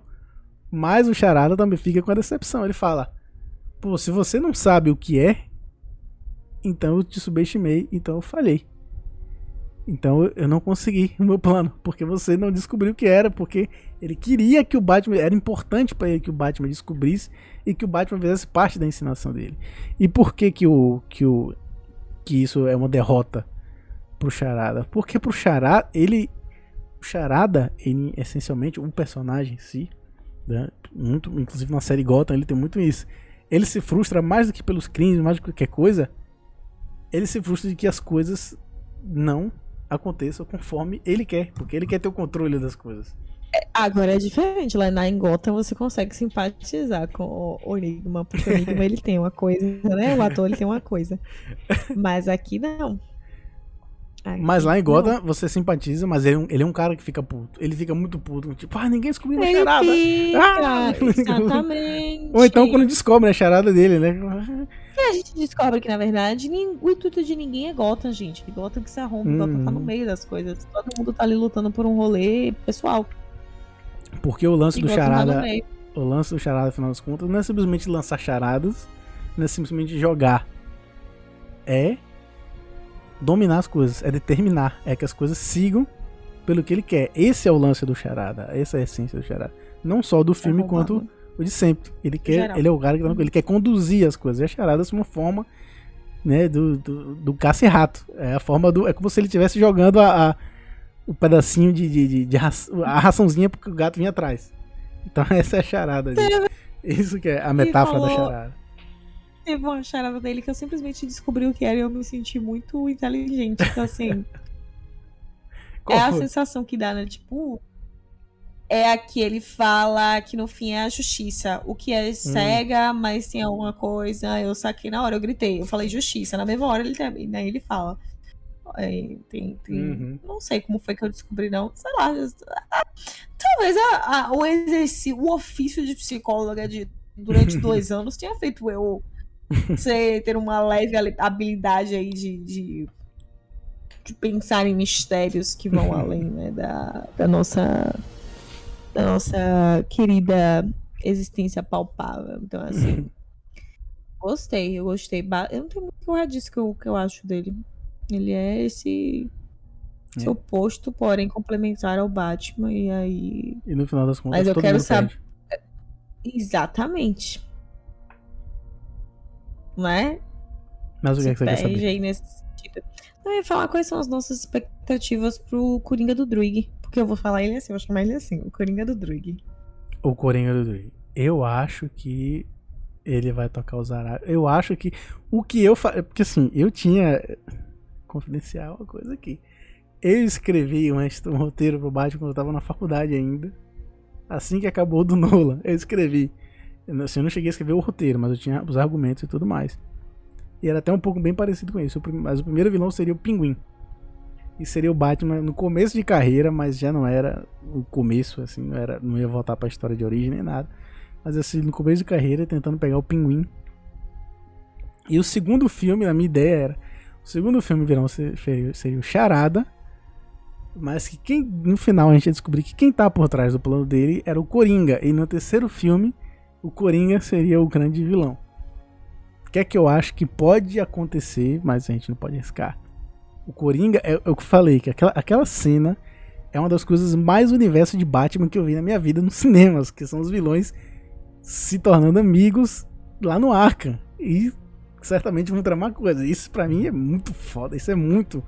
Mas o Charada também fica com a decepção. Ele fala, pô, se você não sabe o que é, então eu te subestimei, então eu falhei. Então eu não consegui o meu plano, porque você não descobriu o que era, porque ele queria que o Batman, era importante pra ele que o Batman descobrisse e que o Batman fizesse parte da ensinação dele. E por que isso é uma derrota pro Charada? Porque pro Charada, o Charada, ele essencialmente, um personagem em si, né, muito, inclusive na série Gotham, ele tem muito isso. Ele se frustra mais do que pelos crimes, mais do que qualquer coisa. Ele se frustra de que as coisas não aconteçam conforme ele quer, porque ele quer ter o controle das coisas. Agora é diferente, lá em Gotham você consegue simpatizar com o Enigma, porque o Enigma ele tem uma coisa, né? O ator ele tem uma coisa. Mas aqui não. Mas lá em Gotham você simpatiza, mas ele é um cara que fica puto. Ele fica muito puto, tipo, ninguém descobriu a charada. Exatamente. Ou então quando descobre a charada dele, né? E a gente descobre que, na verdade, o intuito de ninguém é Gotham, gente. Gotham que se arromba, Gotham tá no meio das coisas. Todo mundo tá ali lutando por um rolê pessoal. Porque o lance do charada, tá afinal das contas, não é simplesmente lançar charadas, não é simplesmente jogar. É dominar as coisas, é determinar, é que as coisas sigam pelo que ele quer. Esse é o lance do charada, essa é a essência do charada. Não só do filme, quanto o de sempre. Ele é o cara que ele quer conduzir as coisas. E a charada é uma forma, né, do caça e rato. É a forma é como se ele estivesse jogando o pedacinho a raçãozinha porque o gato vinha atrás. Então essa é a charada dele. Isso que é a metáfora da charada. Teve uma charada dele que eu simplesmente descobri o que era e eu me senti muito inteligente. Então, assim. A sensação que dá, né? Tipo. É a que ele fala que no fim é a justiça. O que é cega, mas tem alguma coisa. Eu saquei na hora, eu gritei. Eu falei justiça. Na mesma hora ele fala. Não sei como foi que eu descobri, não. Sei lá. Talvez o ofício de psicóloga durante 2 anos tenha feito eu ter uma leve habilidade aí de pensar em mistérios que vão além, né, da nossa querida existência palpável. Então, assim, eu gostei. Eu não tenho muito que falar disso que eu acho dele. Ele é esse oposto, porém complementar ao Batman, e aí... E no final das contas, mas eu todo quero mundo saber... Exatamente. Não é? Mas o que é que você quer saber? Aí nesse sentido. Eu ia falar quais são as nossas expectativas pro Coringa do Druig. Porque eu vou falar ele assim, eu vou chamar ele assim, o Coringa do Druig. O Coringa do Druig. Eu acho que ele vai tocar os aralhos. Eu acho que o que eu faço... Porque assim, eu tinha... Confidencial, uma coisa aqui. Eu escrevi um roteiro pro Batman quando eu tava na faculdade ainda. Assim que acabou do Nolan, eu escrevi. Assim, eu não cheguei a escrever o roteiro, mas eu tinha os argumentos e tudo mais. E era até um pouco bem parecido com isso. Mas o primeiro vilão seria o Pinguim. E seria o Batman no começo de carreira, mas já não era o começo, assim, não ia voltar pra história de origem nem nada. Mas assim, no começo de carreira, tentando pegar o Pinguim. E o segundo filme, a minha ideia era... O segundo filme vilão seria o Charada, mas que no final a gente ia descobrir que quem tá por trás do plano dele era o Coringa. E no terceiro filme, o Coringa seria o grande vilão. O que é que eu acho que pode acontecer, mas a gente não pode arriscar. O Coringa, é o que eu falei, que aquela cena é uma das coisas mais universo de Batman que eu vi na minha vida nos cinemas, que são os vilões se tornando amigos lá no Arkham. E certamente vão tramar coisas. Isso pra mim é muito foda. Isso é muito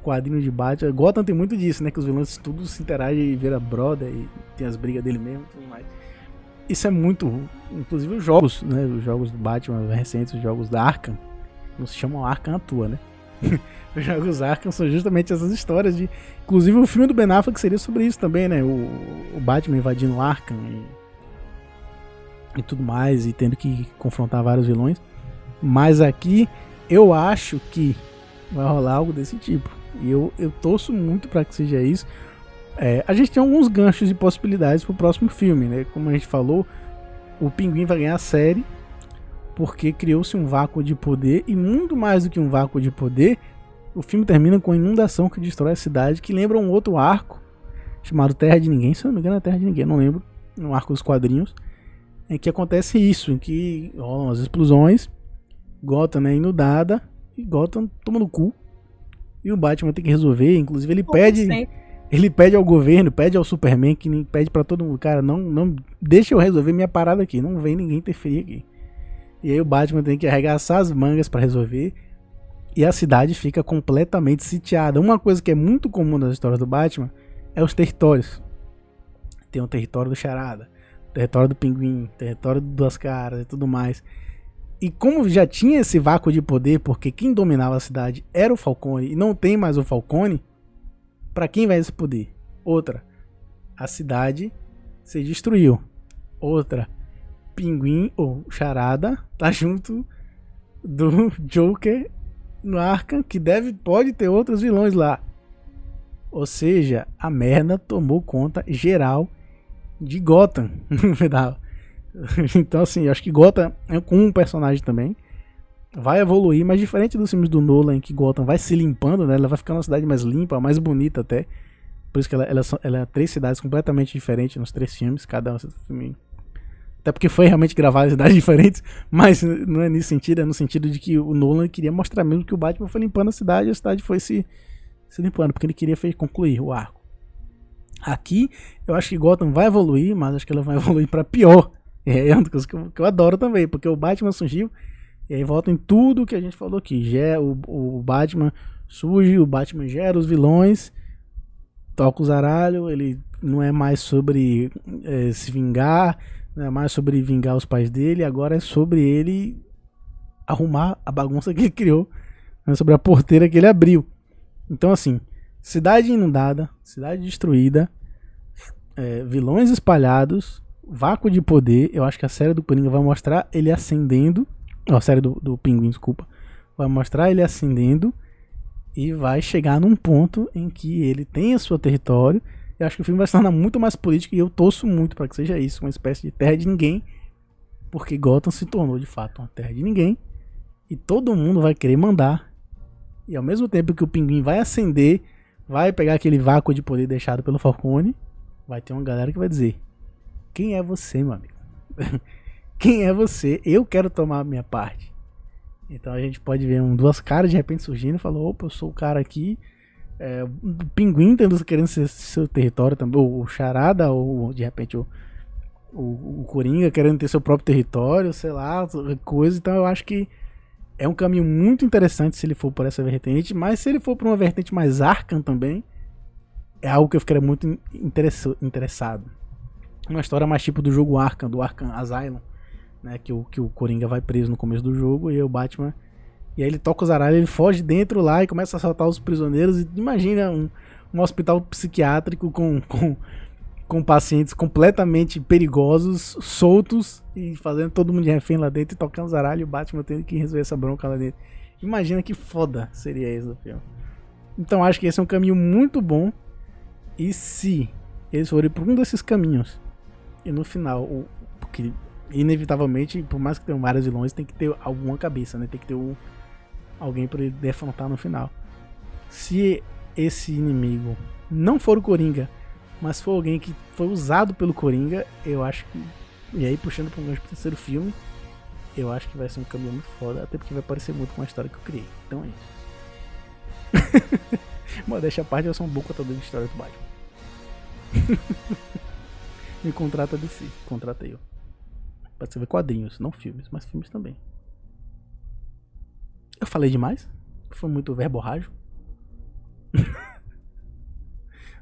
quadrinho de Batman. Gotham tem muito disso, né? Que os vilões tudo se interagem e vira brother e tem as brigas dele mesmo e tudo mais. Isso é muito... Inclusive os jogos, né? Os jogos do Batman recentes, os jogos da Arkham, não se chamam Arkham à toa, né? Os jogos Arkham são justamente essas histórias de... Inclusive o filme do Ben Affleck seria sobre isso também, né? O Batman invadindo Arkham e tudo mais, e tendo que confrontar vários vilões. Mas aqui eu acho que vai rolar algo desse tipo. E eu torço muito para que seja isso. A gente tem alguns ganchos e possibilidades pro próximo filme, né? Como a gente falou, o Pinguim vai ganhar a série porque criou-se um vácuo de poder. E muito mais do que um vácuo de poder, o filme termina com a inundação que destrói a cidade, que lembra um outro arco chamado Terra de Ninguém. Se eu não me engano é Terra de Ninguém, não lembro. Um arco dos quadrinhos, em que acontece isso, em que rolam as explosões, Gotham é inundada e Gotham toma no cu. e o Batman tem que resolver. Inclusive ele Como pede ao governo, pede ao Superman, que pede pra todo mundo, cara, não deixa eu resolver minha parada aqui, não vem ninguém interferir aqui. E aí o Batman tem que arregaçar as mangas pra resolver, e a cidade fica completamente sitiada. Uma coisa que é muito comum nas histórias do Batman é os territórios. Tem o território do Charada, o território do Pinguim, o território do Duas Caras e tudo mais. E como já tinha esse vácuo de poder, porque quem dominava a cidade era o Falcone, e não tem mais o Falcone, pra quem vai esse poder? Outra, a cidade se destruiu. Outra, Pinguim ou Charada tá junto do Joker no Arkham, que pode ter outros vilões lá. Ou seja, a merda tomou conta geral de Gotham no final. Então assim, eu acho que Gotham é com um personagem também vai evoluir, mas diferente dos filmes do Nolan, em que Gotham vai se limpando, né? Ela vai ficando uma cidade mais limpa, mais bonita até. Por isso que ela é 3 cidades completamente diferentes nos 3 filmes, cada um filme. Até porque foi realmente gravado em cidades diferentes, mas não é nesse sentido, é no sentido de que o Nolan queria mostrar mesmo que o Batman foi limpando a cidade foi se limpando, porque ele queria concluir o arco. Aqui, eu acho que Gotham vai evoluir, mas acho que ela vai evoluir pra pior. É uma coisa que eu adoro também, porque o Batman surgiu, e aí volta em tudo que a gente falou aqui. O Batman surge, o Batman gera os vilões, toca o zaralho, ele não é mais sobre se vingar, não é mais sobre vingar os pais dele, agora é sobre ele arrumar a bagunça que ele criou, né, sobre a porteira que ele abriu. Então assim, cidade inundada, cidade destruída, vilões espalhados, vácuo de poder. Eu acho que a série do Coringa vai mostrar ele ascendendo, a série do Pinguim, desculpa, vai mostrar ele ascendendo e vai chegar num ponto em que ele tem o seu território. Eu acho que o filme vai se tornar muito mais político, e eu torço muito para que seja isso, uma espécie de terra de ninguém, porque Gotham se tornou de fato uma terra de ninguém, e todo mundo vai querer mandar, e ao mesmo tempo que o Pinguim vai ascender, vai pegar aquele vácuo de poder deixado pelo Falcone, vai ter uma galera que vai dizer: quem é você, meu amigo? Quem é você? Eu quero tomar a minha parte. Então a gente pode ver Duas Caras de repente surgindo e falou: opa, eu sou o cara aqui. O Pinguim querendo ser seu território também, o Charada, ou de repente o Coringa querendo ter seu próprio território, sei lá, coisa. Então eu acho que é um caminho muito interessante se ele for por essa vertente, mas se ele for por uma vertente mais Arkham também, é algo que eu ficaria muito interessado. Uma história mais tipo do jogo Arkham, do Arkham Asylum, né, que o Coringa vai preso no começo do jogo, e aí o Batman, e aí ele toca o zaralho, ele foge dentro lá e começa a assaltar os prisioneiros. E imagina um hospital psiquiátrico com pacientes completamente perigosos, soltos, e fazendo todo mundo de refém lá dentro e tocando zaralho, e o Batman tendo que resolver essa bronca lá dentro. Imagina que foda seria esse o filme. Então acho que esse é um caminho muito bom, e se eles forem por um desses caminhos, e no final, porque inevitavelmente, por mais que tenham vários vilões, tem que ter alguma cabeça, né? Tem que ter alguém para ele defrontar no final. Se esse inimigo não for o Coringa, mas for alguém que foi usado pelo Coringa, eu acho que, e aí puxando para um terceiro filme, eu acho que vai ser um caminho muito foda, até porque vai parecer muito com a história que eu criei. Então é isso. Mas deixa a parte, eu sou um bom contador de história do Batman. Me contrata de si, contrata eu. Pode ser ver quadrinhos, não filmes, mas filmes também. Eu falei demais? Foi muito verborrágio?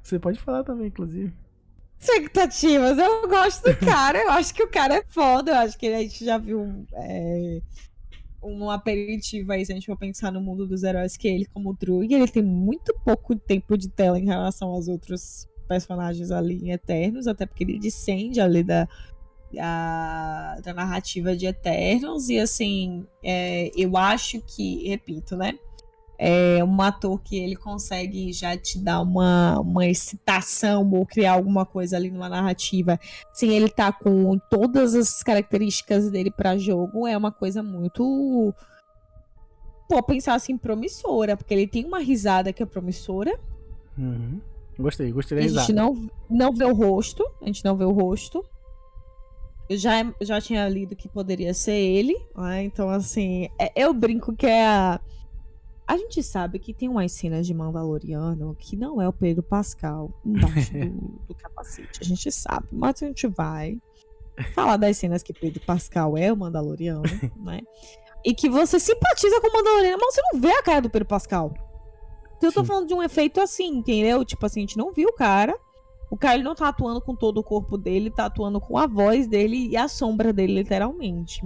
Você pode falar também, inclusive. expectativas. Eu gosto do cara, eu acho que o cara é foda, eu acho que a gente já viu um aperitivo aí, se a gente for pensar no mundo dos heróis, que ele, como o Druig, ele tem muito pouco tempo de tela em relação aos outros personagens ali em Eternos, até porque ele descende ali da narrativa de Eternos, e assim, eu acho que, repito, né, é um ator que ele consegue já te dar uma excitação ou criar alguma coisa ali numa narrativa, sem ele tá com todas as características dele pra jogo, é uma coisa muito, pensar assim, promissora, porque ele tem uma risada que é promissora. Uhum. Gostei da risada. A gente não vê o rosto, Eu já tinha lido que poderia ser ele, né? Então assim, eu brinco que é a A gente sabe que tem umas cenas de Mandaloriano que não é o Pedro Pascal embaixo do capacete. A gente sabe, mas a gente vai falar das cenas que Pedro Pascal é o Mandaloriano, né? E que você simpatiza com o Mandaloriano, mas você não vê a cara do Pedro Pascal. Então eu tô falando de um efeito assim, entendeu? Tipo assim, a gente não viu o cara. O cara ele não tá atuando com todo o corpo dele, tá atuando com a voz dele e a sombra dele, literalmente.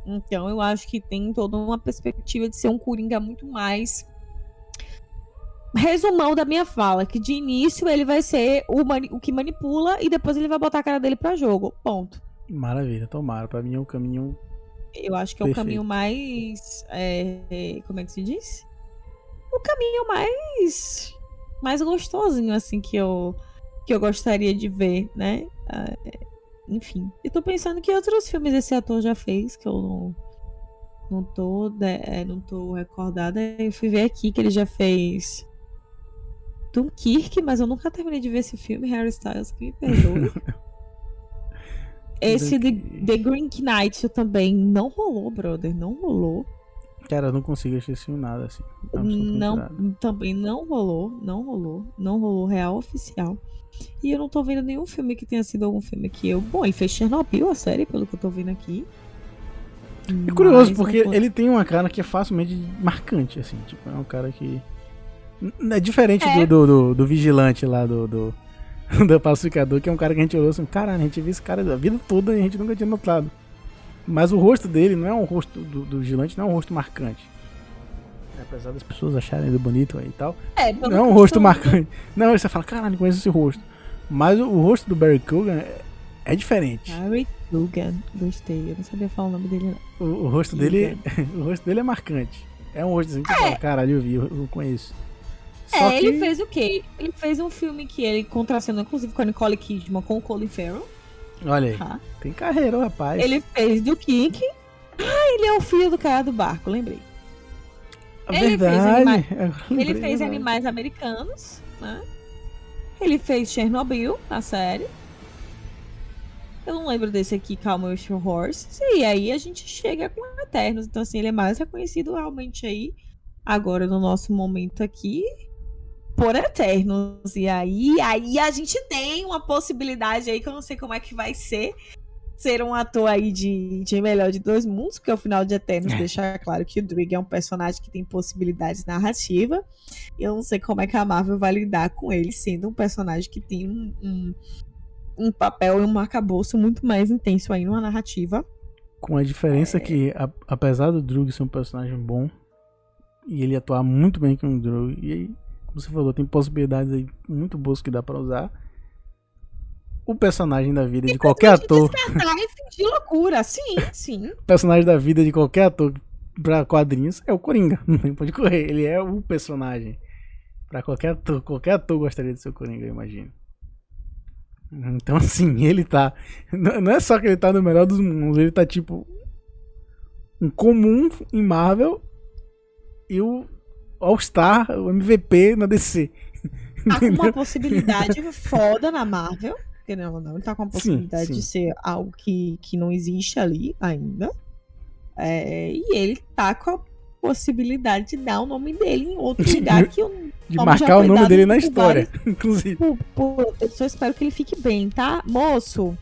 Então eu acho que tem toda uma perspectiva de ser um Coringa muito mais... Resumão da minha fala, que de início ele vai ser o que manipula e depois ele vai botar a cara dele pra jogo. Ponto. Maravilha, tomara. Pra mim é um caminho... Eu acho que é perfeito. o caminho mais... como é que se diz? O caminho mais gostosinho, assim, que eu gostaria de ver, né? Enfim. Eu tô pensando que outros filmes esse ator já fez, que eu não tô recordada. Eu fui ver aqui que ele já fez Dunkirk, mas eu nunca terminei de ver esse filme, Harry Styles, que me perdoe. Esse The Green Knight também não rolou, brother, não rolou. Cara, eu não consigo assistir esse filme nada, assim. Também não rolou real oficial. E eu não tô vendo nenhum filme que tenha sido algum filme que eu... Bom, ele fez Chernobyl, a série, pelo que eu tô vendo aqui. É curioso, porque ele tem uma cara que é facilmente marcante, assim. Tipo, é um cara que... É diferente do vigilante lá, do pacificador, que é um cara que a gente olhou assim, caralho, a gente viu esse cara a vida toda e a gente nunca tinha notado. Mas o rosto dele não é um rosto do vigilante, não é um rosto marcante. Apesar das pessoas acharem ele bonito aí e tal. Não é um rosto marcante. Não, você fala, caralho, conheço esse rosto. Mas o rosto do Barry Keoghan é diferente. Barry Keoghan, gostei. Eu não sabia falar o nome dele, não. O rosto dele é marcante. É um rosto assim que você fala, caralho, eu conheço. Só que... ele fez o quê? Ele fez um filme que ele contracenou, inclusive, com a Nicole Kidman, com o Colin Farrell. Olha aí, tem carreira, o rapaz. Ele fez do Kink. Ele é o filho do cara do barco, lembrei. Ele fez Animais Americanos, né? Ele fez Chernobyl, a série. Eu não lembro desse aqui, Calma Your Horses. E aí a gente chega com Eternos. Então, assim, ele é mais reconhecido realmente aí, agora no nosso momento aqui, por Eternos. E aí a gente tem uma possibilidade aí que eu não sei como é que vai ser um ator aí de melhor de dois mundos, porque ao final de Eternos deixa claro que o Drigg é um personagem que tem possibilidades narrativas. Eu não sei como é que a Marvel vai lidar com ele, sendo um personagem que tem um papel e um arcabouço muito mais intenso aí numa narrativa. Com a diferença que, apesar do Drugg ser um personagem bom, e ele atuar muito bem com o Drugg, e aí, como você falou, tem possibilidades aí muito boas que dá pra usar. O personagem da vida de qualquer ator. De loucura, sim. O personagem da vida de qualquer ator pra quadrinhos é o Coringa. Não pode correr. Ele é o personagem. Pra qualquer ator gostaria de ser o Coringa, eu imagino. Então, assim, ele tá. Não é só que ele tá no melhor dos mundos, ele tá tipo. Um comum em Marvel e o All-Star, o MVP na DC. Tá com uma possibilidade foda na Marvel. Porque não, ele tá com a possibilidade de ser algo que não existe ali ainda. E ele tá com a possibilidade de dar o nome dele em outro lugar que eu de marcar o nome dele na história, inclusive. Eu só espero que ele fique bem, tá? Moço,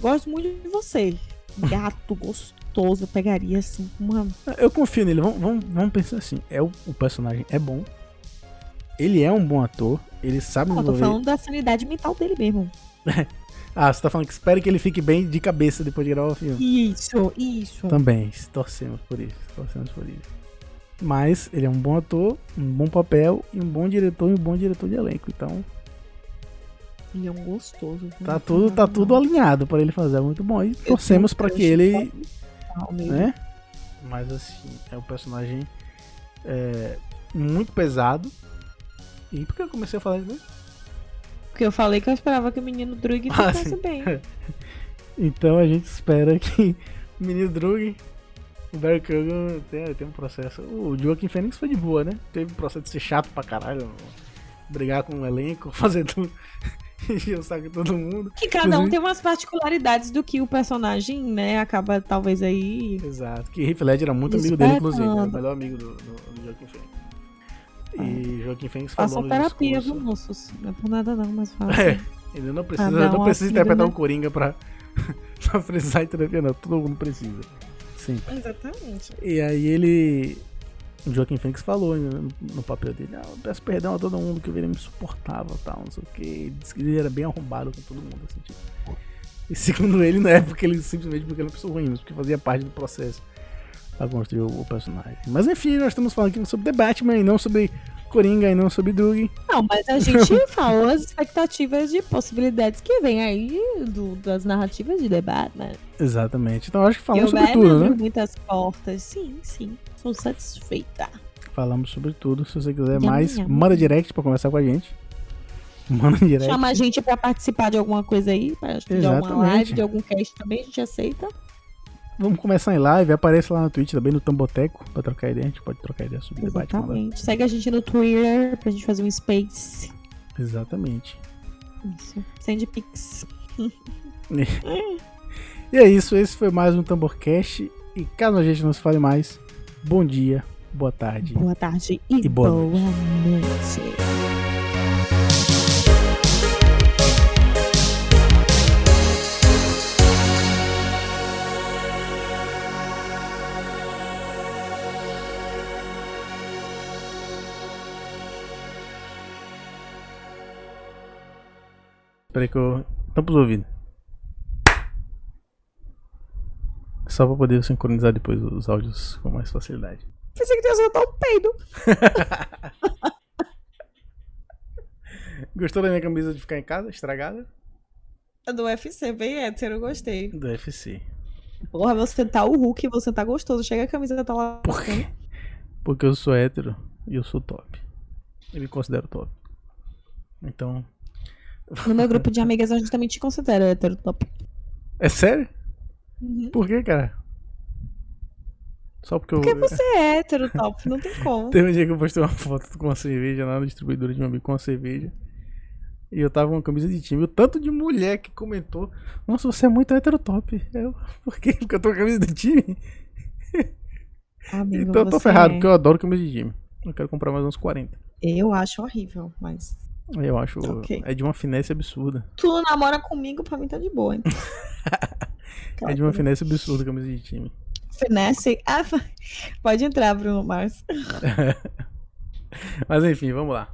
gosto muito de você. Gato gostoso, eu pegaria assim uma... Eu confio nele, vamos pensar assim. O personagem é bom. Ele é um bom ator. Ele sabe desenvolver. Eu tô falando da sanidade mental dele mesmo. Você tá falando que espere que ele fique bem de cabeça depois de gravar o filme. Isso. Também, torcemos por isso. Mas ele é um bom ator, um bom papel, e um bom diretor de elenco. Então. Ele é um gostoso. Tá tudo alinhado pra ele fazer. É muito bom. E torcemos pra que ele. Né? Mas assim, é um personagem muito pesado. E por que eu comecei a falar isso? Porque eu falei que eu esperava que o menino Drugg ficasse bem. Então a gente espera que o menino Drugg, o Barry Keoghan, tenha um processo. O Joaquin Phoenix foi de boa, né? Teve um processo de ser chato pra caralho, brigar com o elenco, fazer tudo. enchia o saco de todo mundo. Que cada um tem umas particularidades do que o personagem, né, acaba talvez aí... Exato, que Heath Ledger era muito amigo dele, inclusive. Era o melhor amigo do Joaquin Phoenix. E Joaquin Phoenix falou Façam no terapia, discurso... viu, moços? Não é por nada não, mas façam. Ele não Ah, não, precisa assim, interpretar né? o Coringa pra precisar de terapia, não. Todo mundo precisa. Sim. Exatamente. E aí o Joaquin Phoenix falou no papel dele, eu peço perdão a todo mundo que ele me suportava e tal, não sei o que. Ele disse que ele era bem arrombado com todo mundo, assim, tipo. E segundo ele, não é simplesmente porque ele é uma pessoa ruim, mas porque fazia parte do processo pra construir o personagem. Mas enfim, nós estamos falando aqui sobre The Batman e não sobre Coringa e não sobre Doug. Não, mas a gente falou as expectativas de possibilidades que vem aí das narrativas de The Batman. Exatamente. Então acho que falamos E o sobre Batman tudo, né? abriu muitas portas. Sim. Sou satisfeita. Falamos sobre tudo. Se você quiser Nham, mais, nham. manda direct pra conversar com a gente. Manda direct. Chama a gente pra participar de alguma coisa aí, de alguma live, de algum cast também, a gente aceita. Vamos começar em live, aparece lá no Twitch também, no Tamboteco, pra trocar ideia. A gente pode trocar ideia sobre debate. Exatamente. Segue a gente no Twitter pra gente fazer um space. Exatamente. Isso. Send pics. E é isso, esse foi mais um Tamborcast. E caso a gente não se fale mais, bom dia, boa tarde. Boa tarde e boa boa noite. noite. Espera que eu tampo os ouvidos. Só pra poder sincronizar depois os áudios com mais facilidade. Pensei que tinha soltado um peido. Gostou da minha camisa de ficar em casa, estragada? Do UFC, bem hétero, eu gostei. Do UFC. Porra, você tá o Hulk, você tá gostoso. Chega a camisa tá lá. Por quê? Porque eu sou hétero e eu sou top. Eu me considero top. Então... No meu grupo de amigas a gente também te considera hétero top. É sério? Uhum. Por que, cara? Só porque Porque eu... você é hétero top, não tem como. Teve um dia que eu postei uma foto com uma cerveja lá no distribuidor de meu amigo com uma cerveja. E eu tava com uma camisa de time. O tanto de mulher que comentou: nossa, você é muito hétero top. Eu, por quê? Porque eu tô com a camisa de time? Amigo, Então eu tô você ferrado, é... porque eu adoro camisa de time. Eu quero comprar mais uns 40. Eu acho horrível, mas... Eu acho. Ok. É de uma finesse absurda. Tu namora comigo, pra mim tá de boa, então. É de uma finesse absurda a camisa de time. Finesse? Ah, pode entrar, Bruno Mars. Mas enfim, vamos lá.